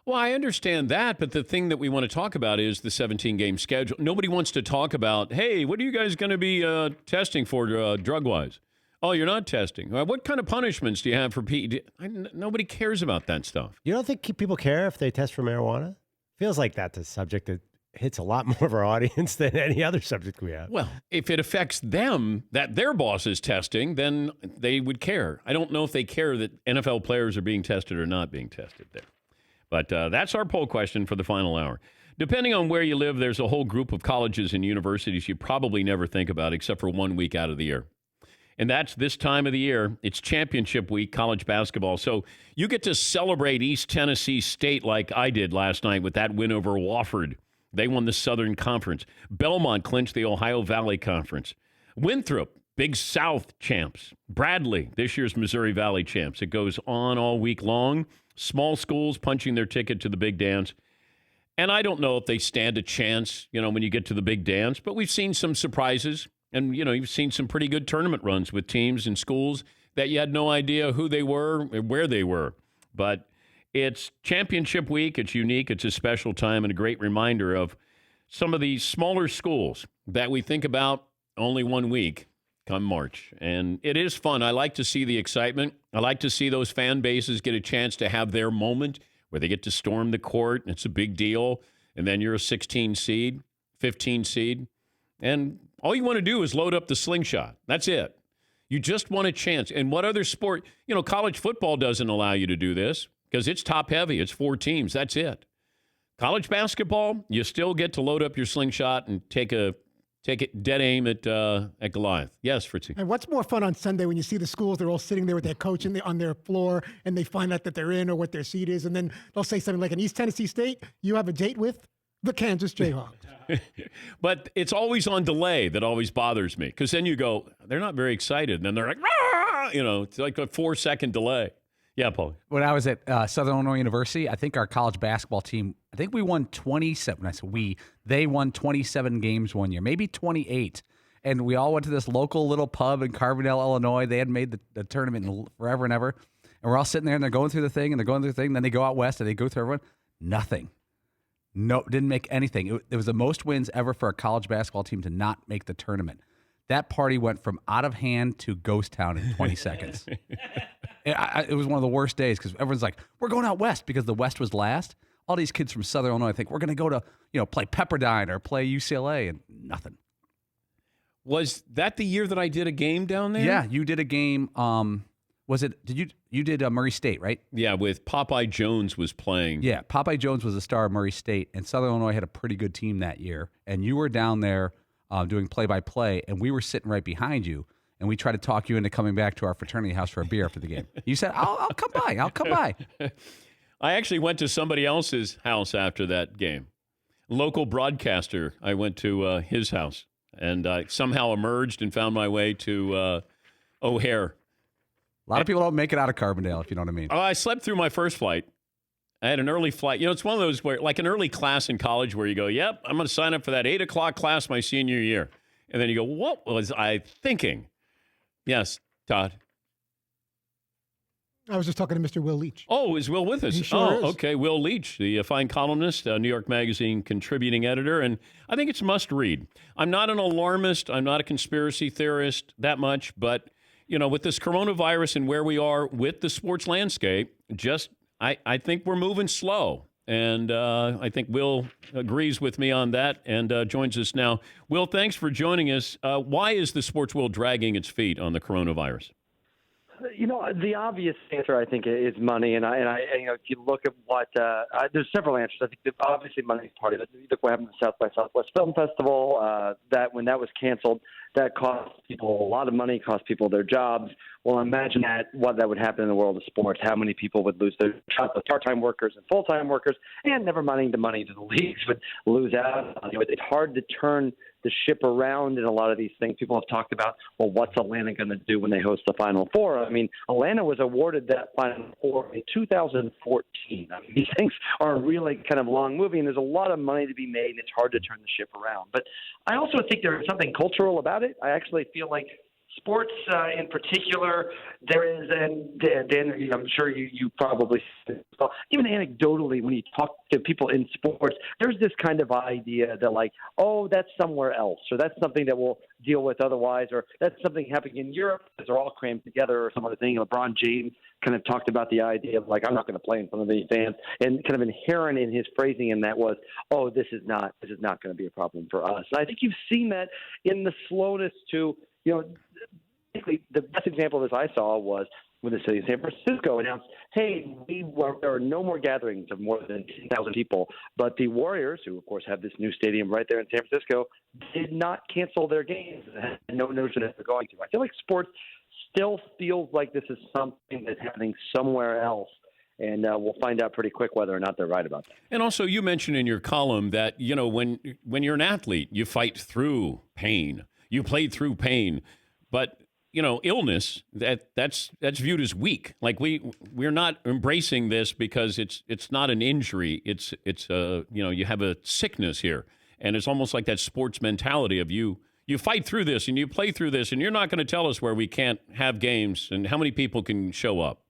Well, I understand that, but the thing that we want to talk about is the 17-game schedule. Nobody wants to talk about, hey, what are you guys going to be testing for drug-wise? Oh, you're not testing. What kind of punishments do you have for PED? Nobody cares about that stuff. You don't think people care if they test for marijuana? Feels like that's a subject that hits a lot more of our audience than any other subject we have. Well, if it affects them that their boss is testing, then they would care. I don't know if they care that NFL players are being tested or not being tested there. But that's our poll question for the final hour. Depending on where you live, there's a whole group of colleges and universities you probably never think about except for 1 week out of the year. And that's this time of the year. It's championship week, college basketball. So you get to celebrate East Tennessee State like I did last night with that win over Wofford. They won the Southern Conference. Belmont clinched the Ohio Valley Conference. Winthrop, Big South champs. Bradley, this year's Missouri Valley champs. It goes on all week long. Small schools punching their ticket to the big dance. And I don't know if they stand a chance, when you get to the big dance, but we've seen some surprises. And, you've seen some pretty good tournament runs with teams and schools that you had no idea who they were or where they were. But it's championship week. It's unique. It's a special time and a great reminder of some of these smaller schools that we think about only 1 week come March. And it is fun. I like to see the excitement. I like to see those fan bases get a chance to have their moment where they get to storm the court. And it's a big deal. And then you're a 16 seed, 15 seed. And all you want to do is load up the slingshot. That's it. You just want a chance. And what other sport? College football doesn't allow you to do this because it's top heavy. It's 4 teams. That's it. College basketball, you still get to load up your slingshot and take it dead aim at Goliath. Yes, Fritzy. And what's more fun on Sunday when you see the schools, they're all sitting there with their coach on their floor, and they find out that they're in or what their seat is, and then they'll say something like, in East Tennessee State, you have a date with the Kansas Jayhawks. But it's always on delay that always bothers me because then you go, they're not very excited. And then they're like, ah! It's like a 4-second delay. Yeah, Paul. When I was at Southern Illinois University, I think our college basketball team, we won 27. I said they won 27 games one year, maybe 28. And we all went to this local little pub in Carbondale, Illinois. They hadn't made the tournament in forever and ever. And we're all sitting there and they're going through the thing Then they go out west and they go through everyone. Nothing. No, didn't make anything. It was the most wins ever for a college basketball team to not make the tournament. That party went from out of hand to ghost town in 20 seconds. It was one of the worst days because everyone's like, we're going out west because the West was last. All these kids from Southern Illinois think we're going to go to, play Pepperdine or play UCLA and nothing. Was that the year that I did a game down there? Yeah, you did a game. You did Murray State, right? Yeah, with Popeye Jones was playing. Yeah, Popeye Jones was the star of Murray State, and Southern Illinois had a pretty good team that year. And you were down there doing play-by-play, and we were sitting right behind you, and we tried to talk you into coming back to our fraternity house for a beer after the game. You said, I'll come by. I'll come by. I actually went to somebody else's house after that game. Local broadcaster, I went to his house, and I somehow emerged and found my way to O'Hare. A lot of people don't make it out of Carbondale, if you know what I mean. Oh, I slept through my first flight. I had an early flight. It's one of those where, like an early class in college where you go, yep, I'm going to sign up for that 8 o'clock class my senior year. And then you go, what was I thinking? Yes, Todd. I was just talking to Mr. Will Leitch. Oh, is Will with us? He sure is. Okay. Will Leitch, the fine columnist, New York Magazine contributing editor, and I think it's must read. I'm not an alarmist. I'm not a conspiracy theorist that much, but with this coronavirus and where we are with the sports landscape, I think we're moving slow. And I think Will agrees with me on that and joins us now. Will, thanks for joining us. Why is the sports world dragging its feet on the coronavirus? The obvious answer, I think, is money. And if you look at what there's several answers. I think obviously money is part of it. You look what happened to the South by Southwest Film Festival. That when that was canceled, that cost people a lot of money, cost people their jobs. Well, imagine what that would happen in the world of sports. How many people would lose their jobs? The part-time workers and full-time workers, and never minding the money to the leagues would lose out. It's hard to turn the ship around in a lot of these things. People have talked about, well, what's Atlanta going to do when they host the Final Four? I mean, Atlanta was awarded that Final Four in 2014. I mean, these things are really kind of long moving, and there's a lot of money to be made, and it's hard to turn the ship around. But I also think there is something cultural about it. I actually feel like sports in particular, there is, and Dan, I'm sure you probably So even anecdotally, when you talk to people in sports, there's this kind of idea that like, oh, that's somewhere else, or that's something that we'll deal with otherwise, or that's something happening in Europe because they're all crammed together or some other thing. LeBron James kind of talked about the idea of like, I'm not going to play in front of any fans, and kind of inherent in his phrasing in that was, oh, this is not going to be a problem for us. And I think you've seen that in the slowness to, basically the best example of this I saw was when the city of San Francisco announced, hey, there are no more gatherings of more than 10,000 people. But the Warriors, who, of course, have this new stadium right there in San Francisco, did not cancel their games. Had no notion that they're going to. I feel like sports still feels like this is something that's happening somewhere else. And we'll find out pretty quick whether or not they're right about that. And also, you mentioned in your column that, when you're an athlete, you fight through pain. You play through pain. But illness, that's viewed as weak. Like we're not embracing this because it's not an injury. It's you have a sickness here, and it's almost like that sports mentality of you fight through this and you play through this, and you're not going to tell us where we can't have games and how many people can show up.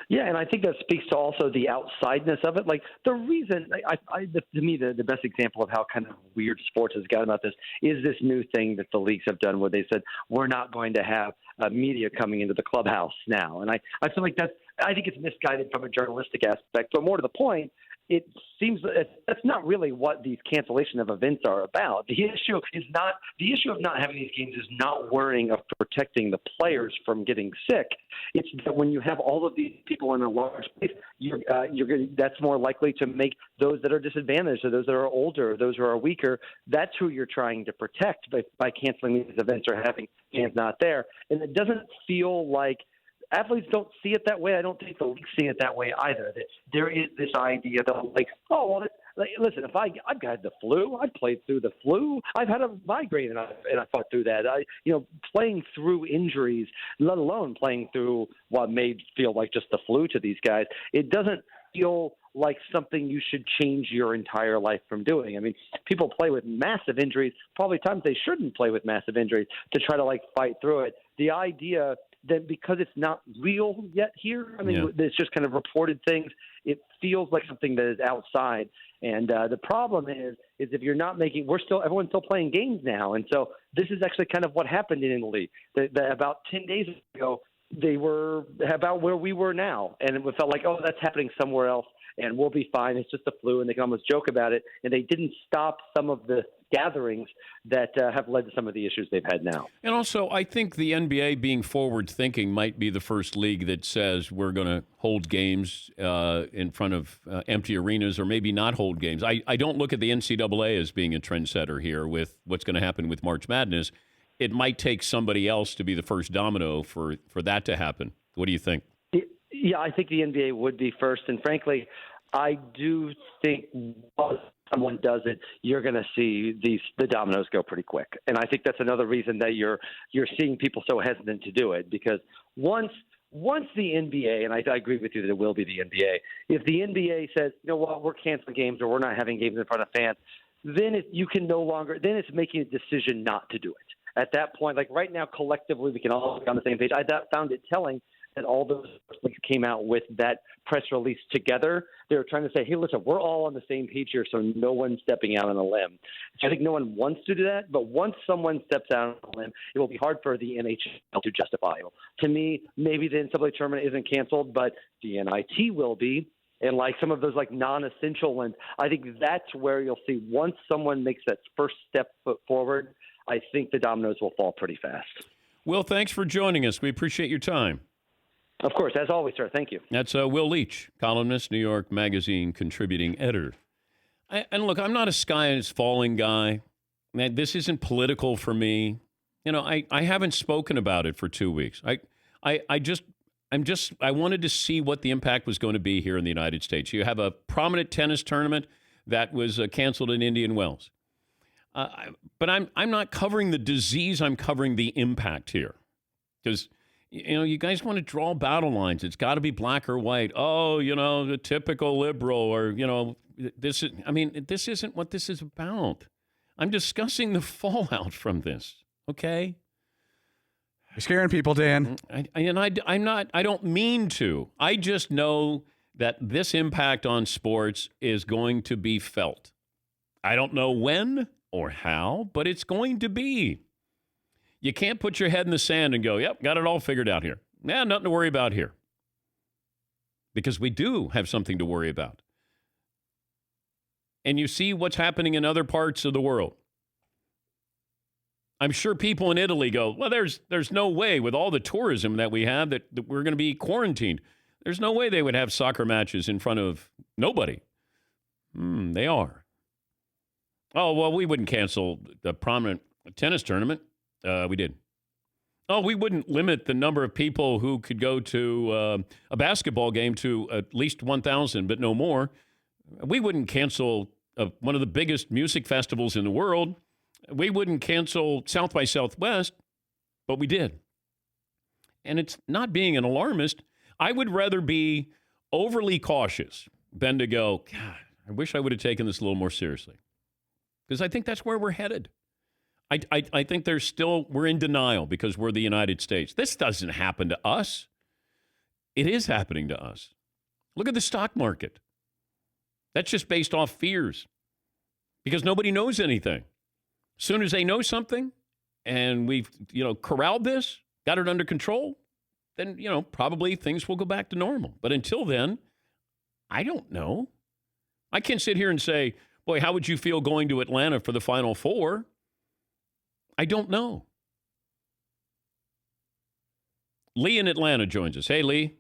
Yeah, and I think that speaks to also the outsideness of it. Like the reason, to me, the best example of how kind of weird sports has gotten about this is this new thing that the leagues have done where they said, we're not going to have media coming into the clubhouse now. And I feel like I think it's misguided from a journalistic aspect, but more to the point, it seems that that's not really what these cancellation of events are about. The issue of not having these games is not worrying of protecting the players from getting sick. It's that when you have all of these people in a large place, that's more likely to make those that are disadvantaged, or those that are older, or those who are weaker. That's who you're trying to protect by canceling these events or having fans not there. And it doesn't feel like athletes don't see it that way. I don't think the leagues see it that way either. That there is this idea that, like, oh, well, listen, if I've got the flu, I've played through the flu. I've had a migraine and I fought through that. Playing through injuries, let alone playing through what may feel like just the flu to these guys, it doesn't feel like something you should change your entire life from doing. I mean, people play with massive injuries, probably times they shouldn't play with massive injuries to try to fight through it. The idea that because it's not real yet here, it's just kind of reported things, it feels like something that is outside. And the problem is if you're not making, everyone's still playing games now. And so this is actually kind of what happened in Italy. About 10 days ago, they were about where we were now. And it felt like, oh, that's happening somewhere else and we'll be fine. It's just a flu. And they can almost joke about it. And they didn't stop some of the gatherings that have led to some of the issues they've had now. And also, I think the NBA being forward-thinking might be the first league that says we're going to hold games in front of empty arenas, or maybe not hold games. I don't look at the NCAA as being a trendsetter here with what's going to happen with March Madness. It might take somebody else to be the first domino for that to happen. What do you think? Yeah, I think the NBA would be first. And frankly, I do think once someone does it, you're going to see the dominoes go pretty quick. And I think that's another reason that you're seeing people so hesitant to do it, because once the NBA, and I agree with you that it will be the NBA, if the NBA says, you know what, we're canceling games or we're not having games in front of fans, then then it's making a decision not to do it. At that point, like right now, collectively, we can all be on the same page. I found it telling that all those leagues came out with that press release together. They were trying to say, hey, listen, we're all on the same page here, so no one's stepping out on a limb. I think no one wants to do that, but once someone steps out on a limb, it will be hard for the NHL to justify it. To me, maybe the NCAA tournament isn't canceled, but the NIT will be. And some of those non-essential ones, I think that's where you'll see once someone makes that first step forward, I think the dominoes will fall pretty fast. Will, thanks for joining us. We appreciate your time. Of course, as always, sir. Thank you. That's Will Leitch, columnist, New York Magazine contributing editor. And look, I'm not a sky is falling guy. Man, this isn't political for me. I haven't spoken about it for 2 weeks. I wanted to see what the impact was going to be here in the United States. You have a prominent tennis tournament that was canceled in Indian Wells. But I'm not covering the disease. I'm covering the impact here. Because, you guys want to draw battle lines. It's got to be black or white. Oh, the typical liberal, or, this isn't what this is about. I'm discussing the fallout from this. Okay? You're scaring people, Dan. I don't mean to. I just know that this impact on sports is going to be felt. I don't know when or how, but it's going to be. You can't put your head in the sand and go, yep, got it all figured out here. Nah, nothing to worry about here. Because we do have something to worry about. And you see what's happening in other parts of the world. I'm sure people in Italy go, well, there's no way with all the tourism that we have that we're going to be quarantined. There's no way they would have soccer matches in front of nobody. They are. Oh, well, we wouldn't cancel the prominent tennis tournament. We did. Oh, we wouldn't limit the number of people who could go to a basketball game to at least 1,000, but no more. We wouldn't cancel one of the biggest music festivals in the world. We wouldn't cancel South by Southwest, but we did. And it's not being an alarmist. I would rather be overly cautious than to go, God, I wish I would have taken this a little more seriously. Because I think that's where we're headed. I think we're in denial because we're the United States. This doesn't happen to us. It is happening to us. Look at the stock market. That's just based off fears because nobody knows anything. As soon as they know something and we've, corralled this, got it under control, then, probably things will go back to normal. But until then, I don't know. I can't sit here and say, boy, how would you feel going to Atlanta for the Final Four? I don't know. Lee in Atlanta joins us. Hey, Lee.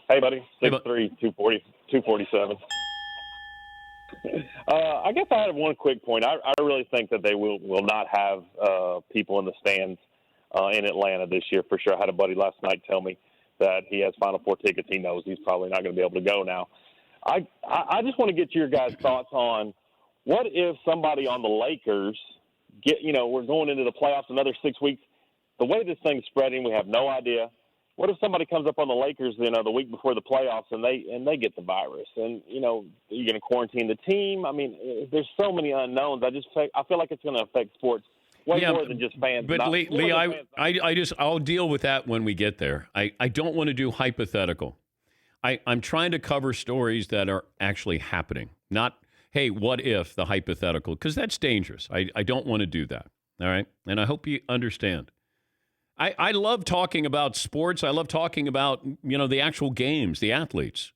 Hey, buddy. 6'3", 247. I guess I have one quick point. I really think that they will not have people in the stands in Atlanta this year for sure. I had a buddy last night tell me that he has Final Four tickets. He knows he's probably not going to be able to go now. I just want to get your guys' thoughts on what if somebody on the Lakers we're going into the playoffs another 6 weeks. The way this thing's spreading, we have no idea. What if somebody comes up on the Lakers, the week before the playoffs and they get the virus? And, you're going to quarantine the team? I mean, there's so many unknowns. I feel like it's going to affect sports way more than just fans. But Lee, I'll deal with that when we get there. I don't want to do hypothetical. I'm trying to cover stories that are actually happening, not, hey, what if the hypothetical? Because that's dangerous. I don't want to do that. All right? And I hope you understand. I love talking about sports. I love talking about, the actual games, the athletes.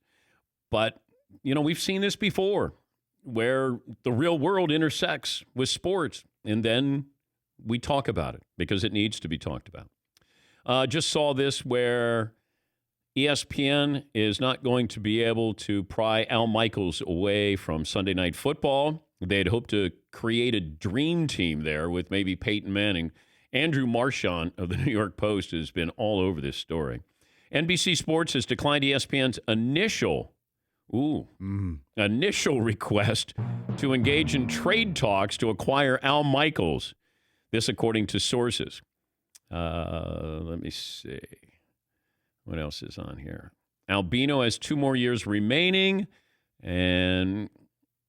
But, we've seen this before where the real world intersects with sports. And then we talk about it because it needs to be talked about. Just saw this where ESPN is not going to be able to pry Al Michaels away from Sunday Night Football. They had hoped to create a dream team there with maybe Peyton Manning. Andrew Marchand of the New York Post has been all over this story. NBC Sports has declined ESPN's initial request to engage in trade talks to acquire Al Michaels. This according to sources. Let me see. What else is on here? Albino has 2 more years remaining, and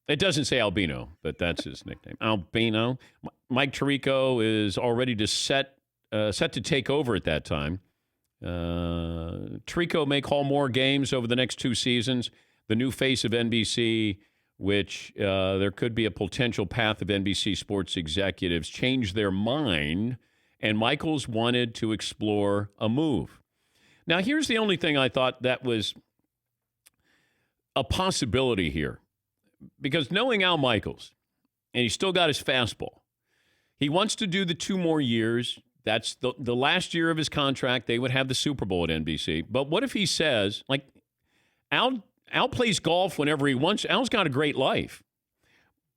it doesn't say Albino, but that's his nickname. Albino. Mike Tirico is already set to take over at that time. Tirico may call more games over the next 2 seasons. The new face of NBC, which there could be a potential path of NBC sports executives change their mind, and Michaels wanted to explore a move. Now, here's the only thing I thought that was a possibility here. Because knowing Al Michaels, and he's still got his fastball, he wants to do the 2 more years. That's the last year of his contract. They would have the Super Bowl at NBC. But what if he says, Al plays golf whenever he wants. Al's got a great life.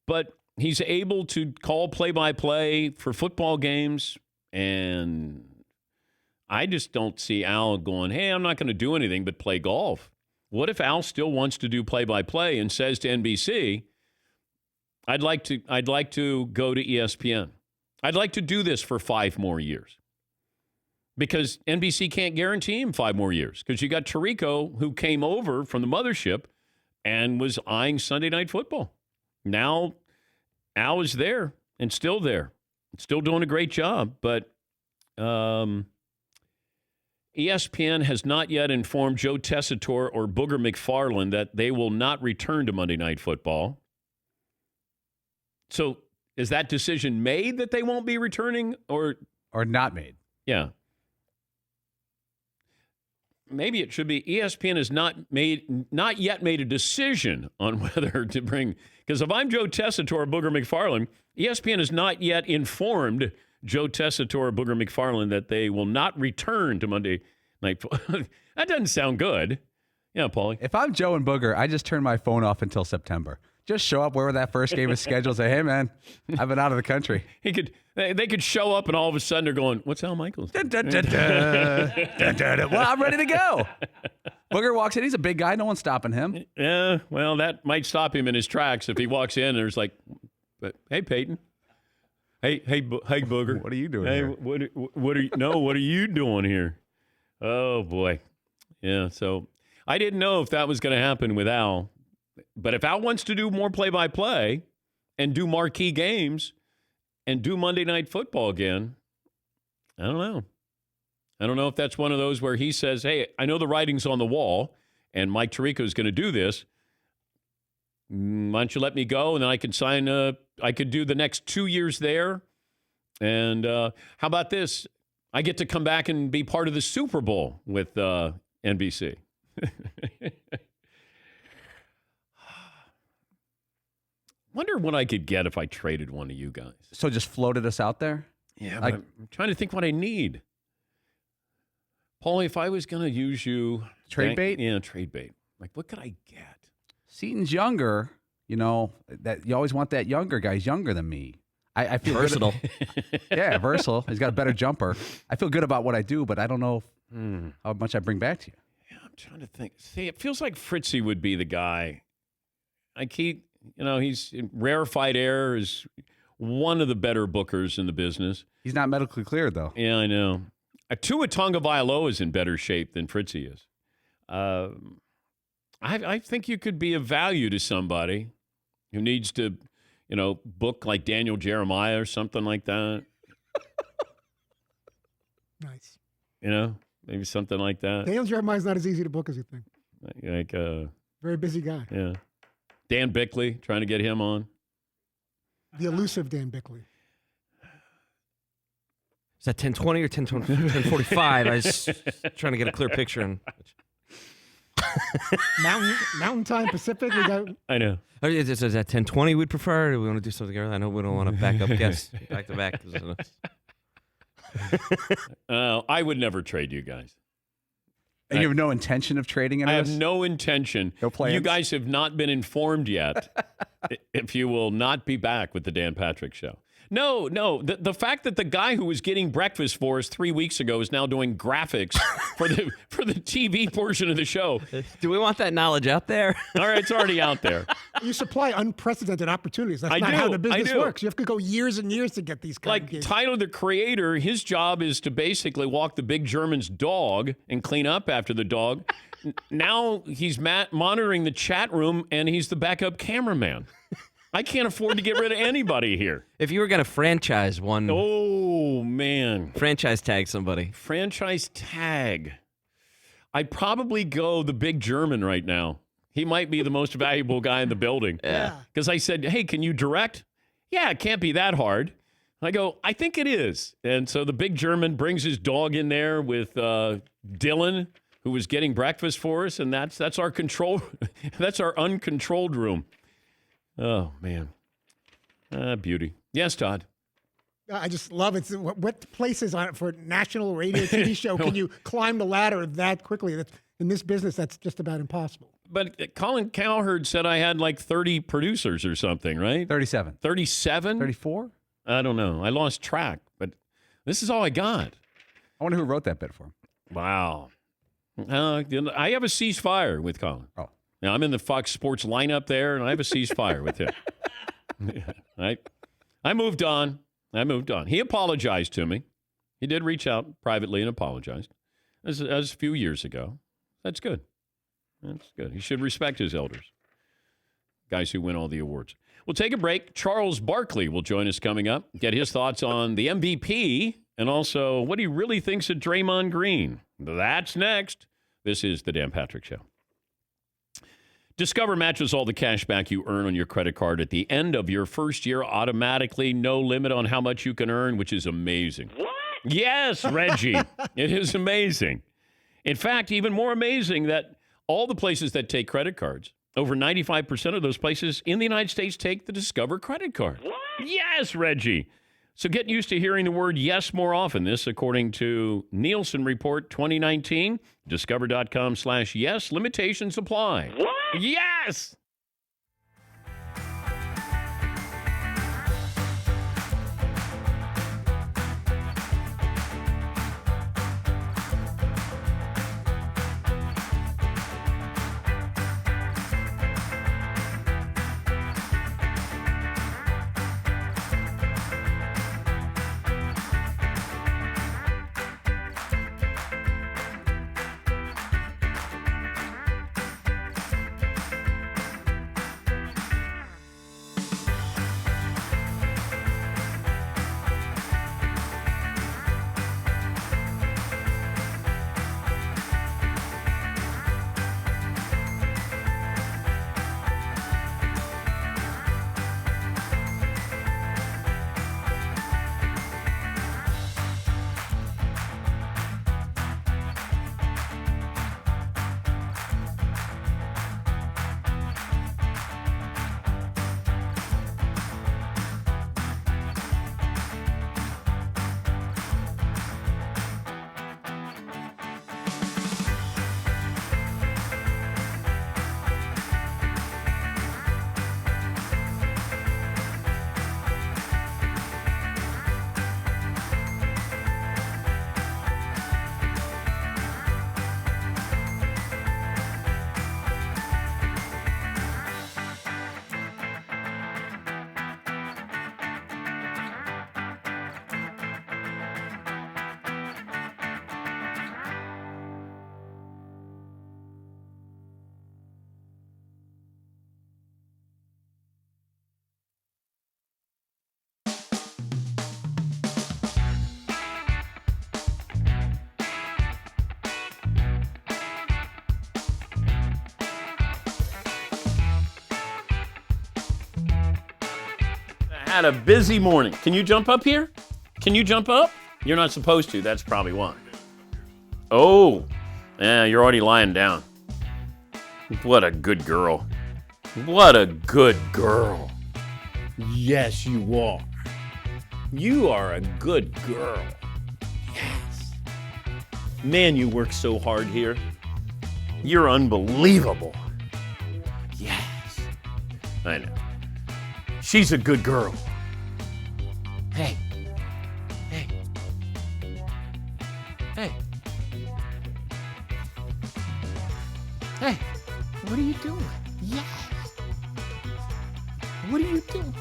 But he's able to call play-by-play for football games, and I just don't see Al going, hey, I'm not going to do anything but play golf. What if Al still wants to do play-by-play and says to NBC, I'd like to go to ESPN. I'd like to do this for 5 more years. Because NBC can't guarantee him 5 more years. Because you got Tirico, who came over from the mothership and was eyeing Sunday Night Football. Now, Al is there and still there. Still doing a great job. But ESPN has not yet informed Joe Tessitore or Booger McFarland that they will not return to Monday Night Football. So is that decision made that they won't be returning or not made? Yeah. Maybe it should be ESPN has not yet made a decision on whether to bring, because if I'm Joe Tessitore or Booger McFarland, ESPN has not yet informed Joe Tessitore or Booger McFarland that they will not return to Monday Night Football. That doesn't sound good. Yeah, Paulie. If I'm Joe and Booger, I just turn my phone off until September. Just show up wherever that first game is scheduled. Say, hey, man, I've been out of the country. They could show up and all of a sudden they're going, what's Al Michaels? Well, I'm ready to go. Booger walks in. He's a big guy. No one's stopping him. Yeah, well, that might stop him in his tracks if he walks in and there's like, hey, Peyton. Hey, Booger. What are you doing here? What are you doing here? Oh, boy. Yeah, so I didn't know if that was going to happen with Al. But if Al wants to do more play-by-play and do marquee games and do Monday Night Football again, I don't know. I don't know if that's one of those where he says, hey, I know the writing's on the wall and Mike Tirico is going to do this. Why don't you let me go and then I can sign I could do the next 2 years there. And how about this? I get to come back and be part of the Super Bowl with NBC. Wonder what I could get if I traded one of you guys. So just floated us out there? Yeah, like, I'm trying to think what I need. Paulie, if I was going to use you. Trade bait? Yeah, trade bait. Like, what could I get? Seaton's younger. You know, that you always want that younger guy. He's younger than me. I feel versatile. Yeah, versatile. He's got a better jumper. I feel good about what I do, but I don't know how much I bring back to you. Yeah, I'm trying to think. See, it feels like Fritzy would be the guy. He's Rarefied Air is one of the better bookers in the business. He's not medically cleared, though. Yeah, I know. Tua Tagovailoa is in better shape than Fritzy is. I think you could be of value to somebody who needs to, book like Daniel Jeremiah or something like that. Nice. Maybe something like that. Daniel Jeremiah's not as easy to book as you think. Very busy guy. Yeah. Dan Bickley, trying to get him on. The elusive Dan Bickley. Is that 10:20 or 10:45? I was trying to get a clear picture. Mountain Time, Pacific. We got. I know. Is that 10:20 we'd prefer? Do we want to do something else? I know we don't want to back up guests back to back. I would never trade you guys. And you have no intention of trading it? I have no intention. No plans? You guys have not been informed yet if you will not be back with the Dan Patrick Show. No. The fact that the guy who was getting breakfast for us 3 weeks ago is now doing graphics for the TV portion of the show. Do we want that knowledge out there? All right, it's already out there. You supply unprecedented opportunities. That's not how the business works. You have to go years and years to get these kind of gigs. Tyler, the creator, his job is to basically walk the big German's dog and clean up after the dog. Now he's monitoring the chat room, and he's the backup cameraman. I can't afford to get rid of anybody here. If you were going to franchise one. Oh, man. Franchise tag somebody. Franchise tag. I'd probably go the big German right now. He might be the most valuable guy in the building. Yeah. Because I said, hey, can you direct? Yeah, it can't be that hard. I go, I think it is. And so the big German brings his dog in there with Dylan, who was getting breakfast for us. And that's our control. That's our uncontrolled room. Oh, man. Beauty. Yes, Todd. I just love it. What places on it for a national radio TV show can you climb the ladder that quickly? In this business, that's just about impossible. But Colin Cowherd said I had like 30 producers or something, right? 37. 37? 34? I don't know. I lost track, but this is all I got. I wonder who wrote that bit for him. Wow. I have a ceasefire with Colin. Oh. Now, I'm in the Fox Sports lineup there, and I have a ceasefire with him. I moved on. He apologized to me. He did reach out privately and apologized. That was a few years ago. That's good. That's good. He should respect his elders, guys who win all the awards. We'll take a break. Charles Barkley will join us coming up, get his thoughts on the MVP and also what he really thinks of Draymond Green. That's next. This is the Dan Patrick Show. Discover matches all the cash back you earn on your credit card at the end of your first year automatically. No limit on how much you can earn, which is amazing. What? Yes, Reggie. It is amazing. In fact, even more amazing that all the places that take credit cards, over 95% of those places in the United States take the Discover credit card. What? Yes, Reggie. So get used to hearing the word yes more often. This, according to Nielsen Report 2019, discover.com/yes. Limitations apply. What? Yes! Had a busy morning. Can you jump up here? Can you jump up? You're not supposed to. That's probably why. Oh, yeah, you're already lying down. What a good girl. What a good girl. Yes, you are. You are a good girl. Yes. Man, you work so hard here. You're unbelievable. Yes. I know. She's a good girl. Hey. Hey. Hey. Hey. What are you doing? Yes. What are you doing?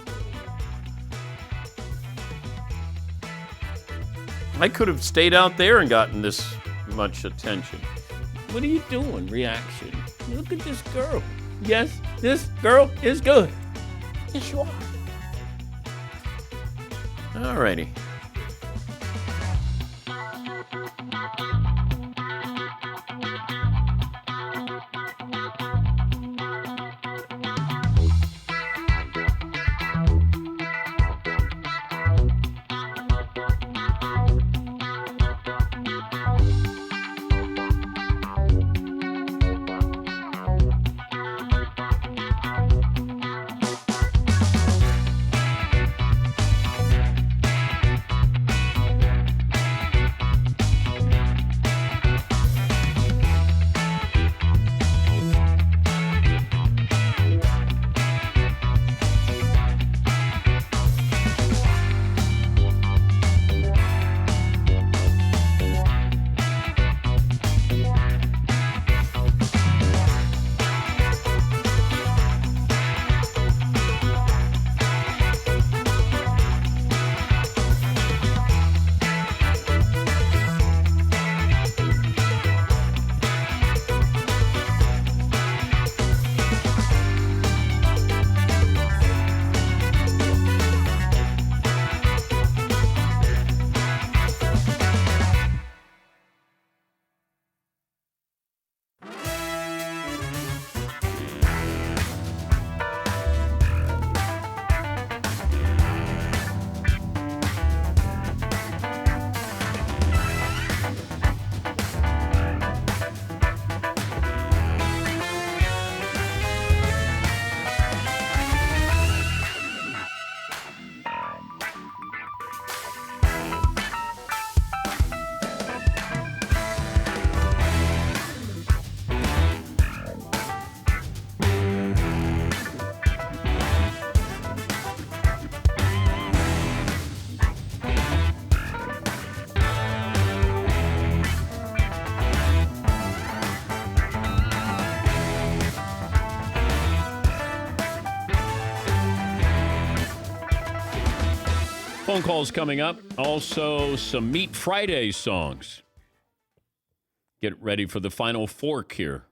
I could have stayed out there and gotten this much attention. What are you doing? Reaction. Look at this girl. Yes, this girl is good. Yes, you are. All righty. phone calls coming up. Also, some Meat Friday songs. Get ready for the final fork here.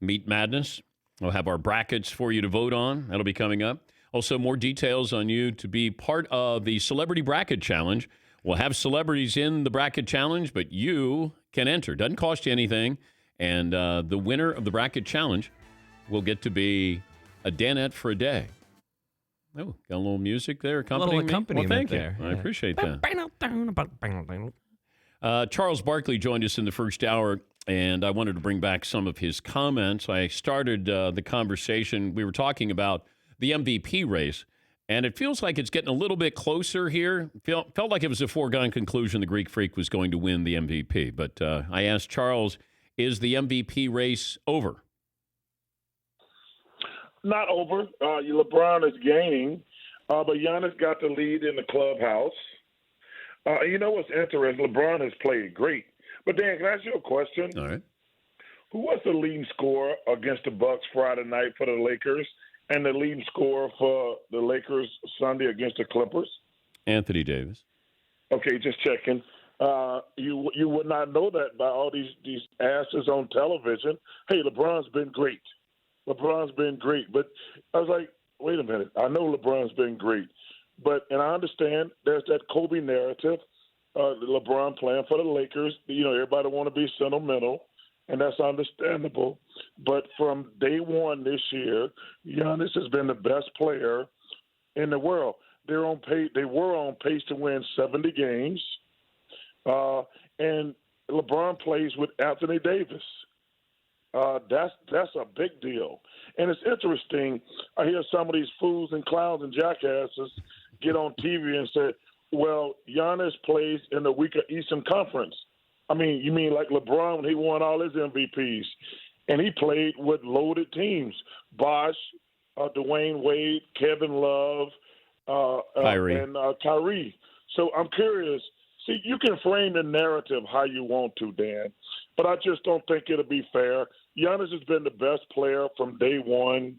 Meat Madness. We'll have our brackets for you to vote on. That'll be coming up. Also, more details on you to be part of the Celebrity Bracket Challenge. We'll have celebrities in the bracket challenge, but you can enter. Doesn't cost you anything. And the winner of the bracket challenge will get to be a Danette for a day. Oh, got a little music there accompanying me? accompaniment Well, thank there. you. I Yeah. appreciate that. Charles Barkley joined us in the first hour, and I wanted to bring back some of his comments. I started the conversation. We were talking about the MVP race, and it feels like it's getting a little bit closer here. Felt like it was a foregone conclusion the Greek Freak was going to win the MVP. But I asked Charles, is the MVP race over? Not over. LeBron is gaining, but Giannis got the lead in the clubhouse. You know what's interesting? LeBron has played great. But, Dan, can I ask you a question? All right. Who was the leading scorer against the Bucks Friday night for the Lakers and the leading scorer for the Lakers Sunday against the Clippers? Anthony Davis. Okay, just checking. You would not know that by all these asses on television. Hey, LeBron's been great. LeBron's been great. But I was like, wait a minute. I know LeBron's been great. And I understand there's that Kobe narrative, LeBron playing for the Lakers. You know, everybody want to be sentimental, and that's understandable. But from day one this year, Giannis has been the best player in the world. They were on pace to win 70 games. And LeBron plays with Anthony Davis. That's a big deal. And it's interesting. I hear some of these fools and clowns and jackasses get on TV and say, well, Giannis plays in the weaker Eastern Conference. I mean, you mean like LeBron when he won all his MVPs. And he played with loaded teams. Bosh, Dwayne Wade, Kevin Love, Kyrie. And Kyrie. So I'm curious. See, you can frame the narrative how you want to, Dan, but I just don't think it'll be fair. Giannis has been the best player from day one.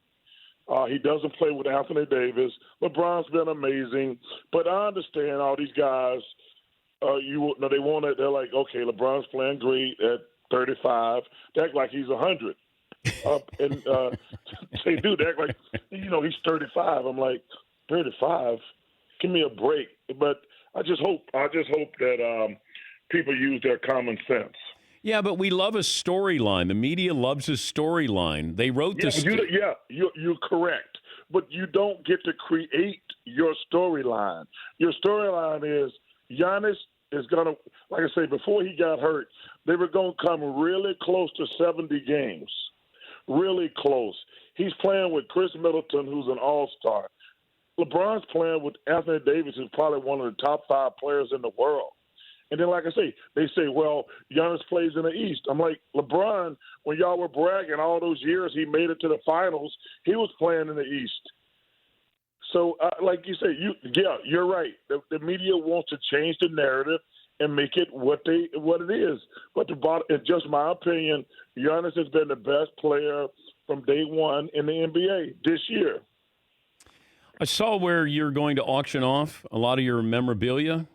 He doesn't play with Anthony Davis. LeBron's been amazing, but I understand all these guys. They're like, okay, LeBron's playing great at 35. They act like he's 100. They do. They act like, he's 35. I'm like, 35? Give me a break. But I just hope that people use their common sense. Yeah, but we love a storyline. The media loves a storyline. They wrote this. You're correct. But you don't get to create your storyline. Your storyline is Giannis is going to, like I say, before he got hurt, they were going to come really close to 70 games. Really close. He's playing with Chris Middleton, who's an all-star. LeBron's playing with Anthony Davis, who's probably one of the top 5 players in the world. And then, like I say, they say, well, Giannis plays in the East. I'm like, LeBron, when y'all were bragging all those years he made it to the finals, he was playing in the East. So, like you say, you're right. The media wants to change the narrative and make it what it is. But in just my opinion, Giannis has been the best player from day one in the NBA this year. I saw where you're going to auction off a lot of your memorabilia.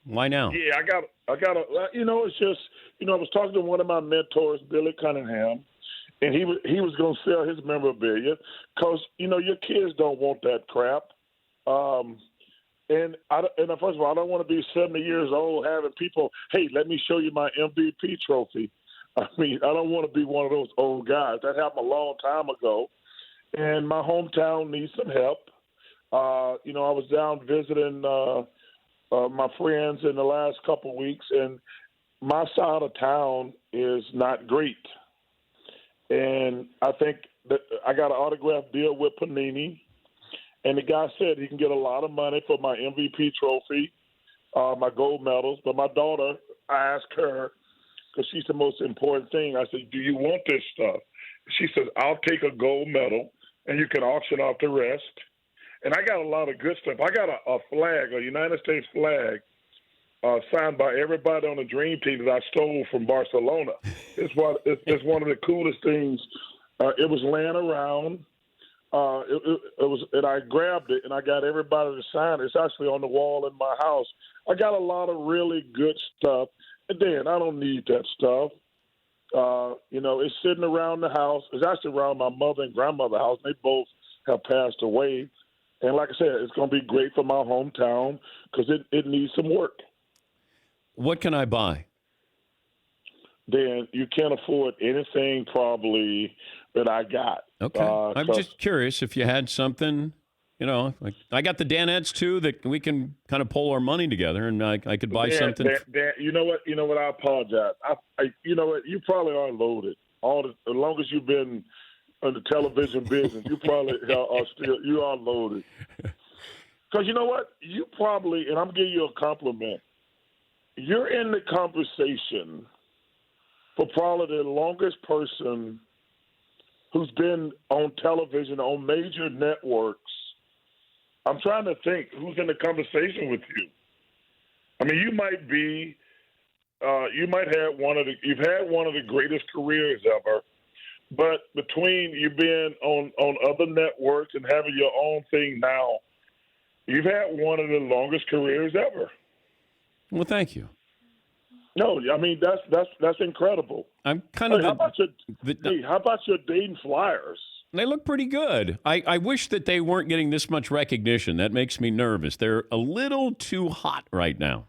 Why now? Yeah, I got it's just, I was talking to one of my mentors, Billy Cunningham, and he was going to sell his memorabilia because, your kids don't want that crap. And first of all, I don't want to be 70 years old having people, hey, let me show you my MVP trophy. I mean, I don't want to be one of those old guys. That happened a long time ago. And my hometown needs some help. I was down visiting my friends in the last couple of weeks, and my side of town is not great. And I think that I got an autograph deal with Panini, and the guy said he can get a lot of money for my MVP trophy, my gold medals. But my daughter, I asked her, because she's the most important thing, I said, do you want this stuff? She says, I'll take a gold medal, and you can auction off the rest. And I got a lot of good stuff. I got a flag, a United States flag, signed by everybody on the Dream Team that I stole from Barcelona. It's one of the coolest things. It was laying around. it was, and I grabbed it and I got everybody to sign it. It's actually on the wall in my house. I got a lot of really good stuff, and then I don't need that stuff. It's sitting around the house. It's actually around my mother and grandmother's house. They both have passed away, and like I said, it's going to be great for my hometown because it needs some work. What can I buy? Dan, you can't afford anything probably that I got. Okay. I'm just curious if you had something, like I got the Danettes too that we can kind of pull our money together and I could buy something. Dan, you know what? I apologize. You know what? You probably are loaded. As long as you've been in the television business, you probably are loaded. Because you know what? You probably, and I'm giving you a compliment, you're in the conversation for probably the longest person who's been on television, on major networks. I'm trying to think who's in the conversation with you. I mean, you might have you've had one of the greatest careers ever, but between you being on other networks and having your own thing now, you've had one of the longest careers ever. Well, thank you. No, I mean that's incredible. I'm kind of. How about your Dayton Flyers? They look pretty good. I wish that they weren't getting this much recognition. That makes me nervous. They're a little too hot right now.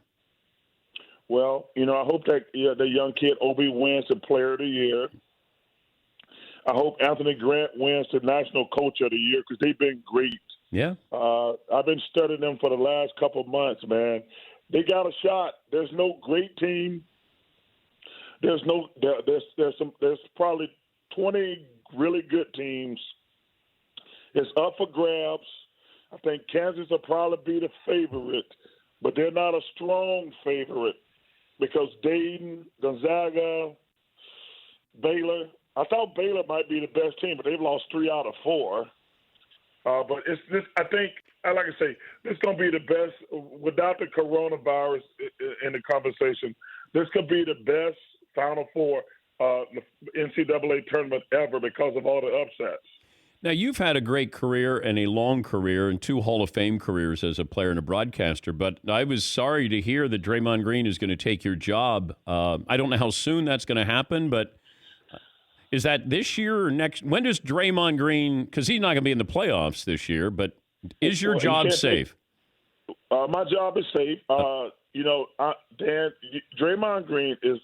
Well, I hope that the young kid Obi wins the Player of the Year. I hope Anthony Grant wins the National Coach of the Year because they've been great. Yeah. I've been studying them for the last couple of months, man. They got a shot. There's no great team. There's probably 20 really good teams. It's up for grabs. I think Kansas will probably be the favorite, but they're not a strong favorite because Dayton, Gonzaga, Baylor. I thought Baylor might be the best team, but they've lost 3 out of 4. But it's this. I think, like I say, this is going to be the best without the coronavirus in the conversation. This could be the best Final Four NCAA tournament ever because of all the upsets. Now, you've had a great career and a long career and 2 Hall of Fame careers as a player and a broadcaster, but I was sorry to hear that Draymond Green is going to take your job. I don't know how soon that's going to happen, but is that this year or next? When does Draymond Green, because he's not going to be in the playoffs this year, but is your job safe? My job is safe. Dan, Draymond Green he's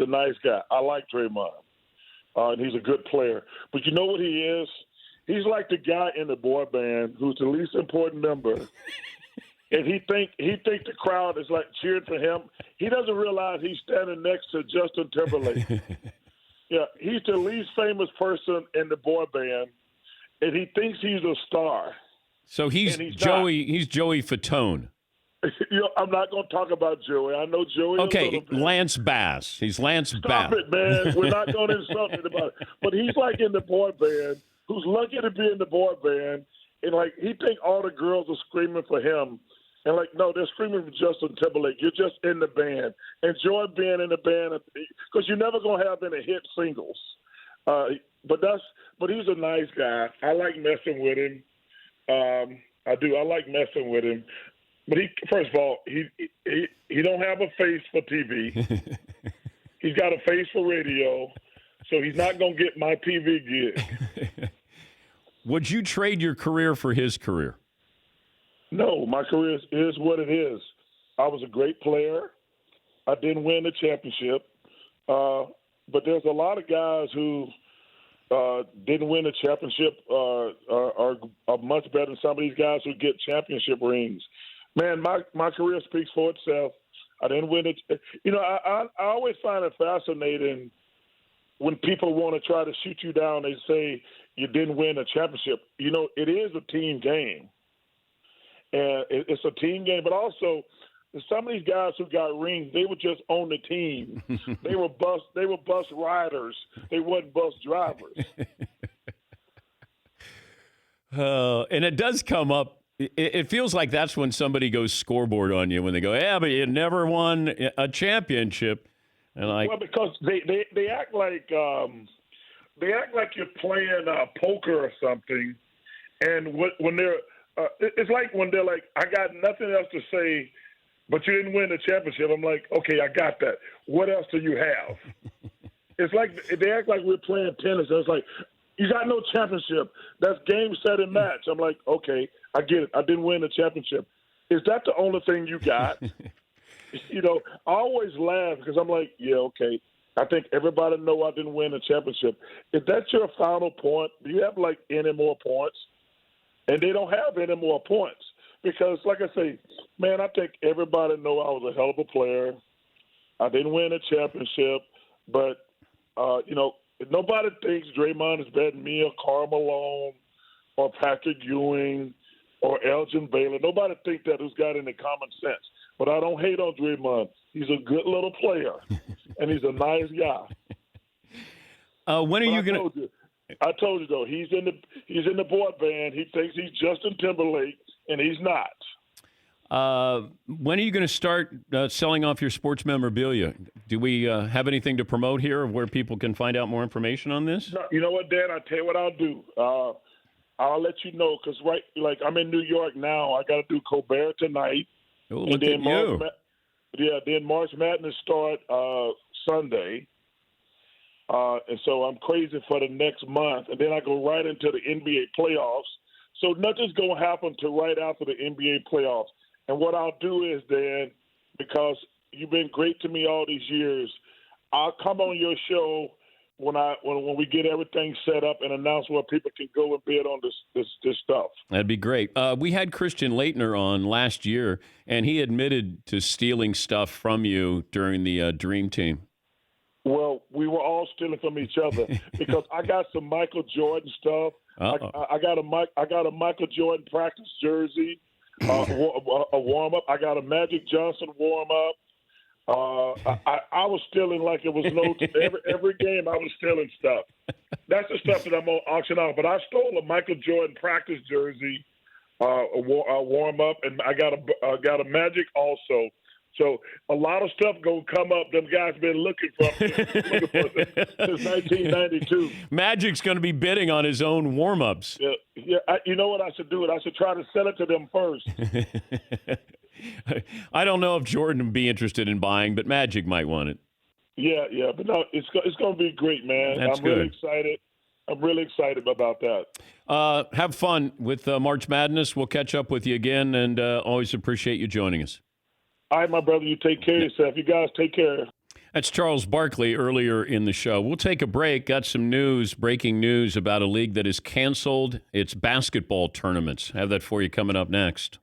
a nice guy. I like Draymond, and he's a good player. But you know what he is? He's like the guy in the boy band who's the least important member, and he think the crowd is like cheering for him. He doesn't realize he's standing next to Justin Timberlake. Yeah, he's the least famous person in the boy band, and he thinks he's a star. So he's Joey. He's Joey Fatone. I'm not going to talk about Joey. I know Joey. Okay, Lance Bass. He's Lance Bass. Stop it, man. We're not going to insult him about it. But he's like in the boy band, who's lucky to be in the boy band, and like he think all the girls are screaming for him, and like no, they're screaming for Justin Timberlake. You're just in the band. Enjoy being in the band because you're never going to have any hit singles. But he's a nice guy. I like messing with him. I do. I like messing with him. But first of all, he don't have a face for TV. He's got a face for radio, so he's not going to get my TV gig. Would you trade your career for his career? No, my career is what it is. I was a great player. I didn't win the championship. But there's a lot of guys who didn't win the championship are much better than some of these guys who get championship rings. Man, my career speaks for itself. I didn't win it. I always find it fascinating when people want to try to shoot you down. They say you didn't win a championship. It is a team game. And it's a team game. But also, some of these guys who got rings, they were just on the team. They were bus riders. They wasn't bus drivers. And it does come up. It feels like that's when somebody goes scoreboard on you when they go, yeah, but you never won a championship. And well, because they act like you're playing poker or something, And when they're, it's like when they're like, I got nothing else to say, but you didn't win the championship. I'm like, okay, I got that. What else do you have? It's like they act like we're playing tennis. It's like, you got no championship. That's game, set, and match. I'm like, okay, I get it. I didn't win the championship. Is that the only thing you got? You know, I always laugh because I'm like, yeah, okay. I think everybody know I didn't win the championship. Is that your final point? Do you have, like, any more points? And they don't have any more points because, like I say, man, I think everybody know I was a hell of a player. I didn't win a championship, but, you know, nobody thinks Draymond is better than me or Karl Malone or Patrick Ewing or Elgin Baylor. Nobody thinks that who's got any common sense. But I don't hate on Draymond. He's a good little player, and he's a nice guy. When are you going to? I told you though, he's in the boy band. He thinks he's Justin Timberlake, and he's not. When are you going to start selling off your sports memorabilia? Do we have anything to promote here of where people can find out more information on this? No, you know what, Dan? I'll tell you what I'll do. I'll let you know because I'm in New York now. I got to do Colbert tonight. Oh, look at you. Then March Madness start Sunday. And so I'm crazy for the next month. And then I go right into the NBA playoffs. So nothing's going to happen till right after the NBA playoffs. And what I'll do is then, because you've been great to me all these years, I'll come on your show when we get everything set up and announce where people can go and bid on this stuff. That'd be great. We had Christian Laettner on last year, and he admitted to stealing stuff from you during the Dream Team. Well, we were all stealing from each other because I got some Michael Jordan stuff. I got a Michael Jordan practice jersey, a warm up. I got a Magic Johnson warm up. I was stealing like it was every game. I was stealing stuff. That's the stuff that I'm gonna auction off. But I stole a Michael Jordan practice jersey, a warm up, and I got a Magic also. So a lot of stuff gonna come up. Them guys been looking for since 1992. Magic's going to be bidding on his own warm-ups. Yeah. You know what I should do? I should try to sell it to them first. I don't know if Jordan would be interested in buying, but Magic might want it. Yeah, but no, it's going to be great, man. That's I'm good. Really excited. I'm really excited about that. Have fun with March Madness. We'll catch up with you again, and always appreciate you joining us. All right, my brother, you take care of yourself. You guys take care. That's Charles Barkley earlier in the show. We'll take a break. Got some breaking news about a league that has canceled its basketball tournaments. Have that for you coming up next.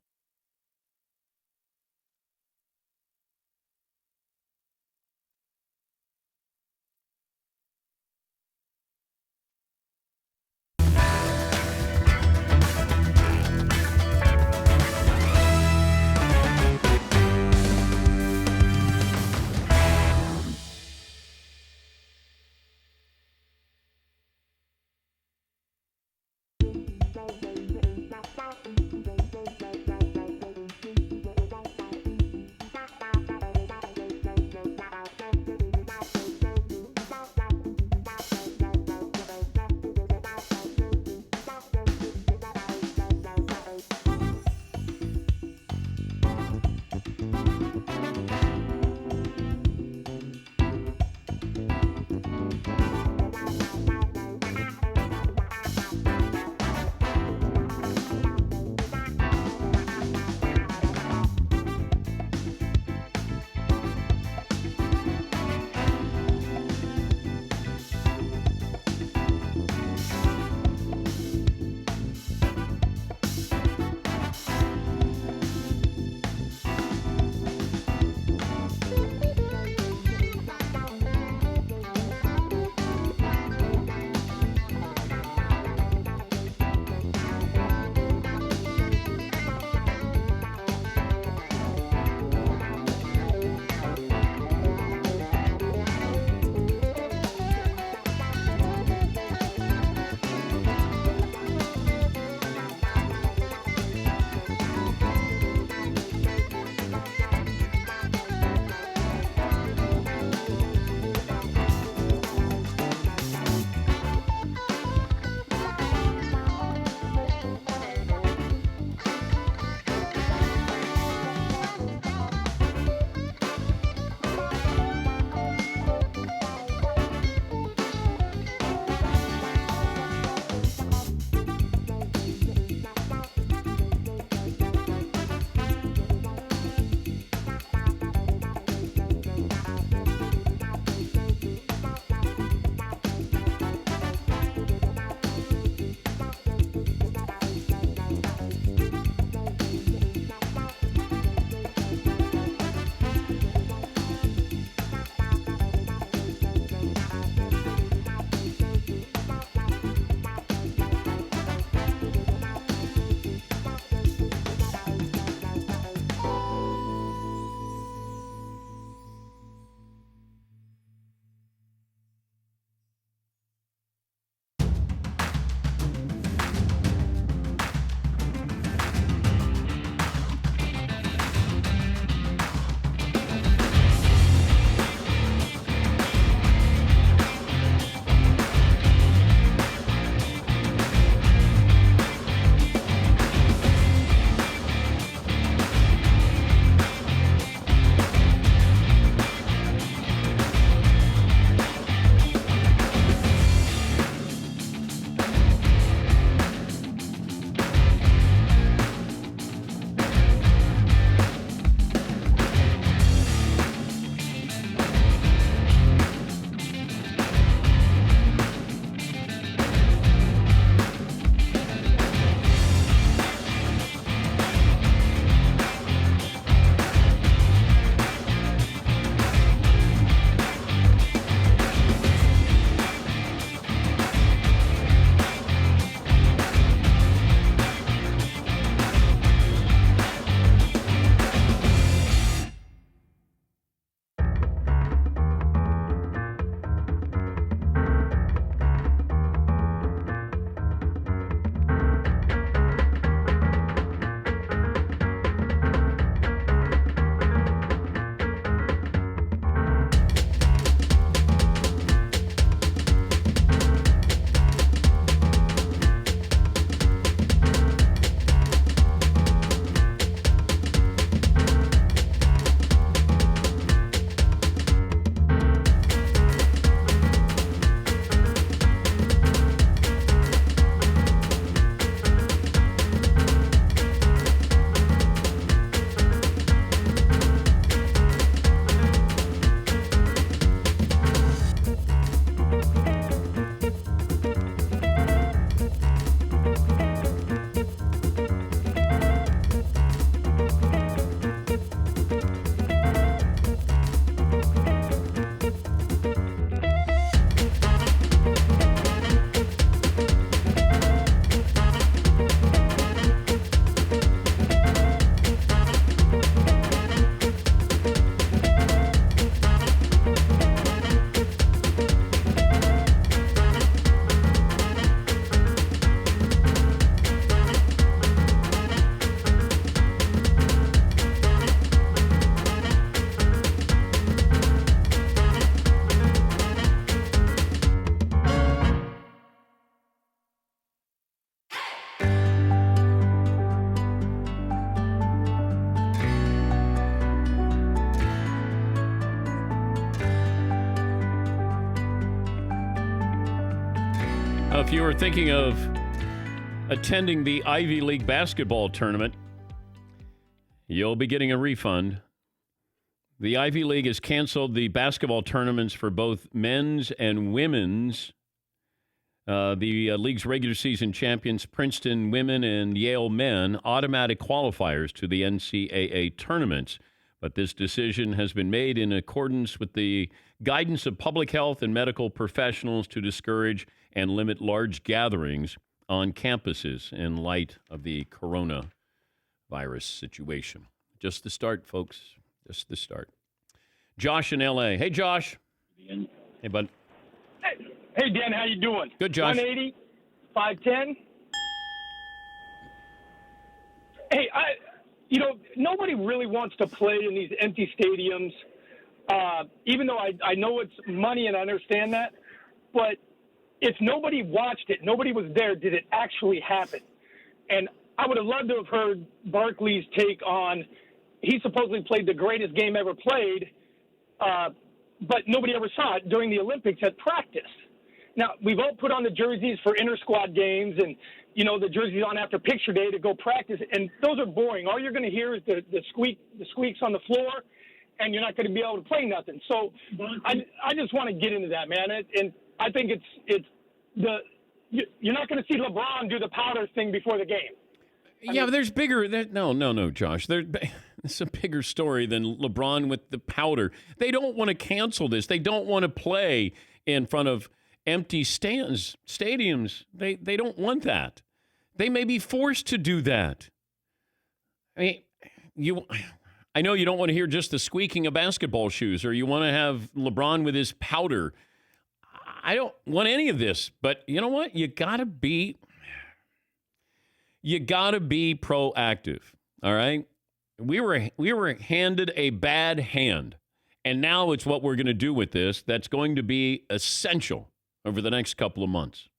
If you are thinking of attending the Ivy League basketball tournament, you'll be getting a refund. The Ivy League has canceled the basketball tournaments for both men's and women's. The league's regular season champions, Princeton women and Yale men, automatic qualifiers to the NCAA tournaments. But this decision has been made in accordance with the guidance of public health and medical professionals to discourage and limit large gatherings on campuses in light of the coronavirus situation. Just the start, folks. Just the start. Josh in L.A. Hey, Josh. Hey, bud. Hey, Dan, how you doing? Good, Josh. 180, 5'10". Hey, nobody really wants to play in these empty stadiums, even though I know it's money and I understand that. But if nobody watched it, nobody was there, did it actually happen? And I would have loved to have heard Barkley's take on he supposedly played the greatest game ever played, but nobody ever saw it during the Olympics at practice. Now, we've all put on the jerseys for inter-squad games and, the jerseys on after picture day to go practice, and those are boring. All you're going to hear is the squeaks on the floor, and you're not going to be able to play nothing. So I just want to get into that, man. And I think you're not going to see LeBron do the powder thing before the game. But there's bigger. No, Josh. It's a bigger story than LeBron with the powder. They don't want to cancel this. They don't want to play in front of empty stadiums. They don't want that. They may be forced to do that. I know you don't want to hear just the squeaking of basketball shoes, or you want to have LeBron with his powder. I don't want any of this. But you know what? You gotta be proactive. All right. We were handed a bad hand, and now it's what we're going to do with this that's going to be essential over the next couple of months.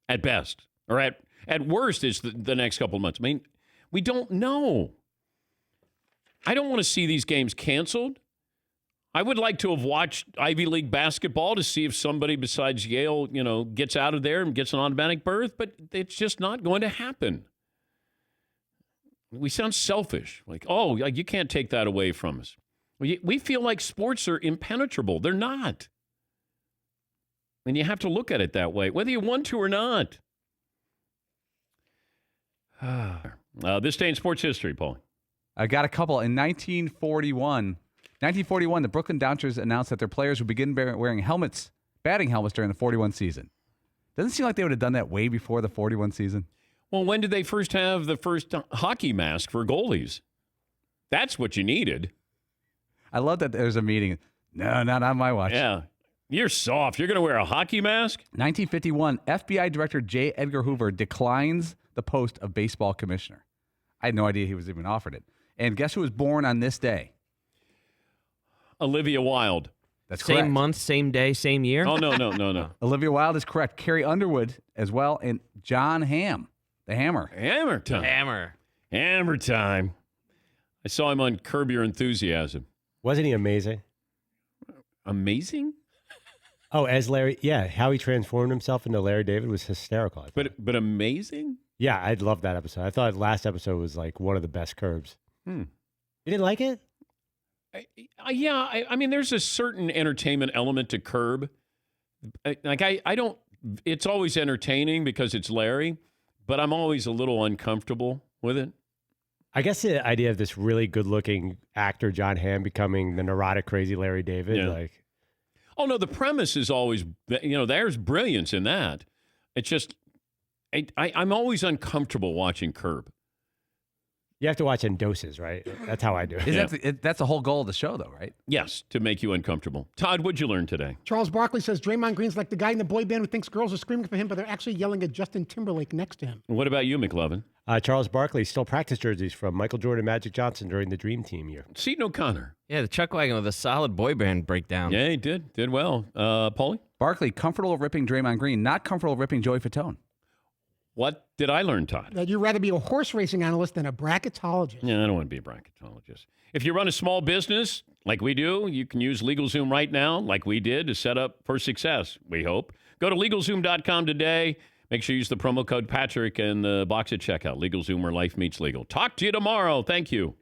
At best, or at worst, it's the next couple of months. I mean, we don't know. I don't want to see these games canceled. I would like to have watched Ivy League basketball to see if somebody besides Yale, gets out of there and gets an automatic berth, but it's just not going to happen. We sound selfish, like, you can't take that away from us. We feel like sports are impenetrable. They're not. And you have to look at it that way, whether you want to or not. This day in sports history, Paul. I got a couple. In 1941, the Brooklyn Dodgers announced that their players would begin wearing batting helmets during the 41 season. Doesn't seem like they would have done that way before the 41 season. Well, when did they first have the first hockey mask for goalies? That's what you needed. I love that there's a meeting. No, not on my watch. Yeah. You're soft. You're going to wear a hockey mask? 1951, FBI Director J. Edgar Hoover declines the post of baseball commissioner. I had no idea he was even offered it. And guess who was born on this day? Olivia Wilde. That's correct. Same month, same day, same year? Oh, no. Olivia Wilde is correct. Carrie Underwood as well, and John Hamm, the Hammer. Hammer time. I saw him on Curb Your Enthusiasm. Wasn't he amazing? Amazing? Oh, as Larry, yeah, how he transformed himself into Larry David was hysterical. But amazing? Yeah, I loved that episode. I thought last episode was like one of the best Curbs. You didn't like it? I mean, there's a certain entertainment element to Curb. I don't, it's always entertaining because it's Larry, but I'm always a little uncomfortable with it. I guess the idea of this really good-looking actor, John Hamm, becoming the neurotic, crazy Larry David, Oh, no, the premise is always, there's brilliance in that. It's just, I'm always uncomfortable watching Curb. You have to watch in doses, right? That's how I do it. That's the whole goal of the show, though, right? Yes, to make you uncomfortable. Todd, what'd you learn today? Charles Barkley says Draymond Green's like the guy in the boy band who thinks girls are screaming for him, but they're actually yelling at Justin Timberlake next to him. What about you, McLovin? Charles Barkley stole practice jerseys from Michael Jordan and Magic Johnson during the Dream Team year. Seton O'Connor. Yeah, the Chuck Wagon with a solid boy band breakdown. Yeah, he did. Did well. Paulie? Barkley, comfortable ripping Draymond Green, not comfortable ripping Joey Fatone. What did I learn, Todd? That you'd rather be a horse racing analyst than a bracketologist. Yeah, I don't want to be a bracketologist. If you run a small business like we do, you can use LegalZoom right now, like we did, to set up for success, we hope. Go to LegalZoom.com today. Make sure you use the promo code Patrick in the box at checkout. LegalZoom, where life meets legal. Talk to you tomorrow. Thank you.